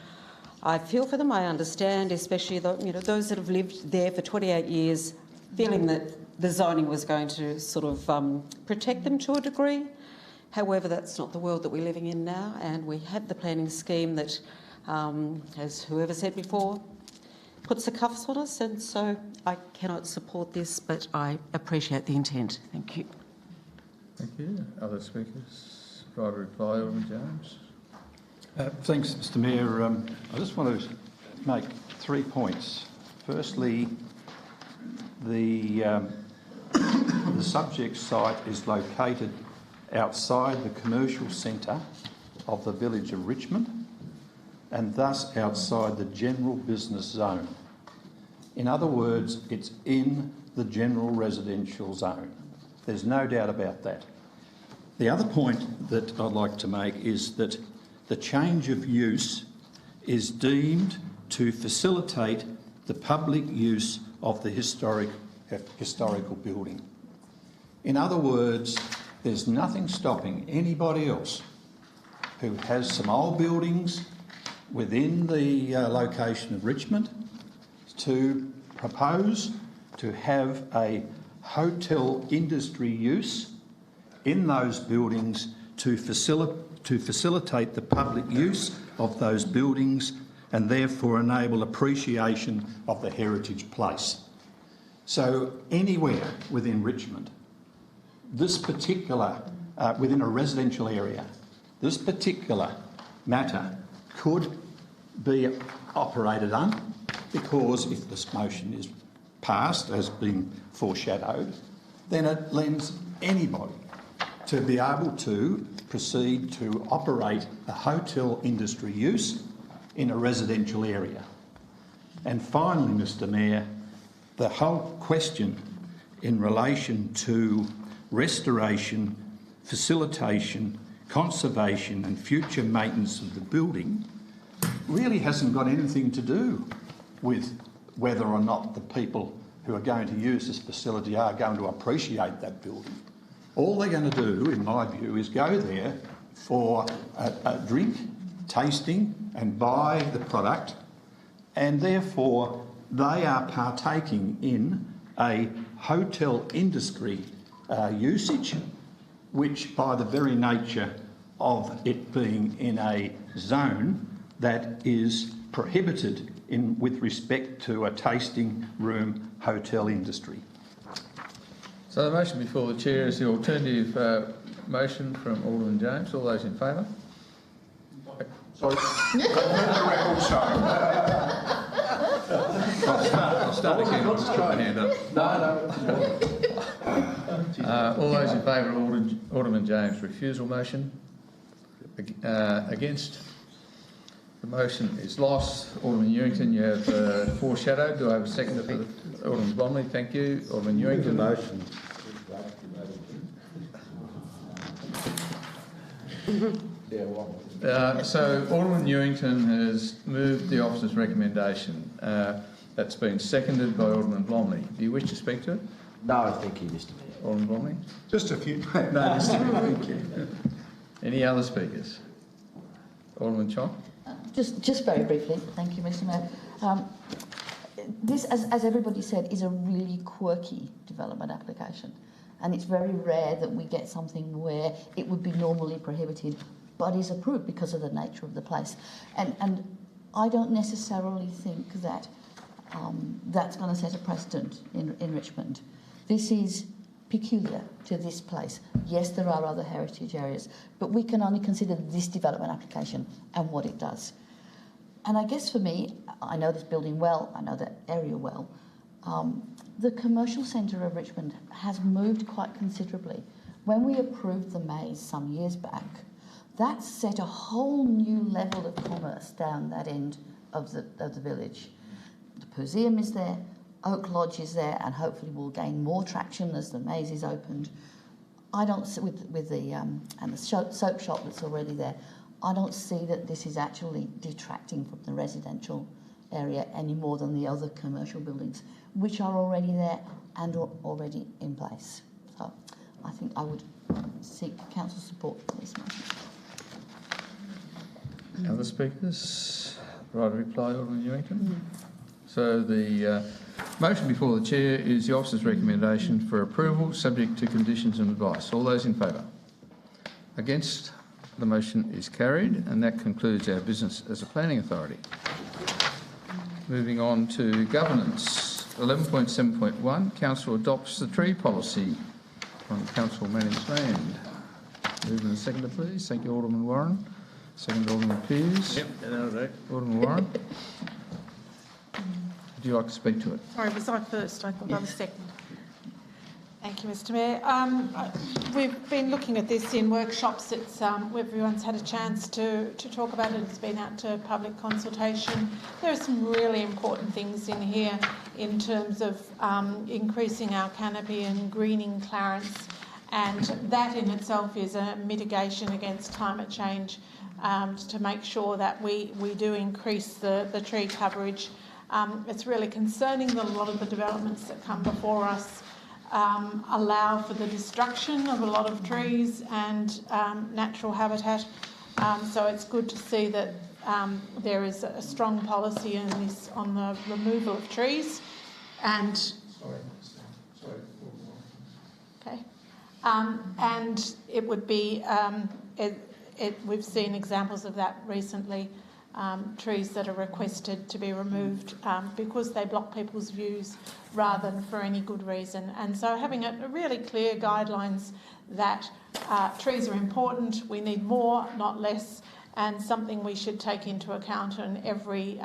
Speaker 17: I feel for them. I understand, especially those that have lived there for 28 years, feeling that the zoning was going to sort of protect them to a degree. However, that's not the world that we're living in now, and we have the planning scheme that, as whoever said before, puts the cuffs on us, and so I cannot support this, but I appreciate the intent. Thank you.
Speaker 1: Thank you. Other speakers? Right, reply, Alderman James.
Speaker 19: Thanks, Mr Mayor. I just want to make 3 points. Firstly, the subject site is located outside the commercial centre of the village of Richmond and thus outside the general business zone. In other words, it's in the general residential zone. There's no doubt about that. The other point that I'd like to make is that the change of use is deemed to facilitate the public use of the historical building. In other words, there's nothing stopping anybody else who has some old buildings within the location of Richmond to propose to have a hotel industry use in those buildings to facilitate the public use of those buildings and therefore enable appreciation of the heritage place. So anywhere within Richmond, this particular, within a residential area, this particular matter could be operated on, because if this motion is passed, as being foreshadowed, then it lends anybody to be able to proceed to operate a hotel industry use in a residential area. And finally, Mr Mayor, the whole question in relation to restoration, facilitation, conservation and future maintenance of the building really hasn't got anything to do with whether or not the people who are going to use this facility are going to appreciate that building. All they're going to do, in my view, is go there for a drink, tasting and buy the product, and therefore they are partaking in a hotel industry usage, which by the very nature of it being in a zone that is prohibited with respect to a tasting room hotel industry.
Speaker 1: So the motion before the Chair is the alternative motion from Alderman James. All those in favour?
Speaker 2: Sorry. Let the record show.
Speaker 1: I'll start again. I'll just put my hand up. All those in favour of Alderman James' refusal motion? Against? The motion is lost. Alderman Ewington, you have foreshadowed. Do I have a second for Alderman Blomley? Thank you. Alderman Ewington.
Speaker 3: Motion.
Speaker 1: So Alderman Ewington has moved the officer's recommendation. That's been seconded by Alderman Blomley. Do you wish to speak to it?
Speaker 15: No, thank you, Mr Mayor.
Speaker 1: Alderman Blomley?
Speaker 2: Just a few.
Speaker 1: No, Mr Mayor, thank you. Any other speakers? Alderman Chong?
Speaker 7: Just very briefly, thank you, Mr Mayor. This, as everybody said, is a really quirky development application, and it's very rare that we get something where it would be normally prohibited but is approved because of the nature of the place. And I don't necessarily think that that's going to set a precedent in Richmond. This is peculiar to this place. Yes, there are other heritage areas, but we can only consider this development application and what it does. And I guess for me, I know this building well, I know that area well. The commercial centre of Richmond has moved quite considerably. When we approved the maze some years back, that set a whole new level of commerce down that end of the village. The museum is there, Oak Lodge is there, and hopefully will gain more traction as the maze is opened. I don't with the and the soap shop that's already there. I don't see that this is actually detracting from the residential area any more than the other commercial buildings, which are already there and are already in place. So I think I would seek council support for this motion.
Speaker 1: Other speakers? Right of reply, Alderman Ewington. So the motion before the chair is the officer's recommendation for approval, subject to conditions and advice. All those in favour? Against? The motion is carried, and that concludes our business as a planning authority. Moving on to governance. 11.7.1, Council adopts the tree policy on council managed land. Move and seconder, please. Thank you, Alderman Warren. Second, Alderman Pearce.
Speaker 18: Yep, that'll do.
Speaker 1: Alderman Warren. Would you like to speak to it?
Speaker 16: Sorry, was I first? I thought I was second. Thank you, Mr Mayor. We've been looking at this in workshops. Everyone's had a chance to talk about it. It's been out to public consultation. There are some really important things in here in terms of increasing our canopy and greening Clarence, and that in itself is a mitigation against climate change to make sure that we do increase the tree coverage. It's really concerning that a lot of the developments that come before us allow for the destruction of a lot of trees and natural habitat. So it's good to see that there is a strong policy in this on the removal of trees. And okay, and it would be we've seen examples of that recently. Trees that are requested to be removed because they block people's views rather than for any good reason. And so having a really clear guidelines that trees are important, we need more, not less, and something we should take into account in every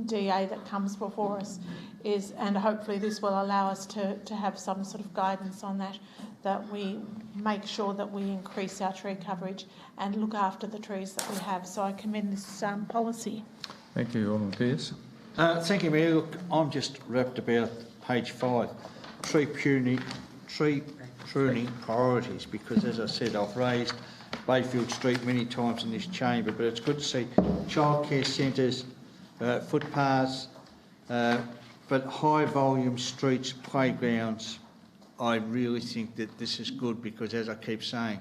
Speaker 16: DA that comes before us is, and hopefully this will allow us to have some sort of guidance on that, that we make sure that we increase our tree coverage and look after the trees that we have. So I commend this policy.
Speaker 1: Thank you, Alderman Pearce.
Speaker 18: Thank you, Mayor. Look, I'm just wrapped about page 5, tree pruning priorities, because as I said, I've raised Bayfield Street many times in this chamber, but it's good to see childcare centres, footpaths, but high volume streets, playgrounds. I really think that this is good because, as I keep saying,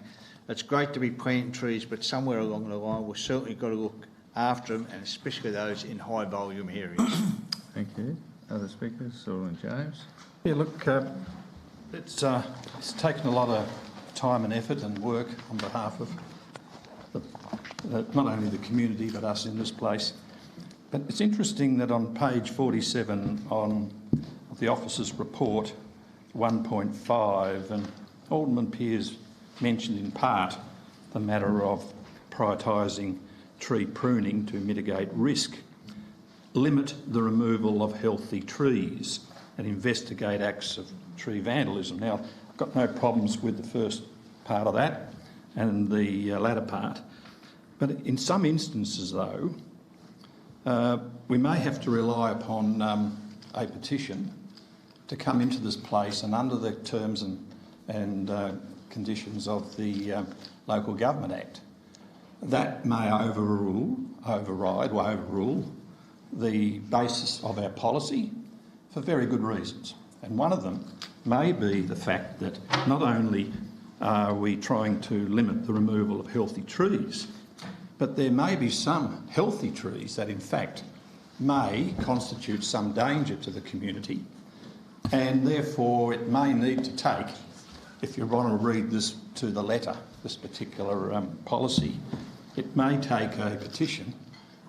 Speaker 18: it's great to be planting trees, but somewhere along the line we've certainly got to look after them, and especially those in high volume areas.
Speaker 1: Thank you. Other speakers? Alderman James.
Speaker 19: Yeah, look, it's taken a lot of time and effort and work on behalf of not only the community but us in this place. But it's interesting that on page 47 of the officer's report, 1.5, and Alderman Pearce mentioned in part the matter of prioritising tree pruning to mitigate risk, limit the removal of healthy trees and investigate acts of tree vandalism. Now, I've got no problems with the first part of that and the latter part, but in some instances though, we may have to rely upon a petition to come into this place, and under the terms and conditions of the Local Government Act, that may overrule the basis of our policy for very good reasons. And one of them may be the fact that not only are we trying to limit the removal of healthy trees, but there may be some healthy trees that in fact may constitute some danger to the community, and therefore it may need to take, if you want to read this to the letter, this particular policy, it may take a petition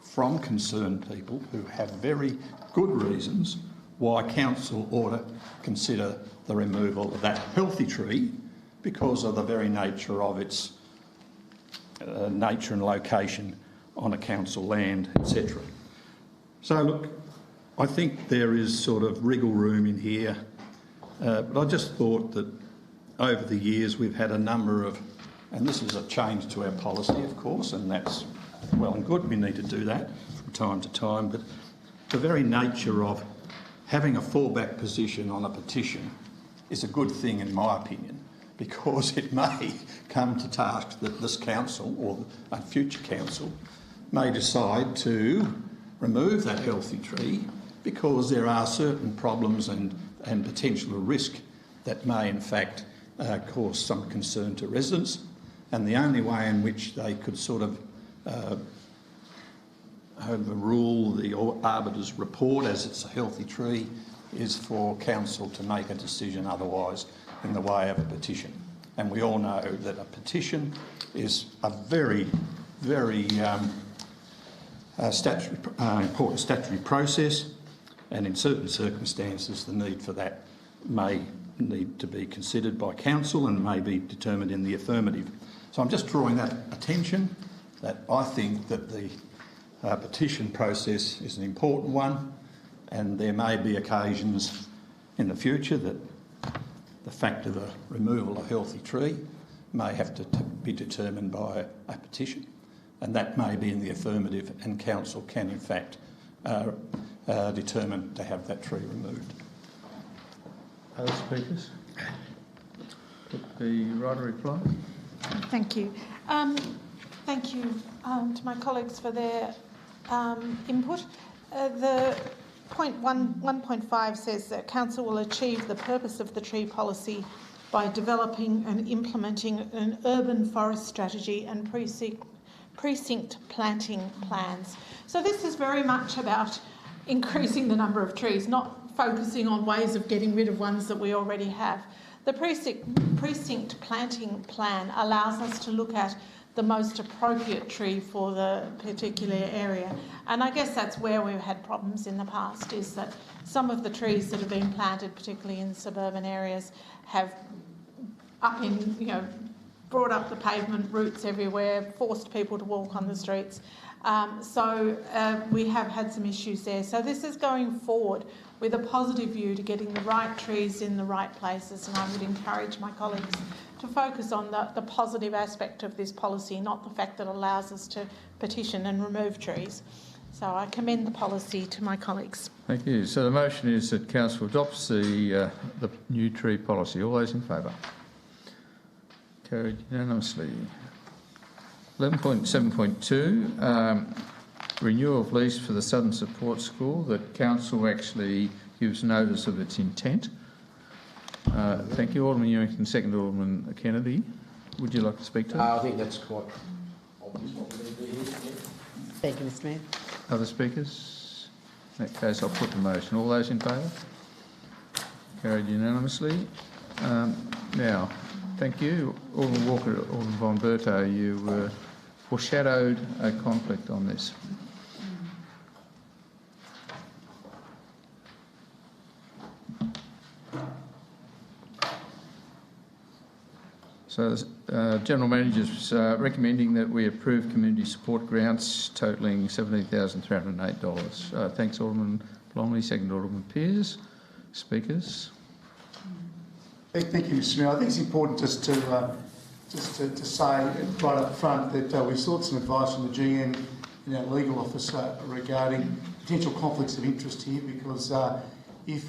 Speaker 19: from concerned people who have very good reasons why council ought to consider the removal of that healthy tree because of the very nature of its nature and location on a council land, etc. So look, I think there is sort of wriggle room in here, but I just thought that over the years we've had a number of, and this is a change to our policy of course, and that's well and good, we need to do that from time to time, but the very nature of having a fallback position on a petition is a good thing in my opinion, because it may come to task that this council or a future council may decide to remove that healthy tree because there are certain problems and potential risk that may in fact cause some concern to residents, and the only way in which they could sort of overrule the arbiter's report as it's a healthy tree is for council to make a decision otherwise in the way of a petition. And we all know that a petition is a very, very important statutory process, and in certain circumstances the need for that may need to be considered by council and may be determined in the affirmative. So I'm just drawing that attention, that I think that the petition process is an important one, and there may be occasions in the future that the fact of the removal of a healthy tree may have to be determined by a petition, and that may be in the affirmative, and council can in fact determine to have that tree removed.
Speaker 1: Other speakers? Put the right to reply.
Speaker 16: Thank you. Thank you to my colleagues for their input. The point 1.5 says that Council will achieve the purpose of the tree policy by developing and implementing an urban forest strategy and precinct planting plans. So this is very much about increasing the number of trees, not focusing on ways of getting rid of ones that we already have. The precinct planting plan allows us to look at the most appropriate tree for the particular area. And I guess that's where we've had problems in the past, is that some of the trees that have been planted, particularly in suburban areas, have brought up the pavement, roots everywhere, forced people to walk on the streets. So we have had some issues there. So this is going forward with a positive view to getting the right trees in the right places, and I would encourage my colleagues to focus on the positive aspect of this policy, not the fact that it allows us to petition and remove trees. So I commend the policy to my colleagues.
Speaker 1: Thank you. So the motion is that Council adopts the new tree policy. All those in favour? Carried unanimously. 11.7.2, renewal of lease for the Southern Support School, that Council actually gives notice of its intent. Thank you. Alderman Ewington, second Alderman Kennedy. Would you like to speak to it?
Speaker 15: I think that's quite obvious what we need to do here.
Speaker 20: Thank you, Mr Mayor.
Speaker 1: Other speakers? In that case, I'll put the motion. All those in favour? Carried unanimously. Now, thank you. Alderman Walker, Alderman von Berto, you foreshadowed a conflict on this. So the General Manager's recommending that we approve community support grants totalling $17,308. Thanks, Alderman Longley. Second, Alderman Pearce. Speakers?
Speaker 6: Thank you, Mr Mayor. I think it's important just to say right up front that we sought some advice from the GM and our legal officer regarding potential conflicts of interest here, because if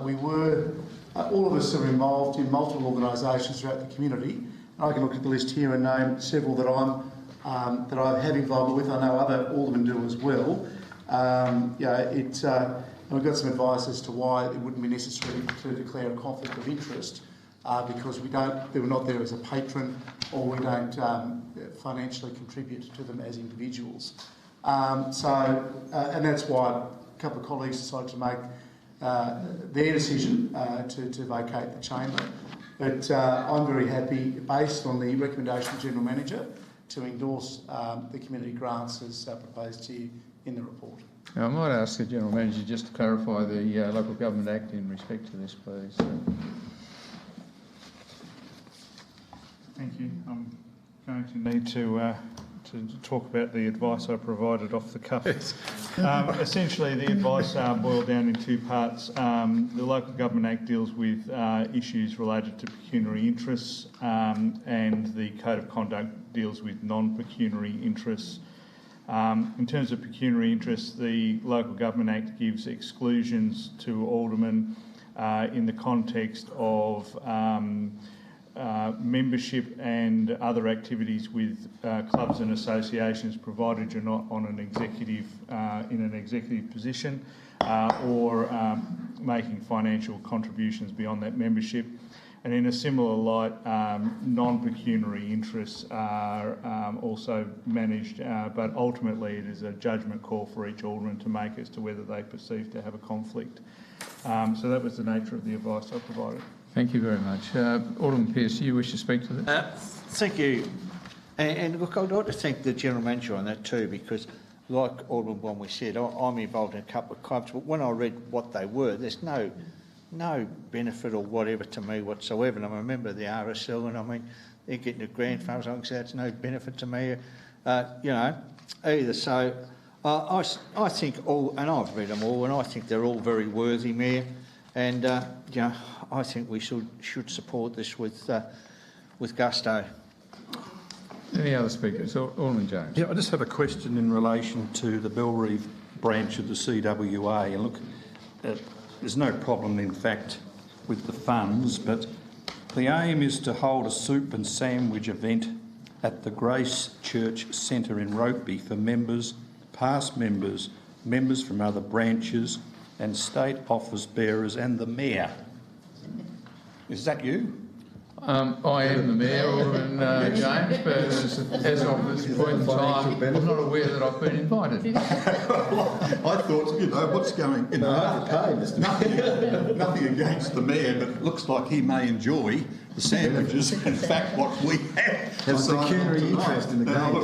Speaker 6: we were, all of us are involved in multiple organisations throughout the community, and I can look at the list here and name several that I have involvement with. I know other aldermen do as well. We've got some advice as to why it wouldn't be necessary to declare a conflict of interest, because we're not there as a patron, or we don't financially contribute to them as individuals. And that's why a couple of colleagues decided to make their decision to vacate the chamber. But I'm very happy, based on the recommendation of the General Manager, to endorse the community grants as proposed to you in the report.
Speaker 1: Now, I might ask the General Manager just to clarify the Local Government Act in respect to this, please.
Speaker 4: Thank you. I'm going to need to talk about the advice I provided off the cuff. Essentially, the advice boiled down in two parts. The Local Government Act deals with issues related to pecuniary interests, and the Code of Conduct deals with non-pecuniary interests. In terms of pecuniary interests, the Local Government Act gives exclusions to aldermen in the context of membership and other activities with clubs and associations, provided you're not on an executive in an executive position, or making financial contributions beyond that membership. And in a similar light, non-pecuniary interests are also managed, but ultimately it is a judgment call for each alderman to make as to whether they perceive to have a conflict. So that was the nature of the advice I provided.
Speaker 1: Thank you very much. Alderman Pearce, do you wish to speak to this?
Speaker 18: Thank you. And look, I'd like to thank the General Manager on that too, because like Alderman Bromley said, I'm involved in a couple of clubs, but when I read what they were, there's no benefit or whatever to me whatsoever. And I'm a member of the RSL, and I mean, they're getting a grand funds. I can say it's no benefit to me, either. So I think all, and I've read them all, and I think they're all very worthy, Mayor. And I think we should support this with gusto.
Speaker 1: Any other speakers? Alderman Jones.
Speaker 19: Yeah, I just have a question in relation to the Belrive branch of the CWA. And look, there's no problem, in fact, with the funds, but the aim is to hold a soup and sandwich event at the Grace Church Centre in Rokeby for members, past members, members from other branches and state office bearers and the Mayor. Is that you?
Speaker 1: I am the Mayor, Alderman James, but as of this point in time, I'm not aware that I've been invited.
Speaker 19: I thought, what's going on? Nothing against the Mayor, but it looks like he may enjoy the sandwiches. In fact, what we have
Speaker 21: has a pecuniary interest in the game.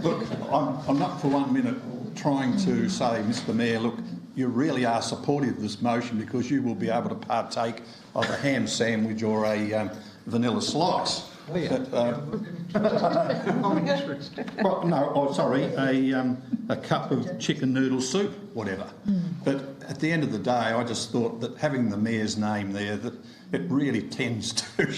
Speaker 19: Look, I'm not for 1 minute trying to say, Mr. Mayor, look, you really are supportive of this motion because you will be able to partake of a ham sandwich or a vanilla slice. A cup of chicken noodle soup, whatever. But at the end of the day, I just thought that having the Mayor's name there, that it really tends to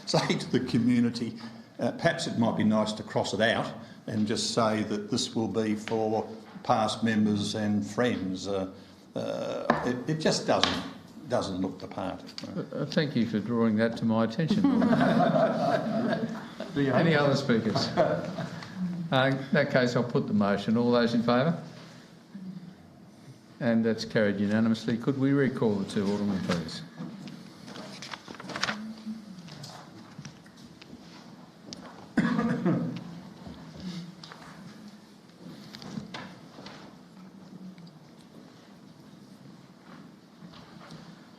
Speaker 19: say to the community, perhaps it might be nice to cross it out and just say that this will be for past members and friends. It just doesn't look the part.
Speaker 1: Thank you for drawing that to my attention. Any other speakers? In that case, I'll put the motion. All those in favour? And that's carried unanimously. Could we recall the two aldermen, please?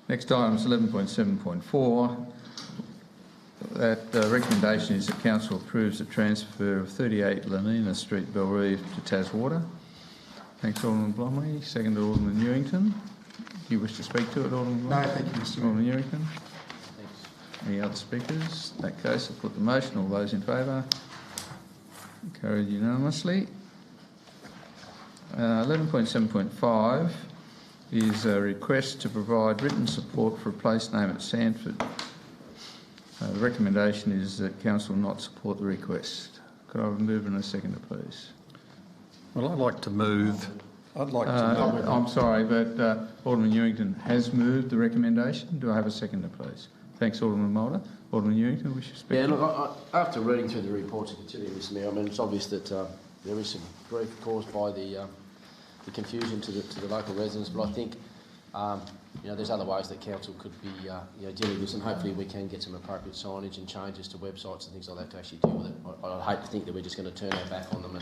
Speaker 1: Next item is 11.7.4. That the recommendation is that Council approves the transfer of 38 Lenina Street, Belrive to Taswater. Thanks, Alderman Blomley. Second, Alderman Newington. Do you wish to speak to it, Alderman Blomley?
Speaker 21: No, thank you, Mr. Mayor.
Speaker 1: Alderman Newington. Thanks. Any other speakers? In that case, I'll put the motion. All those in favour? Carried unanimously. 11.7.5 is a request to provide written support for a place name at Sandford. The recommendation is that Council not support the request. Could I have a move and a seconder, please?
Speaker 19: Well, I'd like to move.
Speaker 1: I'm sorry, but Alderman Newington has moved the recommendation. Do I have a seconder, please? Thanks, Alderman Mulder. Alderman Newington, wish to speak?
Speaker 15: Yeah, look, after reading through the reports and considering this, Mayor, I mean, it's obvious that there is some grief caused by the confusion to the local residents, but I think there's other ways that council could be dealing with this, and hopefully we can get some appropriate signage and changes to websites and things like that to actually deal with it. I'd hate to think that we're just going to turn our back on them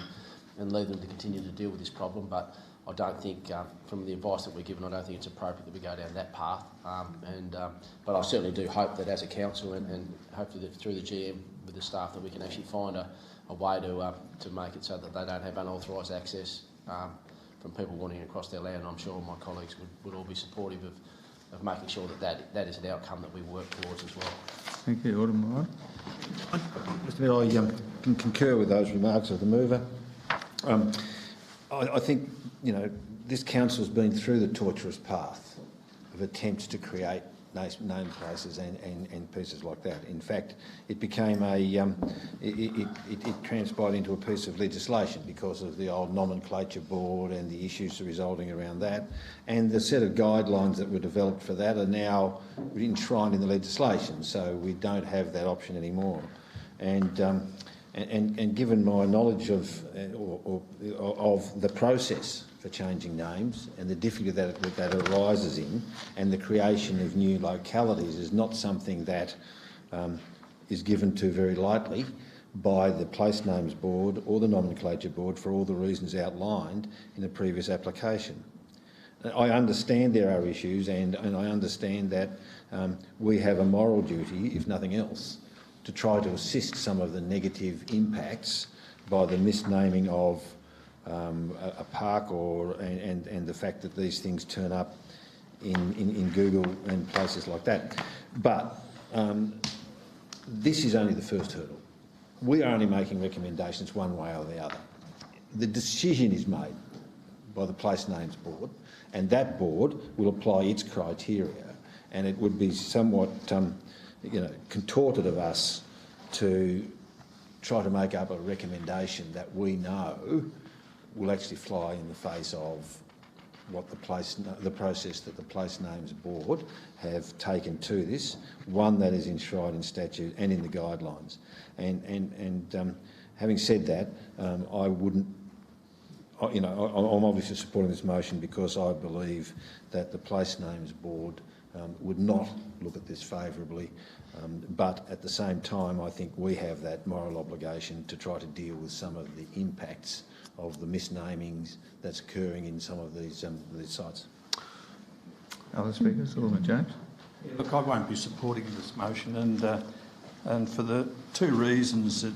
Speaker 15: and leave them to continue to deal with this problem, but I don't think, from the advice that we're given, I don't think it's appropriate that we go down that path. But I certainly do hope that as a council and hopefully that through the GM with the staff that we can actually find a way to make it so that they don't have unauthorised access from people wanting across their land. I'm sure my colleagues would all be supportive of making sure that is an outcome that we work towards as well.
Speaker 1: Thank you, Alderman Moore.
Speaker 3: Mr Mayor, I can concur with those remarks of the mover. I think, this council's been through the tortuous path of attempts to create name places and pieces like that. In fact, it became it transpired into a piece of legislation because of the old nomenclature board and the issues resulting around that, and the set of guidelines that were developed for that are now enshrined in the legislation, so we don't have that option anymore. And given my knowledge of the process for changing names and the difficulty that arises in, and the creation of new localities is not something that is given to very lightly by the Place Names Board or the Nomenclature Board for all the reasons outlined in the previous application. I understand there are issues, and I understand that we have a moral duty, if nothing else, to try to assist some of the negative impacts by the misnaming of a park and the fact that these things turn up in Google and places like that. But this is only the first hurdle. We are only making recommendations one way or the other. The decision is made by the Place Names Board, and that board will apply its criteria, and it would be somewhat contorted of us to try to make up a recommendation that we know will actually fly in the face of what the process that the Place Names Board have taken to this, one that is enshrined in statute and in the guidelines. And having said that, I wouldn't. I'm obviously supporting this motion because I believe that the Place Names Board would not look at this favourably, but at the same time I think we have that moral obligation to try to deal with some of the impacts of the misnamings that's occurring in some of these sites.
Speaker 1: Other speakers? Alderman James.
Speaker 19: Yeah, look, I won't be supporting this motion, and for the two reasons that,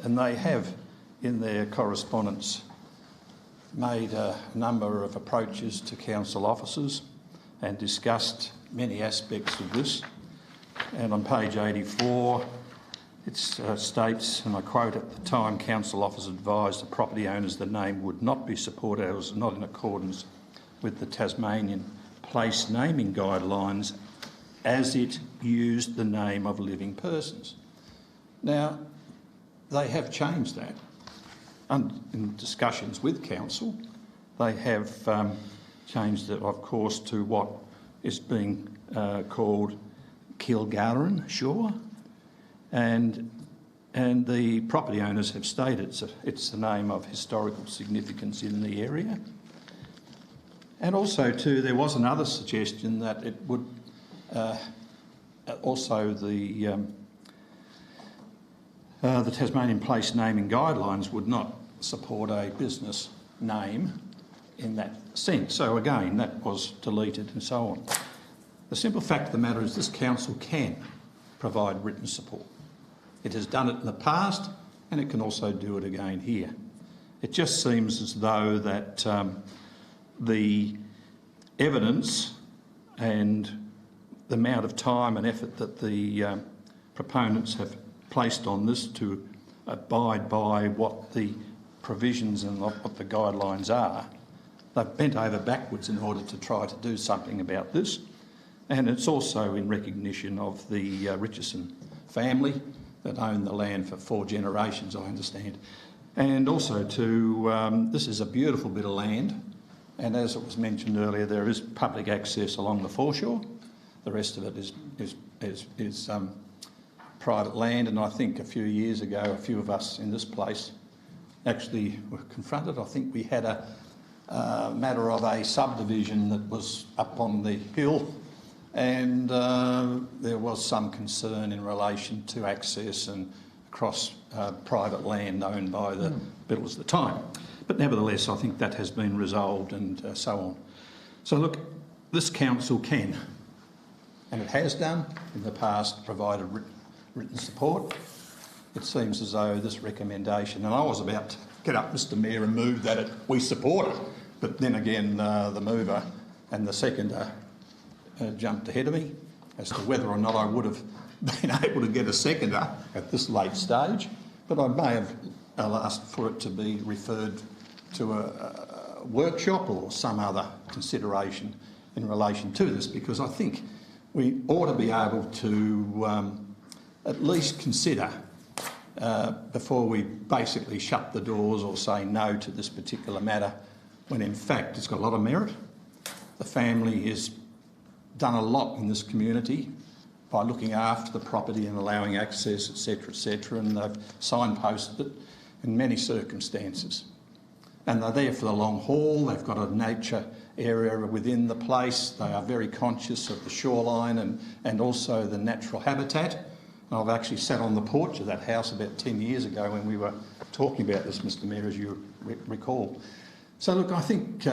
Speaker 19: and they have in their correspondence made a number of approaches to council officers and discussed many aspects of this. And on page 84, it states, and I quote, "At the time, council officers advised the property owners the name would not be supported as it was not in accordance with the Tasmanian place naming guidelines as it used the name of living persons." Now, they have changed that. In discussions with council, they have changed it, of course, to what is being called Kilgarran Shore, and the property owners have stated it's the name of historical significance in the area. And also, too, there was another suggestion that it would also the Tasmanian place naming guidelines would not support a business name in that sense. So again, that was deleted and so on. The simple fact of the matter is this council can provide written support. It has done it in the past, and it can also do it again here. It just seems as though that the evidence and the amount of time and effort that the proponents have placed on this to abide by what the provisions and what the guidelines are, they've bent over backwards in order to try to do something about this. And it's also in recognition of the Richardson family that owned the land for 4 generations, I understand. And also this is a beautiful bit of land, and as it was mentioned earlier, there is public access along the foreshore. The rest of it is private land, and I think a few years ago, a few of us in this place actually were confronted. I think we had a matter of a subdivision that was up on the hill, and there was some concern in relation to access and across private land owned by the Biddles at the time. But nevertheless, I think that has been resolved and so on. So look, this council can, and it has done in the past, provided written support. It seems as though this recommendation, and I was about to get up, Mr Mayor, and move that we support it, but then again the mover and the seconder jumped ahead of me as to whether or not I would have been able to get a seconder at this late stage, but I may have asked for it to be referred to a workshop or some other consideration in relation to this, because I think we ought to be able to at least consider before we basically shut the doors or say no to this particular matter, when in fact it's got a lot of merit. The family has done a lot in this community by looking after the property and allowing access, etc., and they've signposted it in many circumstances. And they're there for the long haul. They've got a nature area within the place. They are very conscious of the shoreline and also the natural habitat. I've actually sat on the porch of that house about 10 years ago when we were talking about this, Mr Mayor, as you recall. So look, I think,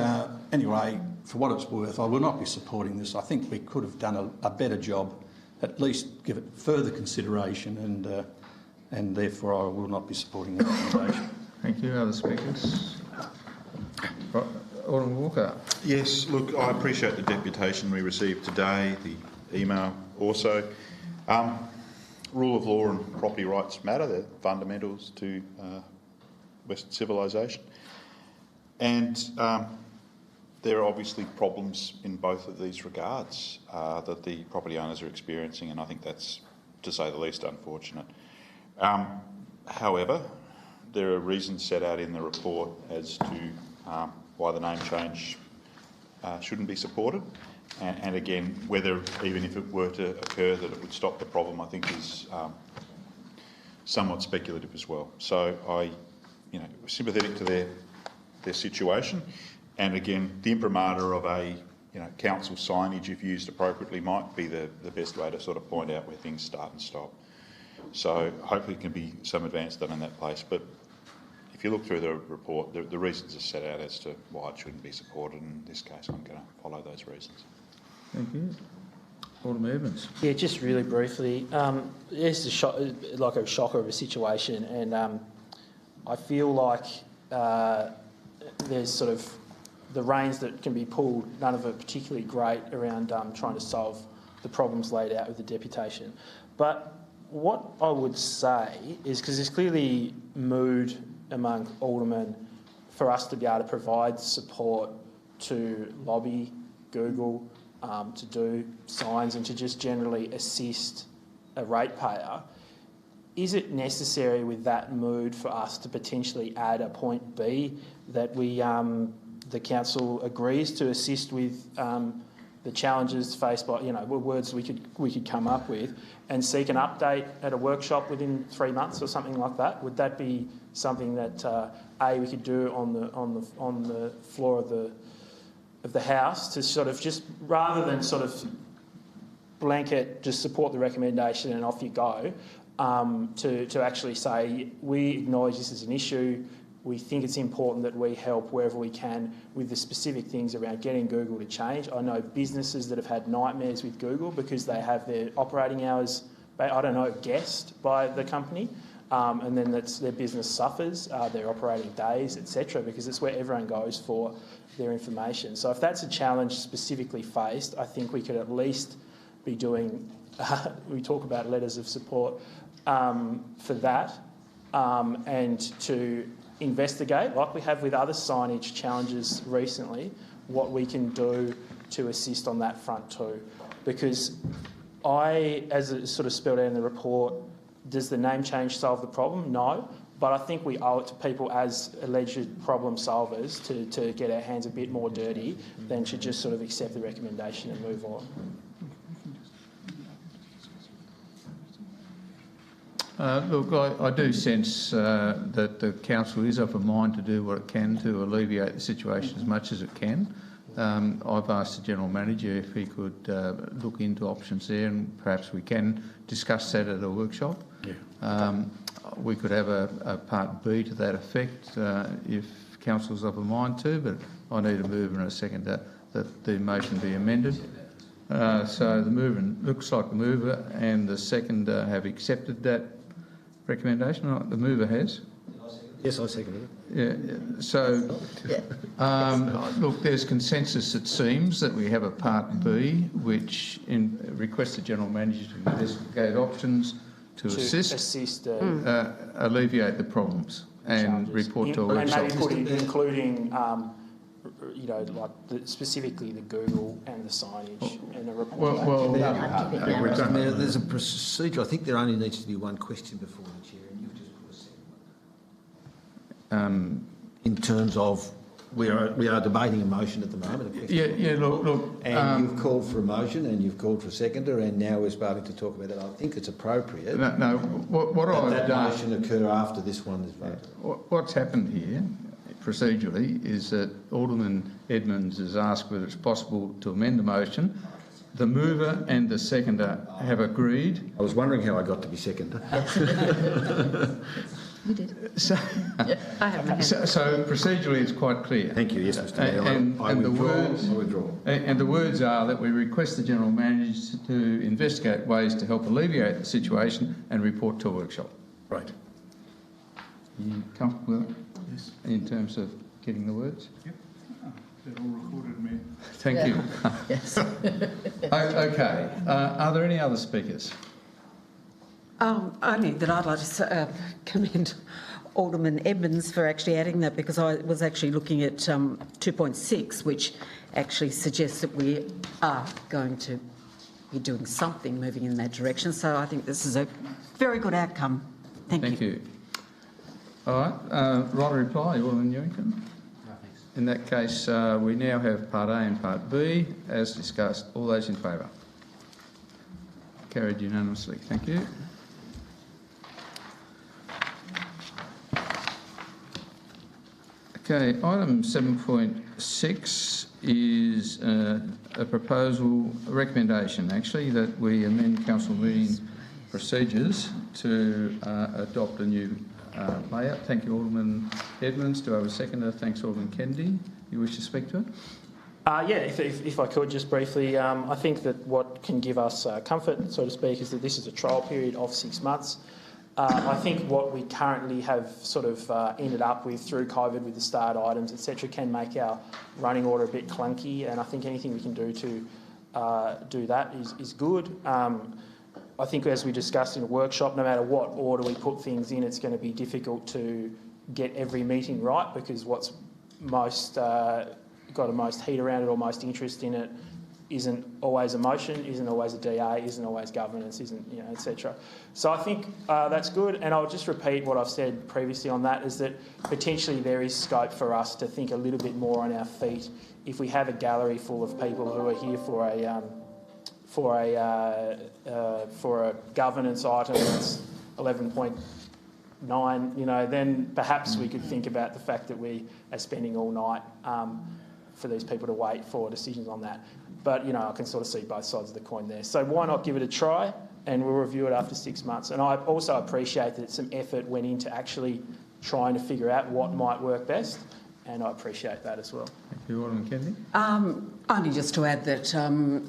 Speaker 19: anyway, for what it's worth, I will not be supporting this. I think we could have done a better job, at least give it further consideration, and therefore I will not be supporting the recommendation.
Speaker 1: Thank you. Other speakers? Right. Alderman Walker.
Speaker 2: Yes, look, I appreciate the deputation we received today, the email also. Rule of law and property rights matter. They're fundamentals to Western civilisation. And there are obviously problems in both of these regards that the property owners are experiencing, and I think that's, to say the least, unfortunate. However, there are reasons set out in the report as to why the name change shouldn't be supported. And again, whether, even if it were to occur, that it would stop the problem, I think is somewhat speculative as well. So I, sympathetic to their situation. And again, the imprimatur of a council signage, if used appropriately, might be the best way to sort of point out where things start and stop. So hopefully it can be some advance done in that place. But if you look through the report, the reasons are set out as to why it shouldn't be supported. In this case, I'm going to follow those reasons.
Speaker 1: Thank you. Alderman Evans.
Speaker 11: Yeah, just really briefly. It's a shocker of a situation, and I feel like there's sort of the reins that can be pulled, none of it particularly great around trying to solve the problems laid out with the deputation. But what I would say is, because there's clearly mood among aldermen for us to be able to provide support to lobby Google, to do signs and to just generally assist a ratepayer, is it necessary with that mood for us to potentially add a point B that we, the council agrees to assist with the challenges faced by, words we could come up with, and seek an update at a workshop within 3 months or something like that? Would that be something that we could do on the floor of the House, to sort of just, rather than sort of blanket just support the recommendation and off you go, to actually say we acknowledge this is an issue, we think it's important that we help wherever we can with the specific things around getting Google to change. I know businesses that have had nightmares with Google because they have their operating hours, guessed by the company, and then their business suffers, their operating days, etc., because it's where everyone goes for their information. So if that's a challenge specifically faced, I think we could at least be doing, we talk about letters of support for that, and to investigate, like we have with other signage challenges recently, what we can do to assist on that front too. Because as it sort of spelled out in the report, does the name change solve the problem? No. But I think we owe it to people as alleged problem solvers to get our hands a bit more dirty than to just sort of accept the recommendation and move on.
Speaker 1: Look, I do sense that the council is of a mind to do what it can to alleviate the situation as much as it can. I've asked the General Manager if he could look into options there, and perhaps we can discuss that at a workshop. Yeah. We could have a part B to that effect if council's of a mind to, but I need a mover and a second that the motion be amended. So the mover, looks like the mover and the second have accepted that recommendation. The mover has.
Speaker 3: Yes, I second it.
Speaker 1: Yeah. So, look, there's consensus, it seems, that we have a part B, which requests the General Manager to investigate options to assist alleviate the problems and report to a workshop.
Speaker 11: And maybe including specifically the Google and the signage and the report.
Speaker 3: There's a procedure. I think there only needs to be one question before the chair, and you've just put a second one. In terms of we are debating a motion at the moment.
Speaker 1: Look.
Speaker 3: And you've called for a motion, and you've called for a seconder, and now we're starting to talk about it. I think it's appropriate.
Speaker 1: What I've
Speaker 3: that
Speaker 1: done,
Speaker 3: motion occur after this one is voted.
Speaker 1: What's happened here, procedurally, is that Alderman Edmonds has asked whether it's possible to amend the motion. The mover and the seconder have agreed.
Speaker 3: I was wondering how I got to be seconder.
Speaker 7: You did.
Speaker 1: So procedurally, it's quite clear.
Speaker 3: Thank you. Yes, Mr. Mayor. I withdraw.
Speaker 1: And the words are that we request the General Manager to investigate ways to help alleviate the situation and report to a workshop.
Speaker 3: Right.
Speaker 1: Are you comfortable with it?
Speaker 6: Yes.
Speaker 1: In terms of getting the words?
Speaker 6: Yep. They're all recorded, Mayor.
Speaker 1: Thank you.
Speaker 7: Yes.
Speaker 1: Okay. Are there any other speakers?
Speaker 17: Only that I'd like to commend Alderman Edmonds for actually adding that, because I was actually looking at 2.6, which actually suggests that we are going to be doing something moving in that direction. So I think this is a very good outcome. Thank you.
Speaker 1: All right. Right reply, Alderman Newington.
Speaker 15: No, thanks.
Speaker 1: In that case, we now have Part A and Part B, as discussed. All those in favour? Carried unanimously. Thank you. Okay, item 7.6 is a proposal, a recommendation actually, that we amend council meeting procedures to adopt a new layout. Thank you, Alderman Edmonds. Do I have a seconder? Thanks, Alderman Kennedy. You wish to speak to it?
Speaker 11: If I could just briefly, I think that what can give us comfort, so to speak, is that this is a trial period of 6 months. I think what we currently have sort of ended up with through COVID with the start items, etc., can make our running order a bit clunky, and I think anything we can do to do that is good. I think, as we discussed in a workshop, no matter what order we put things in, it's going to be difficult to get every meeting right, because what's most got the most heat around it or most interest in it isn't always a motion, isn't always a DA, isn't always governance, isn't, etc. So I think that's good, and I'll just repeat what I've said previously on that, is that potentially there is scope for us to think a little bit more on our feet if we have a gallery full of people who are here for a governance item that's 11.9, then perhaps we could think about the fact that we are spending all night for these people to wait for decisions on that. But, I can sort of see both sides of the coin there. So why not give it a try, and we'll review it after 6 months. And I also appreciate that some effort went into actually trying to figure out what might work best, and I appreciate that as well.
Speaker 1: Thank you, Alderman Kennedy.
Speaker 17: Only just to add that,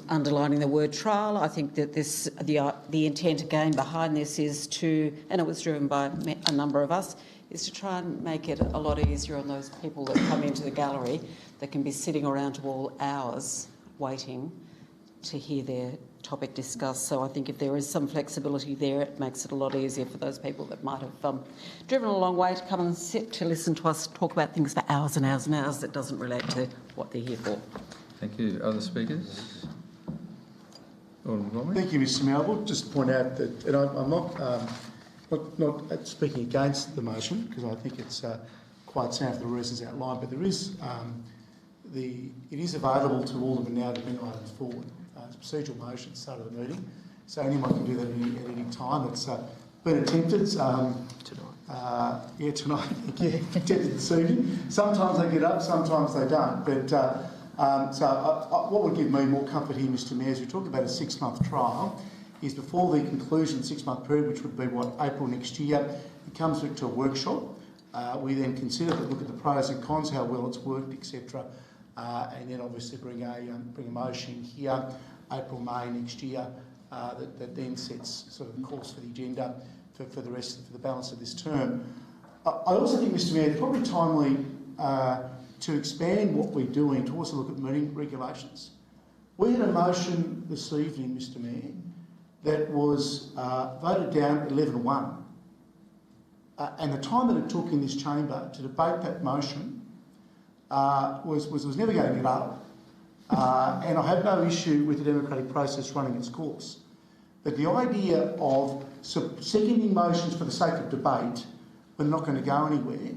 Speaker 17: underlining the word trial, I think that the intent again behind this is to, and it was driven by a number of us, is to try and make it a lot easier on those people that come into the gallery that can be sitting around to all hours waiting to hear their topic discussed. So I think if there is some flexibility there, it makes it a lot easier for those people that might have driven a long way to come and sit to listen to us talk about things for hours and hours and hours that doesn't relate to what they're here for.
Speaker 1: Thank you. Other speakers?
Speaker 6: Thank you, Mr. Mayor. I will just point out that, and I'm not speaking against the motion, because I think it's quite sound for the reasons outlined, but there is it is available to Alderman now to bring items forward. It's a procedural motion at the start of the meeting, so anyone can do that at any time. It's been attempted tonight. Attempted this evening. Sometimes they get up, sometimes they don't. But what would give me more comfort here, Mr. Mayor, is we talk about a 6-month trial, is before the conclusion of the 6-month period, which would be April next year, it comes to a workshop. We then consider to look at the pros and cons, how well it's worked, etc. And then obviously bring a motion here, April, May next year, that then sets sort of the course for the agenda for the balance of this term. I also think, Mr. Mayor, it's probably timely to expand what we're doing to also look at meeting regulations. We had a motion this evening, Mr. Mayor, that was voted down 11-1. And the time that it took in this chamber to debate that motion was never going to get up. And I have no issue with the democratic process running its course. But the idea of seconding motions for the sake of debate when they're not going to go anywhere,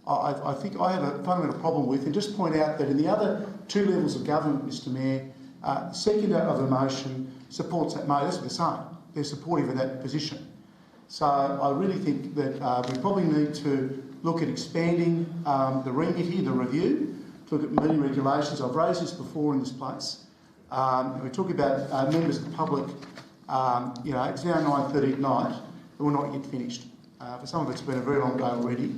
Speaker 6: I think I have a fundamental problem with. And just point out that in the other two levels of government, Mr Mayor, the seconder of a motion supports that motion. That's what they're saying. They're supportive of that position. So I really think that we probably need to look at expanding the remit here, the review, to look at meeting regulations. I've raised this before in this place. We talk about members of the public. You know, it's now 9:30 at night and we're not yet finished. For some of it's been a very long day already,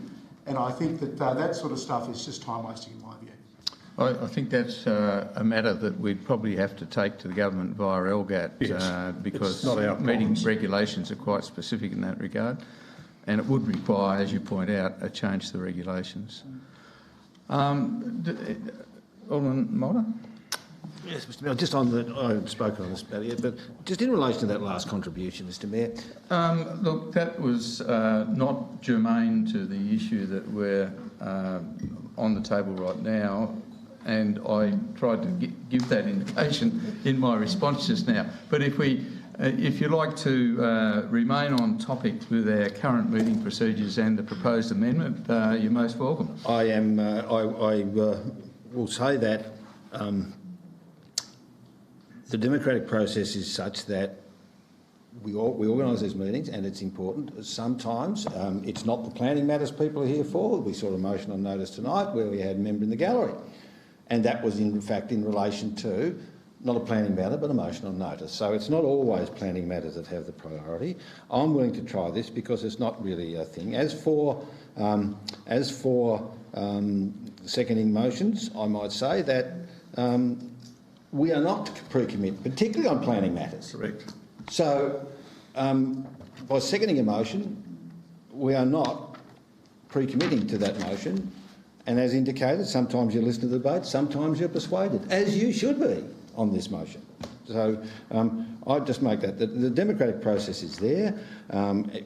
Speaker 6: and I think that that sort of stuff is just time wasting in my view.
Speaker 1: I think that's a matter that we'd probably have to take to the government via LGAT because meeting regulations are quite specific in that regard, and it would require, as you point out, a change to the regulations. Alderman Mulder?
Speaker 3: Yes, Mr Mayor, just on the, I haven't spoken on this matter yet, but just in relation to that last contribution, Mr Mayor.
Speaker 1: Look, that was not germane to the issue that we're on the table right now, and I tried to give that indication in my response just now. But if you'd like to remain on topic with our current meeting procedures and the proposed amendment, you're most welcome.
Speaker 3: I am. I will say that the democratic process is such that we organise these meetings, and it's important. Sometimes it's not the planning matters people are here for. We saw a motion on notice tonight where we had a member in the gallery, and that was in fact in relation to not a planning matter but a motion on notice. So it's not always planning matters that have the priority. I'm willing to try this because it's not really a thing. As for seconding motions, I might say that we are not to pre-commit, particularly on planning matters.
Speaker 1: Correct.
Speaker 3: So by seconding a motion, we are not pre-committing to that motion. And as indicated, sometimes you listen to the debate, sometimes you're persuaded, as you should be on this motion. So I'd just make that. The democratic process is there.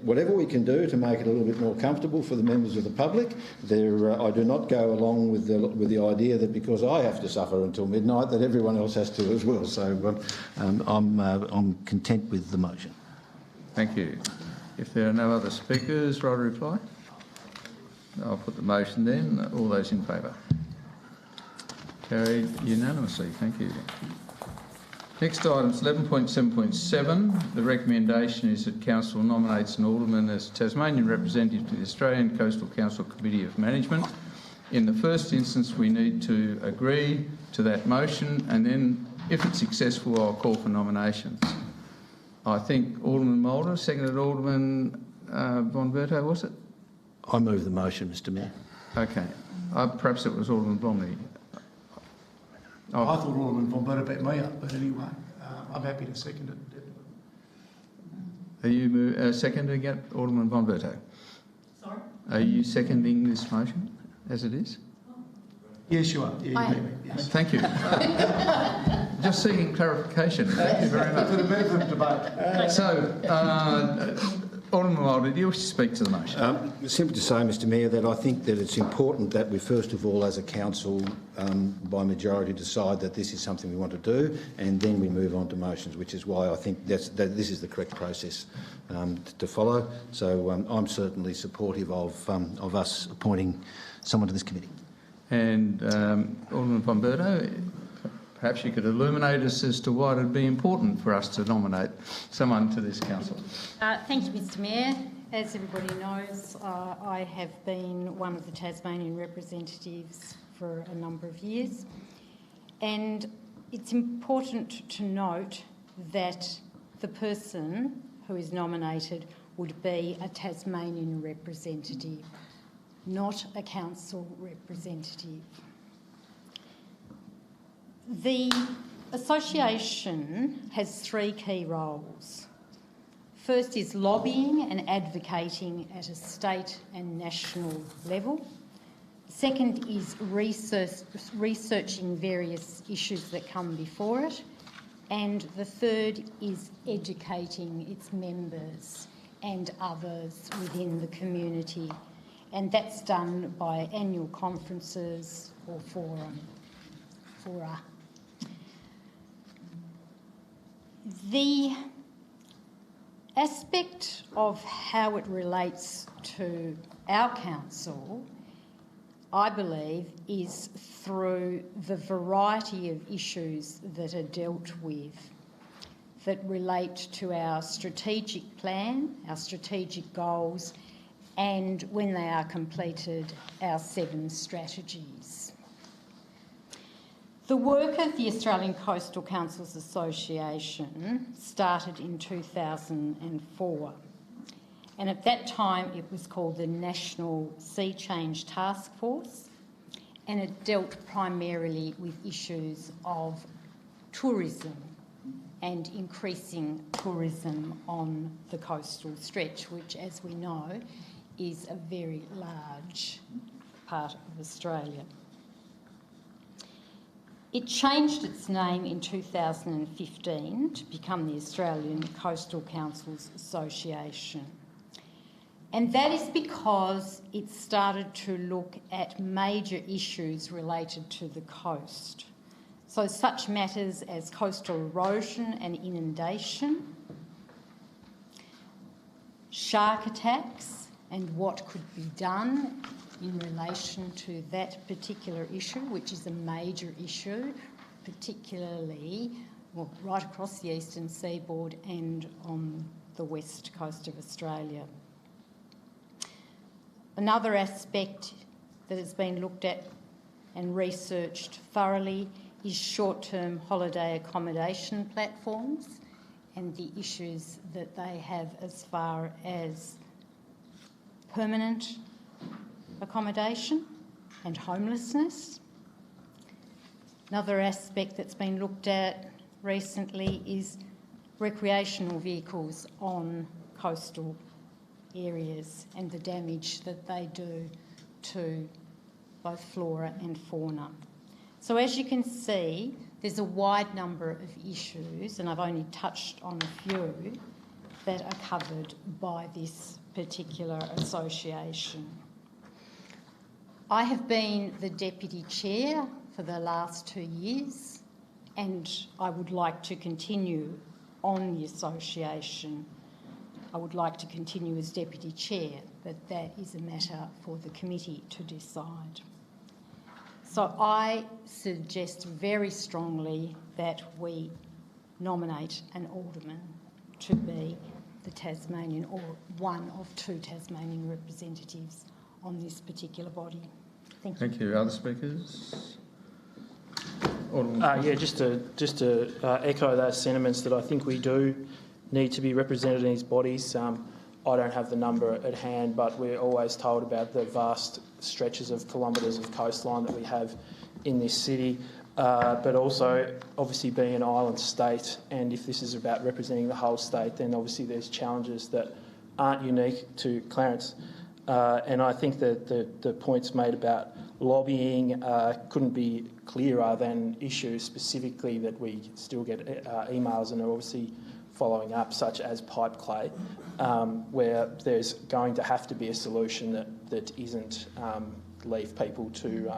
Speaker 3: Whatever we can do to make it a little bit more comfortable for the members of the public, I do not go along with the idea that because I have to suffer until midnight that everyone else has to as well. So I'm content with the motion.
Speaker 1: Thank you. If there are no other speakers, right to reply? I'll put the motion then. All those in favour? Carried unanimously. Thank you. Next item is 11.7.7. The recommendation is that Council nominates an alderman as Tasmanian representative to the Australian Coastal Council Committee of Management. In the first instance, we need to agree to that motion, and then, if it's successful, I'll call for nominations. I think Alderman Mulder, seconded Alderman Von Berto, was it?
Speaker 3: I move the motion, Mr Mayor.
Speaker 1: Okay. Perhaps it was Alderman Bromley.
Speaker 6: I thought Alderman Von Berto backed me up, but anyway, I'm happy to second it.
Speaker 1: Are you seconding it, Alderman Von Berto?
Speaker 16: Sorry?
Speaker 1: Are you seconding this motion as it is?
Speaker 6: Yes, you are. Yeah, you yes.
Speaker 1: Thank you. Just seeking clarification. Thank you very much.
Speaker 6: For the benefit of debate.
Speaker 1: So, Alderman Mulder, do you wish to speak to the motion?
Speaker 3: Simply to say, Mr Mayor, that I think that it's important that we first of all, as a council, by majority decide that this is something we want to do, and then we move on to motions, which is why I think that this is the correct process to follow. So I'm certainly supportive of us appointing someone to this committee.
Speaker 1: And Alderman Von Berto, perhaps you could illuminate us as to why it would be important for us to nominate someone to this council.
Speaker 8: Thank you, Mr Mayor. As everybody knows, I have been one of the Tasmanian representatives for a number of years, and it's important to note that the person who is nominated would be a Tasmanian representative, not a council representative. The association has three key roles. First is lobbying and advocating at a state and national level. Second is researching various issues that come before it. And the third is educating its members and others within the community. and that's done by annual conferences or fora. The aspect of how it relates to our council, I believe, is through the variety of issues that are dealt with that relate to our strategic plan, our strategic goals, and when they are completed, our 7 strategies. The work of the Australian Coastal Councils Association started in 2004, and at that time it was called the National Sea Change Task Force, and it dealt primarily with issues of tourism and increasing tourism on the coastal stretch, which, as we know, is a very large part of Australia. It changed its name in 2015 to become the Australian Coastal Councils Association. And that is because it started to look at major issues related to the coast. So such matters as coastal erosion and inundation, shark attacks and what could be done in relation to that particular issue, which is a major issue, particularly right across the eastern seaboard and on the west coast of Australia. Another aspect that has been looked at and researched thoroughly is short-term holiday accommodation platforms and the issues that they have as far as permanent accommodation and homelessness. Another aspect that's been looked at recently is recreational vehicles on coastal areas and the damage that they do to both flora and fauna. So as you can see, there's a wide number of issues, and I've only touched on a few, that are covered by this particular association. I have been the Deputy Chair for the last 2 years, and I would like to continue on the association. I would like to continue as Deputy Chair, but that is a matter for the committee to decide. So I suggest very strongly that we nominate an alderman to be the Tasmanian, or one of 2 Tasmanian representatives on this particular body. Thank you.
Speaker 1: Thank you. Other speakers?
Speaker 11: Yeah, just to echo those sentiments that I think we do need to be represented in these bodies. I don't have the number at hand, but we're always told about the vast stretches of kilometres of coastline that we have in this city, but also obviously being an island state, and if this is about representing the whole state, then obviously there's challenges that aren't unique to Clarence. And I think that the points made about lobbying couldn't be clearer than issues specifically that we still get emails and are obviously following up, such as pipe clay, where there's going to have to be a solution that isn't leave people to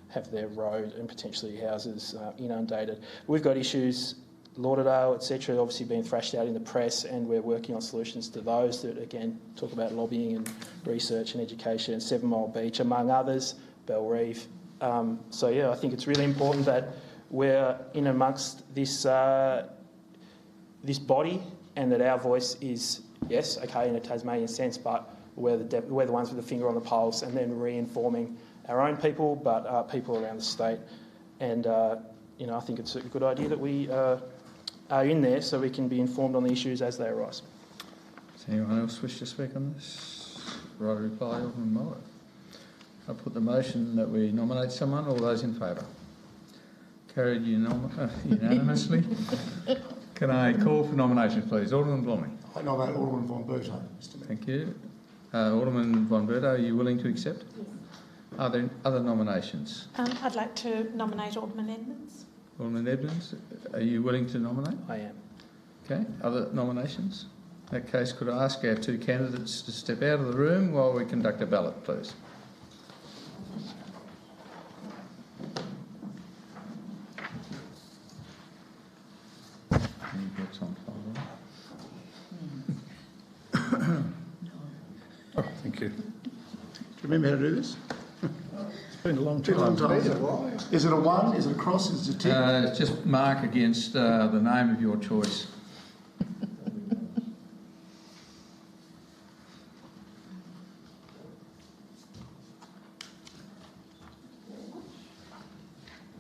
Speaker 11: have their road and potentially houses inundated. We've got issues, Lauderdale, etc., obviously being thrashed out in the press, and we're working on solutions to those that, again, talk about lobbying and research and education, and 7 Mile Beach, among others, Bell Reeve. So, yeah, I think it's really important that we're in amongst this this body, and that our voice is, yes, okay, in a Tasmanian sense, but we're the ones with the finger on the pulse, and then re-informing our own people, but people around the state. And, I think it's a good idea that we are in there so we can be informed on the issues as they arise.
Speaker 1: Does anyone else wish to speak on this? Right reply, Alderman Moller. I put the motion that we nominate someone. All those in favour? Carried unanimously. Can I call for nominations, please? Alderman Blomley.
Speaker 6: I nominate Alderman von Berto, Mr Mayor.
Speaker 1: Thank you. Alderman von Berto, are you willing to accept?
Speaker 16: Yes.
Speaker 1: Are there other nominations?
Speaker 16: I'd like to nominate Alderman Edmonds.
Speaker 1: Alderman Edmonds, are you willing to nominate?
Speaker 11: I am.
Speaker 1: Okay. Other nominations? In that case, could I ask our two candidates to step out of the room while we conduct a ballot, please?
Speaker 19: Oh, thank you. Do you remember how to do this? It's been a long time.
Speaker 6: Is it a 1? Is it a cross? Is it a tick?
Speaker 1: Just mark against the name of your choice.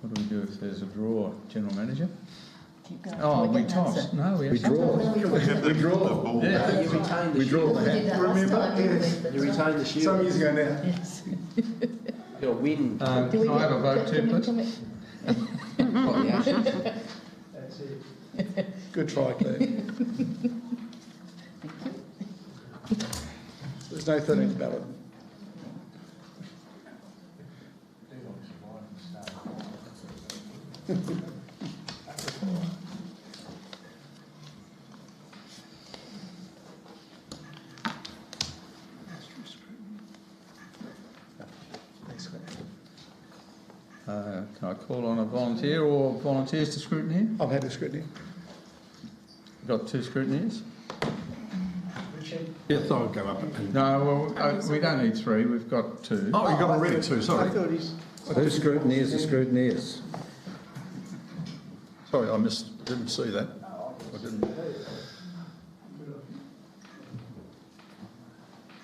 Speaker 1: What do we do if there's a draw, General Manager? Oh, we toss. No, we
Speaker 19: draw. We draw.
Speaker 1: Yeah.
Speaker 15: You retain the
Speaker 19: We draw the hat.
Speaker 6: Remember? Yes.
Speaker 15: You retain the shield.
Speaker 6: Some years ago now.
Speaker 7: Yes.
Speaker 15: You'll win.
Speaker 1: Can I have a vote too, please?
Speaker 6: That's it. Good try, Claire. There's no 13th ballot.
Speaker 1: Can I call on a volunteer or volunteers to scrutineer?
Speaker 6: I'm happy to scrutineer.
Speaker 1: We've got 2 scrutineers.
Speaker 19: Yes, I'll go up.
Speaker 1: No, well, we don't need 3. We've got 2.
Speaker 19: Oh, you've got already 2, sorry.
Speaker 6: I thought he's...
Speaker 3: 2 scrutineers are scrutineers.
Speaker 19: Sorry, I didn't see that. I didn't.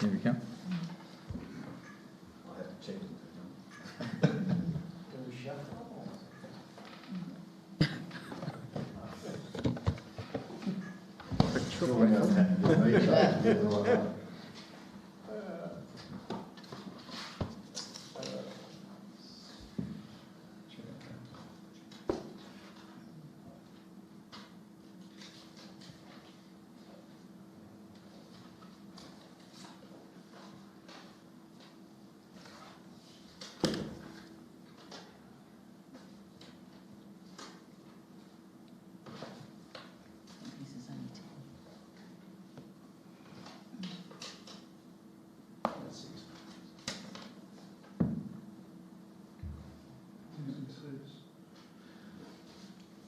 Speaker 1: Here we go.
Speaker 3: I have to check.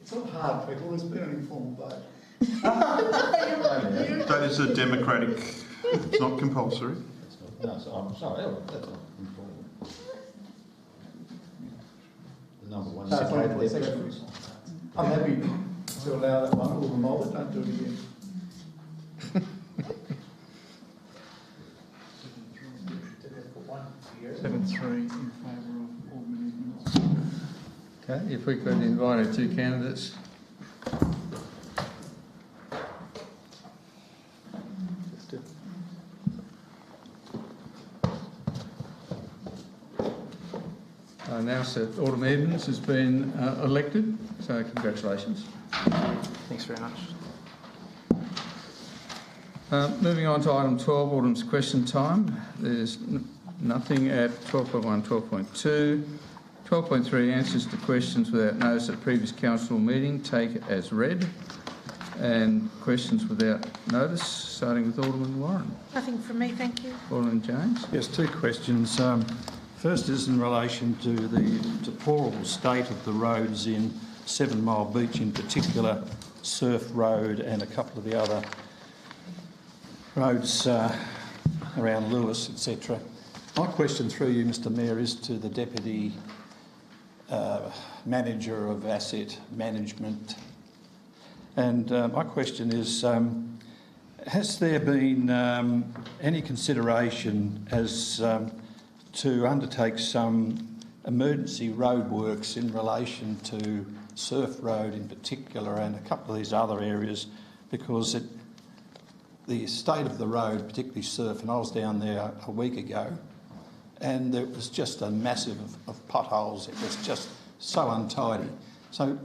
Speaker 6: It's not hard, people. There's been an informal vote.
Speaker 2: That is a democratic, it's not compulsory.
Speaker 3: No, so I'm sorry, that's not important. The number one
Speaker 6: No, it's not
Speaker 3: indicated their
Speaker 6: important.
Speaker 3: preference.
Speaker 6: I'm happy to allow that one. We'll mould it. Don't do it again.
Speaker 4: Seven three in favour of all amendments.
Speaker 1: Okay, if we could invite our 2 candidates. I announce that Autumn Edmonds has been elected, so congratulations.
Speaker 11: Thanks very much.
Speaker 1: Moving on to item 12, Autumn's question time. There's nothing at 12.1, 12.2. 12.3, answers to questions without notice at previous council meeting, take as read. And questions without notice, starting with Alderman Warren.
Speaker 16: Nothing from me, thank you.
Speaker 1: Alderman James.
Speaker 19: Yes, 2 questions. First is in relation to the deplorable state of the roads in 7 Mile Beach, in particular Surf Road and a couple of the other roads around Lewis, etc. My question through you, Mr Mayor, is to the Deputy Manager of Asset Management. And my question is, has there been any consideration as to undertake some emergency roadworks in relation to Surf Road in particular and a couple of these other areas, because the state of the road, particularly Surf, and I was down there a week ago, and it was just a massive of potholes. It was just so untidy. So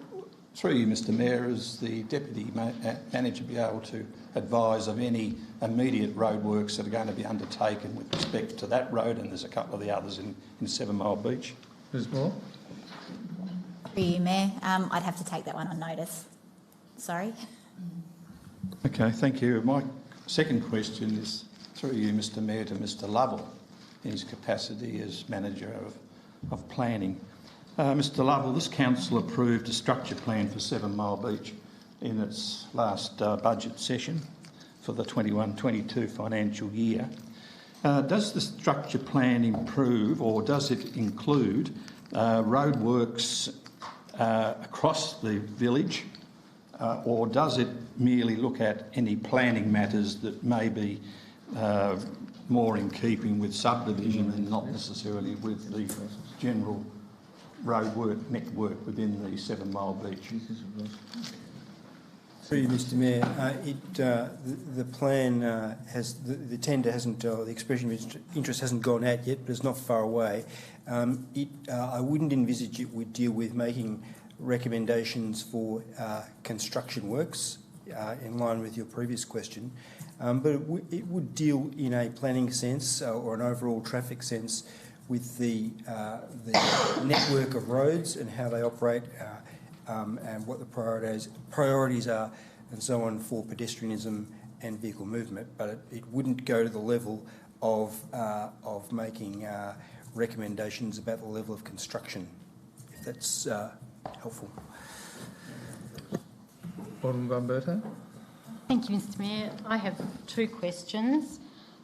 Speaker 19: through you, Mr Mayor, as the Deputy Manager, be able to advise of any immediate roadworks that are going to be undertaken with respect to that road, and there's a couple of the others in 7 Mile Beach.
Speaker 1: Ms Moore.
Speaker 9: Through you, Mayor, I'd have to take that one on notice. Sorry.
Speaker 19: Okay, thank you. My Second question is through you, Mr Mayor, to Mr Lovell in his capacity as Manager of Planning. Mr Lovell, this council approved a structure plan for 7 Mile Beach in its last budget session for the 21-22 financial year. Does the structure plan improve, or does it include roadworks across the village, or does it merely look at any planning matters that may be more in keeping with subdivision and not necessarily with the general roadwork network within the 7 Mile Beach?
Speaker 10: Through you, Mr Mayor, the plan the tender hasn't, the expression of interest hasn't gone out yet, but it's not far away. I wouldn't envisage it would deal with making recommendations for construction works in line with your previous question, but it would deal in a planning sense or an overall traffic sense with the network of roads and how they operate and what the priorities are and so on for pedestrianism and vehicle movement, but it wouldn't go to the level of making recommendations about the level of construction, if that's helpful.
Speaker 1: Alderman Gumberto.
Speaker 8: Thank you, Mr Mayor. I have 2 questions.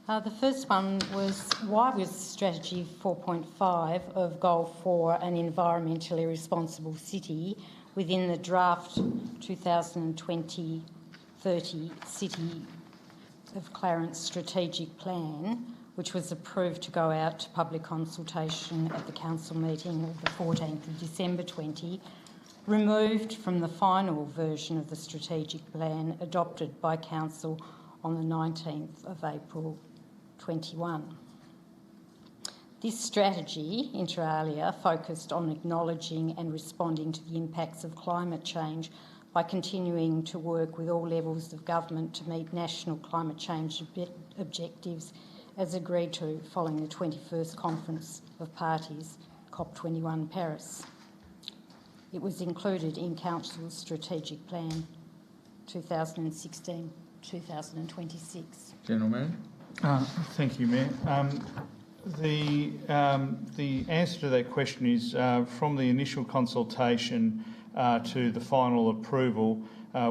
Speaker 8: The first one was, why was strategy 4.5 of goal 4 an environmentally responsible city within the draft 2020-30 City of Clarence strategic plan, which was approved to go out to public consultation at the council meeting of the 14th of December 20, removed from the final version of the strategic plan adopted by council on the 19th of April 21. This strategy, inter alia, focused on acknowledging and responding to the impacts of climate change by continuing to work with all levels of government to meet national climate change objectives as agreed to following the 21st Conference of Parties, COP21 Paris. It was included in Council's Strategic Plan 2016-2026.
Speaker 1: General Manager.
Speaker 4: Thank you, Mayor. The answer to that question is from the initial consultation to the final approval,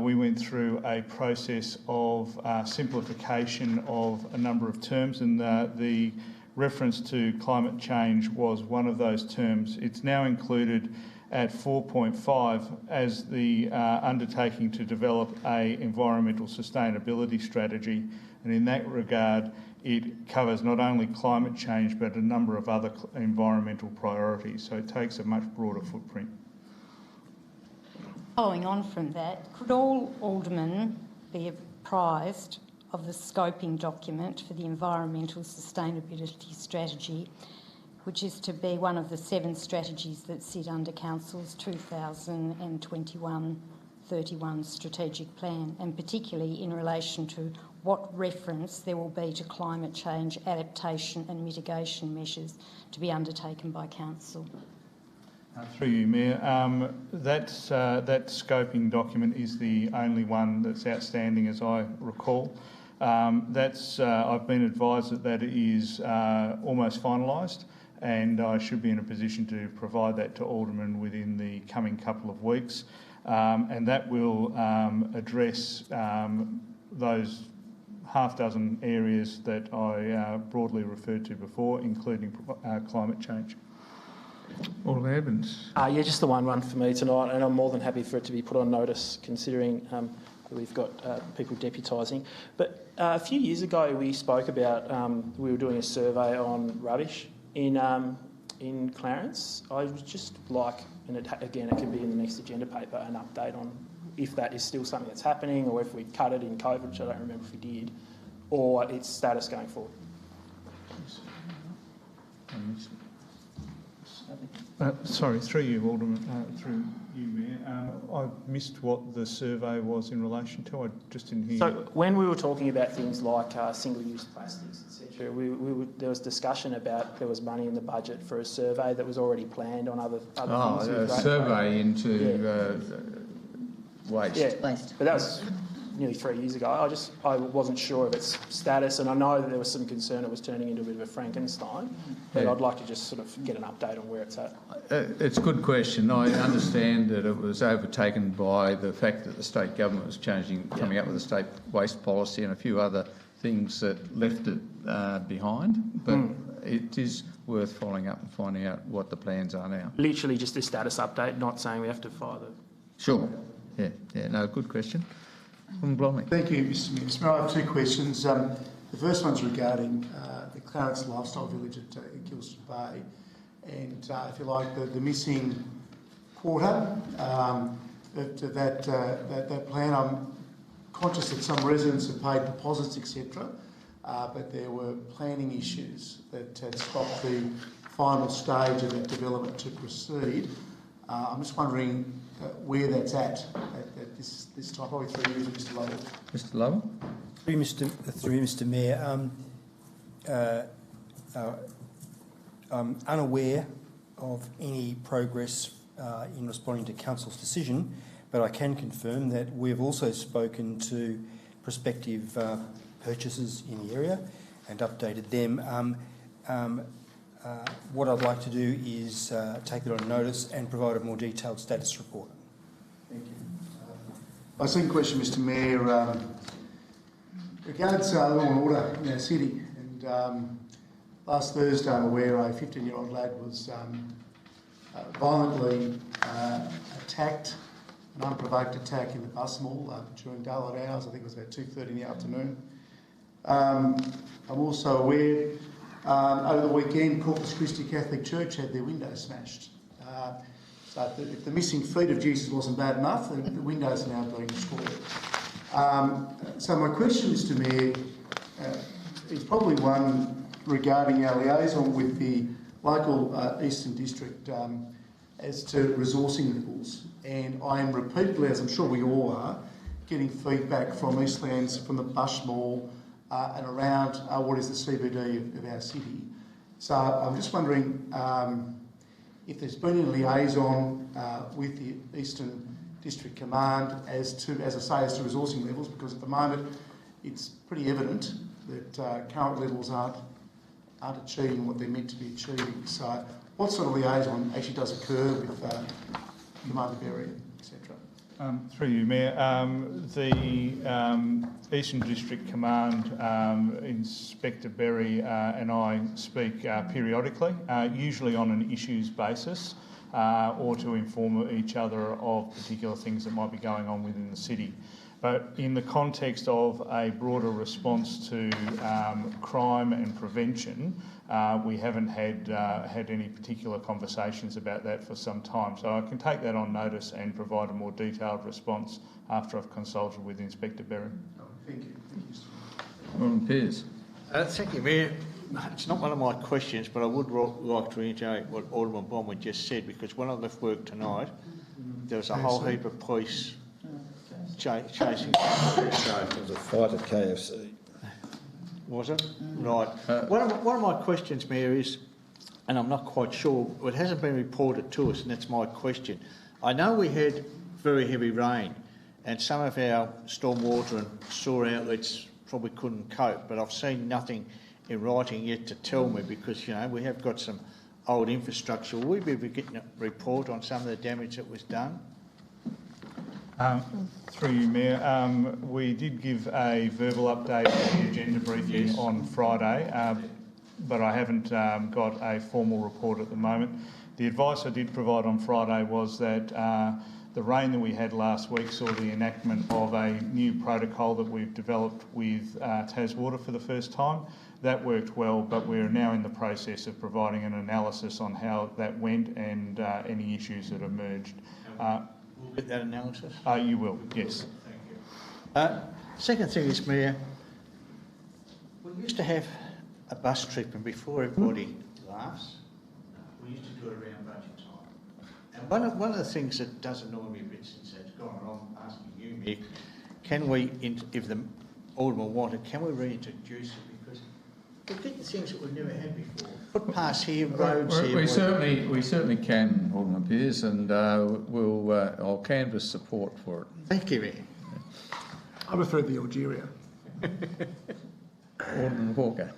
Speaker 4: we went through a process of simplification of a number of terms, and the reference to climate change was one of those terms. It's now included at 4.5 as the undertaking to develop an environmental sustainability strategy, and in that regard it covers not only climate change but a number of other environmental priorities, so it takes a much broader footprint.
Speaker 8: Following on from that, could all aldermen be apprised of the scoping document for the environmental sustainability strategy, which is to be one of the 7 strategies that sit under Council's 2021-31 strategic plan, and particularly in relation to what reference there will be to climate change adaptation and mitigation measures to be undertaken by Council?
Speaker 4: Through you, Mayor. That scoping document is the only one that's outstanding, as I recall. I've been advised that it is almost finalised, and I should be in a position to provide that to aldermen within the coming couple of weeks, and that will address those half dozen areas that I broadly referred to before, including climate change.
Speaker 1: Alderman Evans.
Speaker 11: Yeah, just the one for me tonight, and I'm more than happy for it to be put on notice, considering we've got people deputising. But a few years ago we spoke about, we were doing a survey on rubbish in Clarence. I would just like, and it can be in the next agenda paper, an update on if that is still something that's happening, or if we cut it in COVID, which I don't remember if we did, or its status going forward.
Speaker 4: Sorry, through you, Alderman, through you, Mayor. I missed what the survey was in relation to. I just didn't hear.
Speaker 11: So when we were talking about things like single-use plastics, etc., there was discussion about there was money in the budget for a survey that was already planned on other things.
Speaker 1: A survey into waste.
Speaker 11: Yeah, but that was nearly 3 years ago. I wasn't sure of its status, and I know that there was some concern it was turning into a bit of a Frankenstein, but I'd like to just sort of get an update on where it's at.
Speaker 1: It's a good question. I understand that it was overtaken by the fact that the state government was coming up with a state waste policy and a few other things that left it behind, but it is worth following up and finding out what the plans are now.
Speaker 11: Literally just a status update, not saying we have to fire the...
Speaker 1: Sure. Yeah, no, good question. Blomley.
Speaker 6: Thank you, Mr Mayor. I have two questions. The first one's regarding the Clarence Lifestyle Village at Kilston Bay and, if you like, the missing quarter that plan. I'm conscious that some residents have paid deposits, etc., but there were planning issues that had stopped the final stage of that development to proceed. I'm just wondering where that's at this time, probably 3 years, Mr Lovell.
Speaker 1: Mr Lovell?
Speaker 10: Through Mr Mayor, I'm unaware of any progress in responding to Council's decision, but I can confirm that we've also spoken to prospective purchasers in the area and updated them. What I'd like to do is take it on notice and provide a more detailed status report.
Speaker 6: Thank you. My second question, Mr Mayor, regards law and order in our city. And last Thursday, I'm aware a 15-year-old lad was violently attacked, an unprovoked attack in the bus mall during daylight hours. I think it was about 2:30 in the afternoon. I'm also aware over the weekend, Corpus Christi Catholic Church had their windows smashed. So if the missing feet of Jesus wasn't bad enough, the windows are now being destroyed. So my question, Mr Mayor, is probably one regarding our liaison with the local Eastern District as to resourcing levels. And I am repeatedly, as I'm sure we all are, getting feedback from Eastlands, from the Bush Mall, and around what is the CBD of our city. So I'm just wondering if there's been a liaison with the Eastern District Command as to resourcing levels, because at the moment it's pretty evident that current levels aren't achieving what they're meant to be achieving. So what sort of liaison actually does occur with Commander Berry, etc.?
Speaker 4: Through you, Mayor. The Eastern District Command, Inspector Berry and I speak periodically, usually on an issues basis, or to inform each other of particular things that might be going on within the city. But in the context of a broader response to crime and prevention, we haven't had any particular conversations about that for some time. So I can take that on notice and provide a more detailed response after I've consulted with Inspector Berry.
Speaker 6: Thank you.
Speaker 1: Ron Pearce.
Speaker 18: Thank you, Mayor. It's not one of my questions, but I would like to reiterate what Alderman Bomber just said, because when I left work tonight, there was a whole heap of police chasing.
Speaker 3: There was a fight at KFC.
Speaker 18: Was it? Right. One of my questions, Mayor, is, and I'm not quite sure, it hasn't been reported to us, and that's my question. I know we had very heavy rain, and some of our stormwater and sewer outlets probably couldn't cope, but I've seen nothing in writing yet to tell me, because, you know, we have got some old infrastructure. Will we be getting a report on some of the damage that was done?
Speaker 4: Through you, Mayor. We did give a verbal update at the agenda briefing on Friday, but I haven't got a formal report at the moment. The advice I did provide on Friday was that the rain that we had last week saw the enactment of a new protocol that we've developed with Taswater for the first time. That worked well, but we're now in the process of providing an analysis on how that went and any issues that emerged.
Speaker 18: We'll get that analysis?
Speaker 4: You will, yes.
Speaker 18: Thank you. Second thing is, Mayor, we used to have a bus trip, and before everybody laughs, we used to do it around budget time. And one of the things that does annoy me a bit since that's gone on, I'm asking you, Mayor, can we, if the Alderman wanted, can we reintroduce it? Because we're getting things that we've never had before. Footpaths here, roads here.
Speaker 1: We certainly can, Alderman Pearce, and I'll canvass support for it.
Speaker 18: Thank you, Mayor.
Speaker 6: I prefer the Algeria.
Speaker 1: Alderman Walker.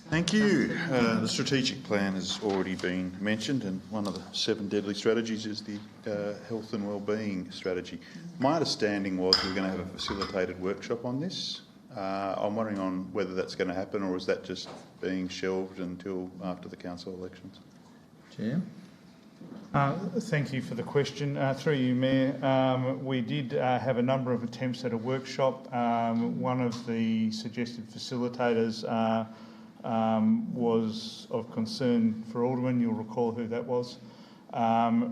Speaker 2: Thank you. The strategic plan has already been mentioned, and one of the 7 deadly strategies is the health and wellbeing strategy. My understanding was we were going to have a facilitated workshop on this. I'm wondering on whether that's going to happen, or is that just being shelved until after the council elections?
Speaker 1: Chair.
Speaker 4: Thank you for the question. Through you, Mayor. We did have a number of attempts at a workshop. One of the suggested facilitators was of concern for Alderman. You'll recall who that was.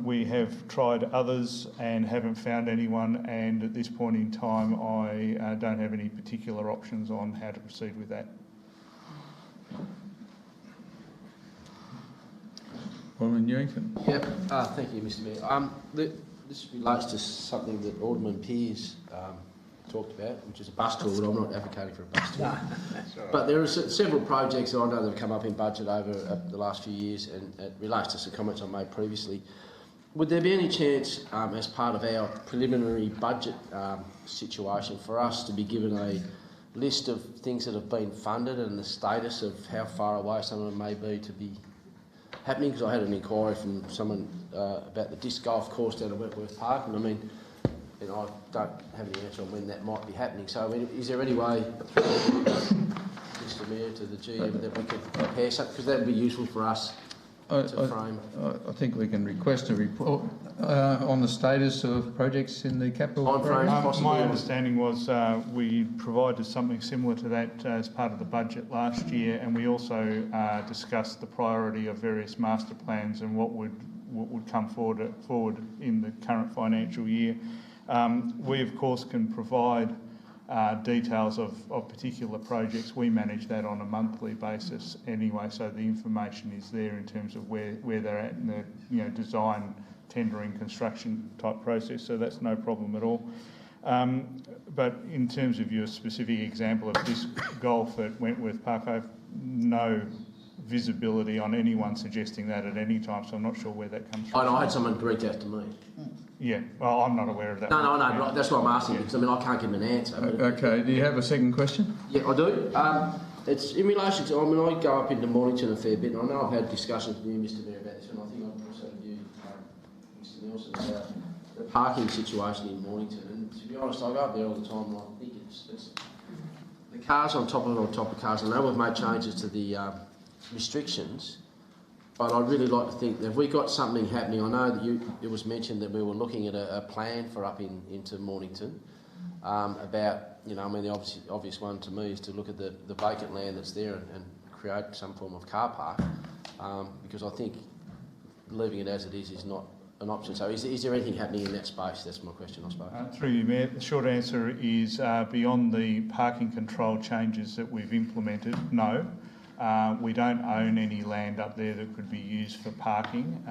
Speaker 4: We have tried others and haven't found anyone, and at this point in time I don't have any particular options on how to proceed with that.
Speaker 1: Alderman Newington.
Speaker 15: Yep. Thank you, Mr Mayor. This relates to something that Alderman Pearce talked about, which is a bus tour, but I'm not advocating for a bus tour.
Speaker 1: No, that's all right.
Speaker 15: But there are several projects that I know that have come up in budget over the last few years, and it relates to some comments I made previously. Would there be any chance, as part of our preliminary budget situation, for us to be given a list of things that have been funded and the status of how far away some of them may be to be happening? Because I had an inquiry from someone about the disc golf course down at Wentworth Park, and I mean, I don't have any answer on when that might be happening. So, I mean, is there any way, Mr Mayor, to the GM, that we could prepare something? Because that would be useful for us to frame.
Speaker 1: I think we can request a report on the status of projects in the capital program.
Speaker 4: My understanding was we provided something similar to that as part of the budget last year, and we also discussed the priority of various master plans and what would come forward in the current financial year. We, of course, can provide details of particular projects. We manage that on a monthly basis anyway, so the information is there in terms of where they're at in the design, tendering, construction type process, so that's no problem at all. But in terms of your specific example of disc golf at Wentworth Park, I have no visibility on anyone suggesting that at any time, so I'm not sure where that comes from.
Speaker 15: I had someone reach out to me.
Speaker 4: Yeah, well, I'm not aware of that.
Speaker 15: No, that's why I'm asking, because I mean, I can't give them an answer.
Speaker 1: Okay, do you have a second question?
Speaker 15: Yeah, I do. It's in relation to, I mean, I go up into Mornington a fair bit, and I know I've had discussions with you, Mr Mayor, about this, and I think I've also with you, Mr Nelson, about the parking situation in Mornington. And to be honest, I go up there all the time, and I think it's the cars on top of cars. I know we've made changes to the restrictions, but I'd really like to think that if we got something happening, I know that it was mentioned that we were looking at a plan for up into Mornington about, I mean, the obvious one to me is to look at the vacant land that's there and create some form of car park, because I think leaving it as it is not an option. So is there anything happening in that space? That's my question, I suppose.
Speaker 4: Through you, Mayor, the short answer is beyond the parking control changes that we've implemented, no. We don't own any land up there that could be used for parking.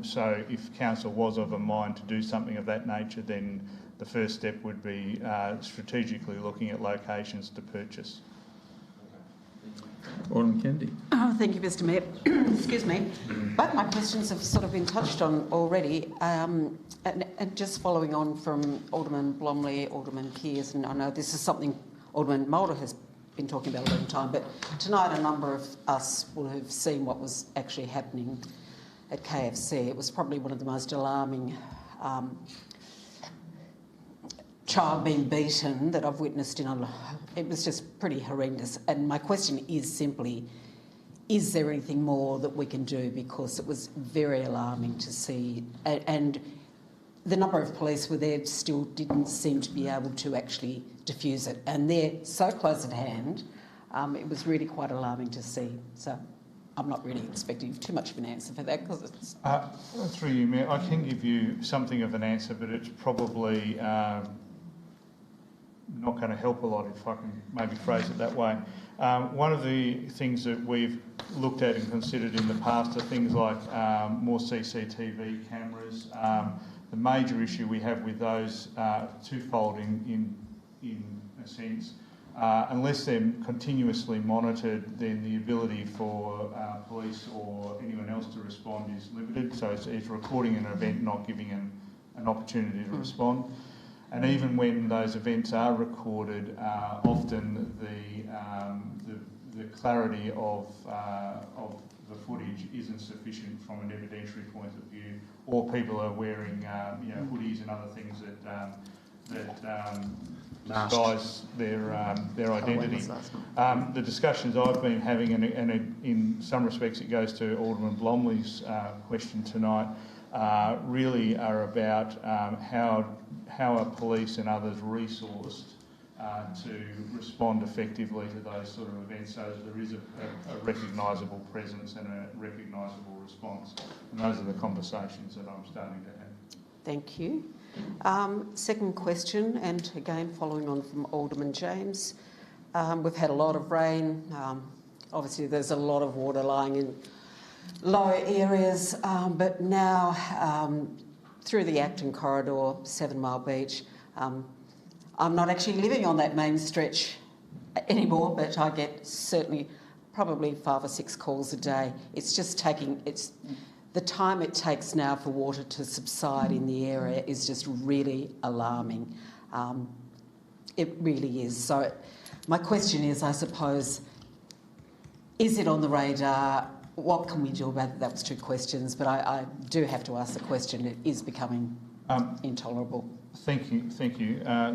Speaker 4: So if council was of a mind to do something of that nature, then the first step would be strategically looking at locations to purchase.
Speaker 1: Alderman Kennedy.
Speaker 17: Oh, thank you, Mr Mayor. Excuse me. Both my questions have sort of been touched on already. And just following on from Alderman Blomley, Alderman Pearce, and I know this is something Alderman Mulder has been talking about a long time, but tonight a number of us will have seen what was actually happening at KFC. It was probably one of the most alarming child being beaten that I've witnessed it was just pretty horrendous. And my question is simply, is there anything more that we can do? Because it was very alarming to see, and the number of police were there still didn't seem to be able to actually diffuse it. And they're so close at hand, it was really quite alarming to see. So I'm not really expecting too much of an answer for that, because it's...
Speaker 4: Through you, Mayor, I can give you something of an answer, but it's probably not going to help a lot, if I can maybe phrase it that way. One of the things that we've looked at and considered in the past are things like more CCTV cameras. The major issue we have with those, twofold in a sense, unless they're continuously monitored, then the ability for police or anyone else to respond is limited. So it's recording an event, not giving an opportunity to respond. And even when those events are recorded, often the clarity of the footage isn't sufficient from an evidentiary point of view, or people are wearing hoodies and other things that disguise their identity. The discussions I've been having, and in some respects it goes to Alderman Blomley's question tonight, really are about how are police and others resourced to respond effectively to those sort of events, so that there is a recognisable presence and a recognisable response. And those are the conversations that I'm starting to have.
Speaker 17: Thank you. Second question, and again following on from Alderman James, we've had a lot of rain. Obviously there's a lot of water lying in low areas, but now through the Acton corridor, 7 Mile Beach, I'm not actually living on that main stretch anymore, but I get certainly probably 5 or 6 calls a day. It's just the time it takes now for water to subside in the area is just really alarming. It really is. So my question is, I suppose, is it on the radar? What can we do about it? That was 2 questions, but I do have to ask the question. It is becoming intolerable.
Speaker 4: Thank you.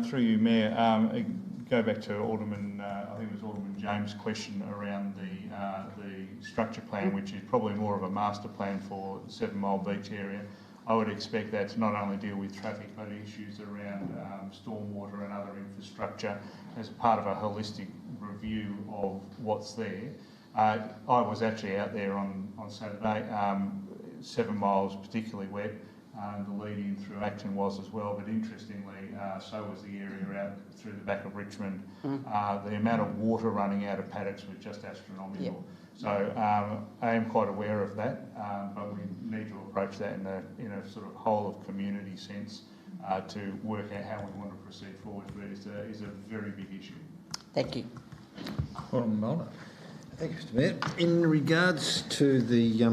Speaker 4: Through you, Mayor. Go back to Alderman, I think it was Alderman James' question around the structure plan, which is probably more of a master plan for the 7 Mile Beach area. I would expect that to not only deal with traffic, but issues around stormwater and other infrastructure as part of a holistic review of what's there. I was actually out there on Saturday. 7 Miles particularly wet. The lead in through Acton was as well, but interestingly, so was the area out through the back of Richmond. The amount of water running out of paddocks was just astronomical. Yep. So I am quite aware of that, but we need to approach that in a sort of whole of community sense to work out how we want to proceed forward. But it is a very big issue.
Speaker 17: Thank you.
Speaker 1: Alderman Mulder.
Speaker 3: Thank you, Mr Mayor. In regards to the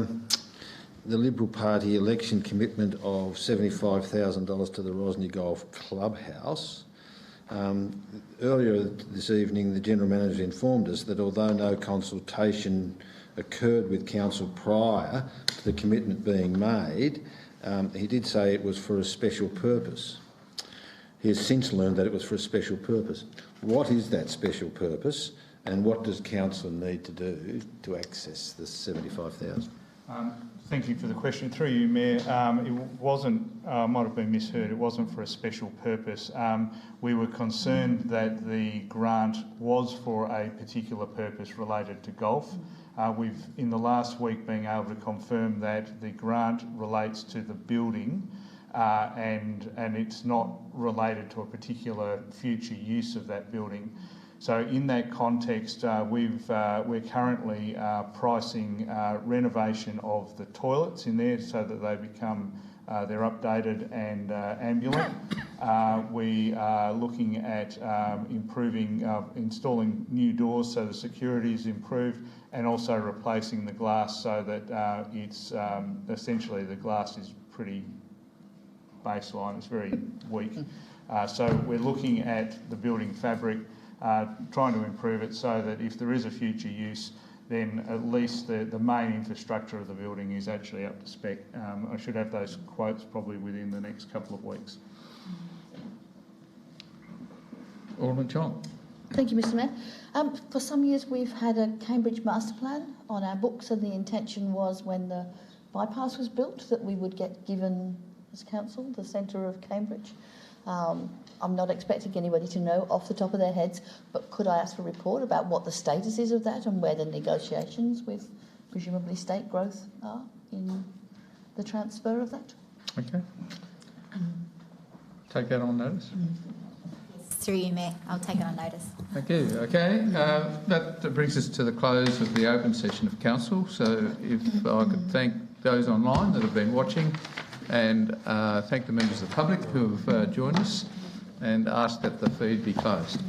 Speaker 3: Liberal Party election commitment of $75,000 to the Rosny Golf Clubhouse, earlier this evening the General Manager informed us that although no consultation occurred with Council prior to the commitment being made, he did say it was for a special purpose. He has since learned that it was for a special purpose. What is that special purpose, and what does Council need to do to access the $75,000?
Speaker 4: Thank you for the question. Through you, Mayor, it wasn't, might have been misheard, it wasn't for a special purpose. We were concerned that the grant was for a particular purpose related to golf. We've, in the last week, been able to confirm that the grant relates to the building and it's not related to a particular future use of that building. So in that context, we're currently pricing renovation of the toilets in there so that they become they're updated and ambulant. We are looking at installing new doors so the security is improved, and also replacing the glass so that it's essentially the glass is pretty baseline. It's very weak. So we're looking at the building fabric. Trying to improve it so that if there is a future use, then at least the main infrastructure of the building is actually up to spec. I should have those quotes probably within the next couple of weeks.
Speaker 1: Alderman Chong.
Speaker 7: Thank you, Mr Mayor. For some years we've had a Cambridge master plan on our books, and the intention was when the bypass was built that we would get given, as council, the centre of Cambridge. I'm not expecting anybody to know off the top of their heads, but could I ask for a report about what the status is of that and where the negotiations with presumably state growth are in the transfer of that?
Speaker 1: Okay. Take that on notice.
Speaker 9: Through you, Mayor. I'll take it on notice.
Speaker 1: Thank you. Okay, that brings us to the close of the open session of Council. So if I could thank those online that have been watching, and thank the members of the public who have joined us, and ask that the feed be closed.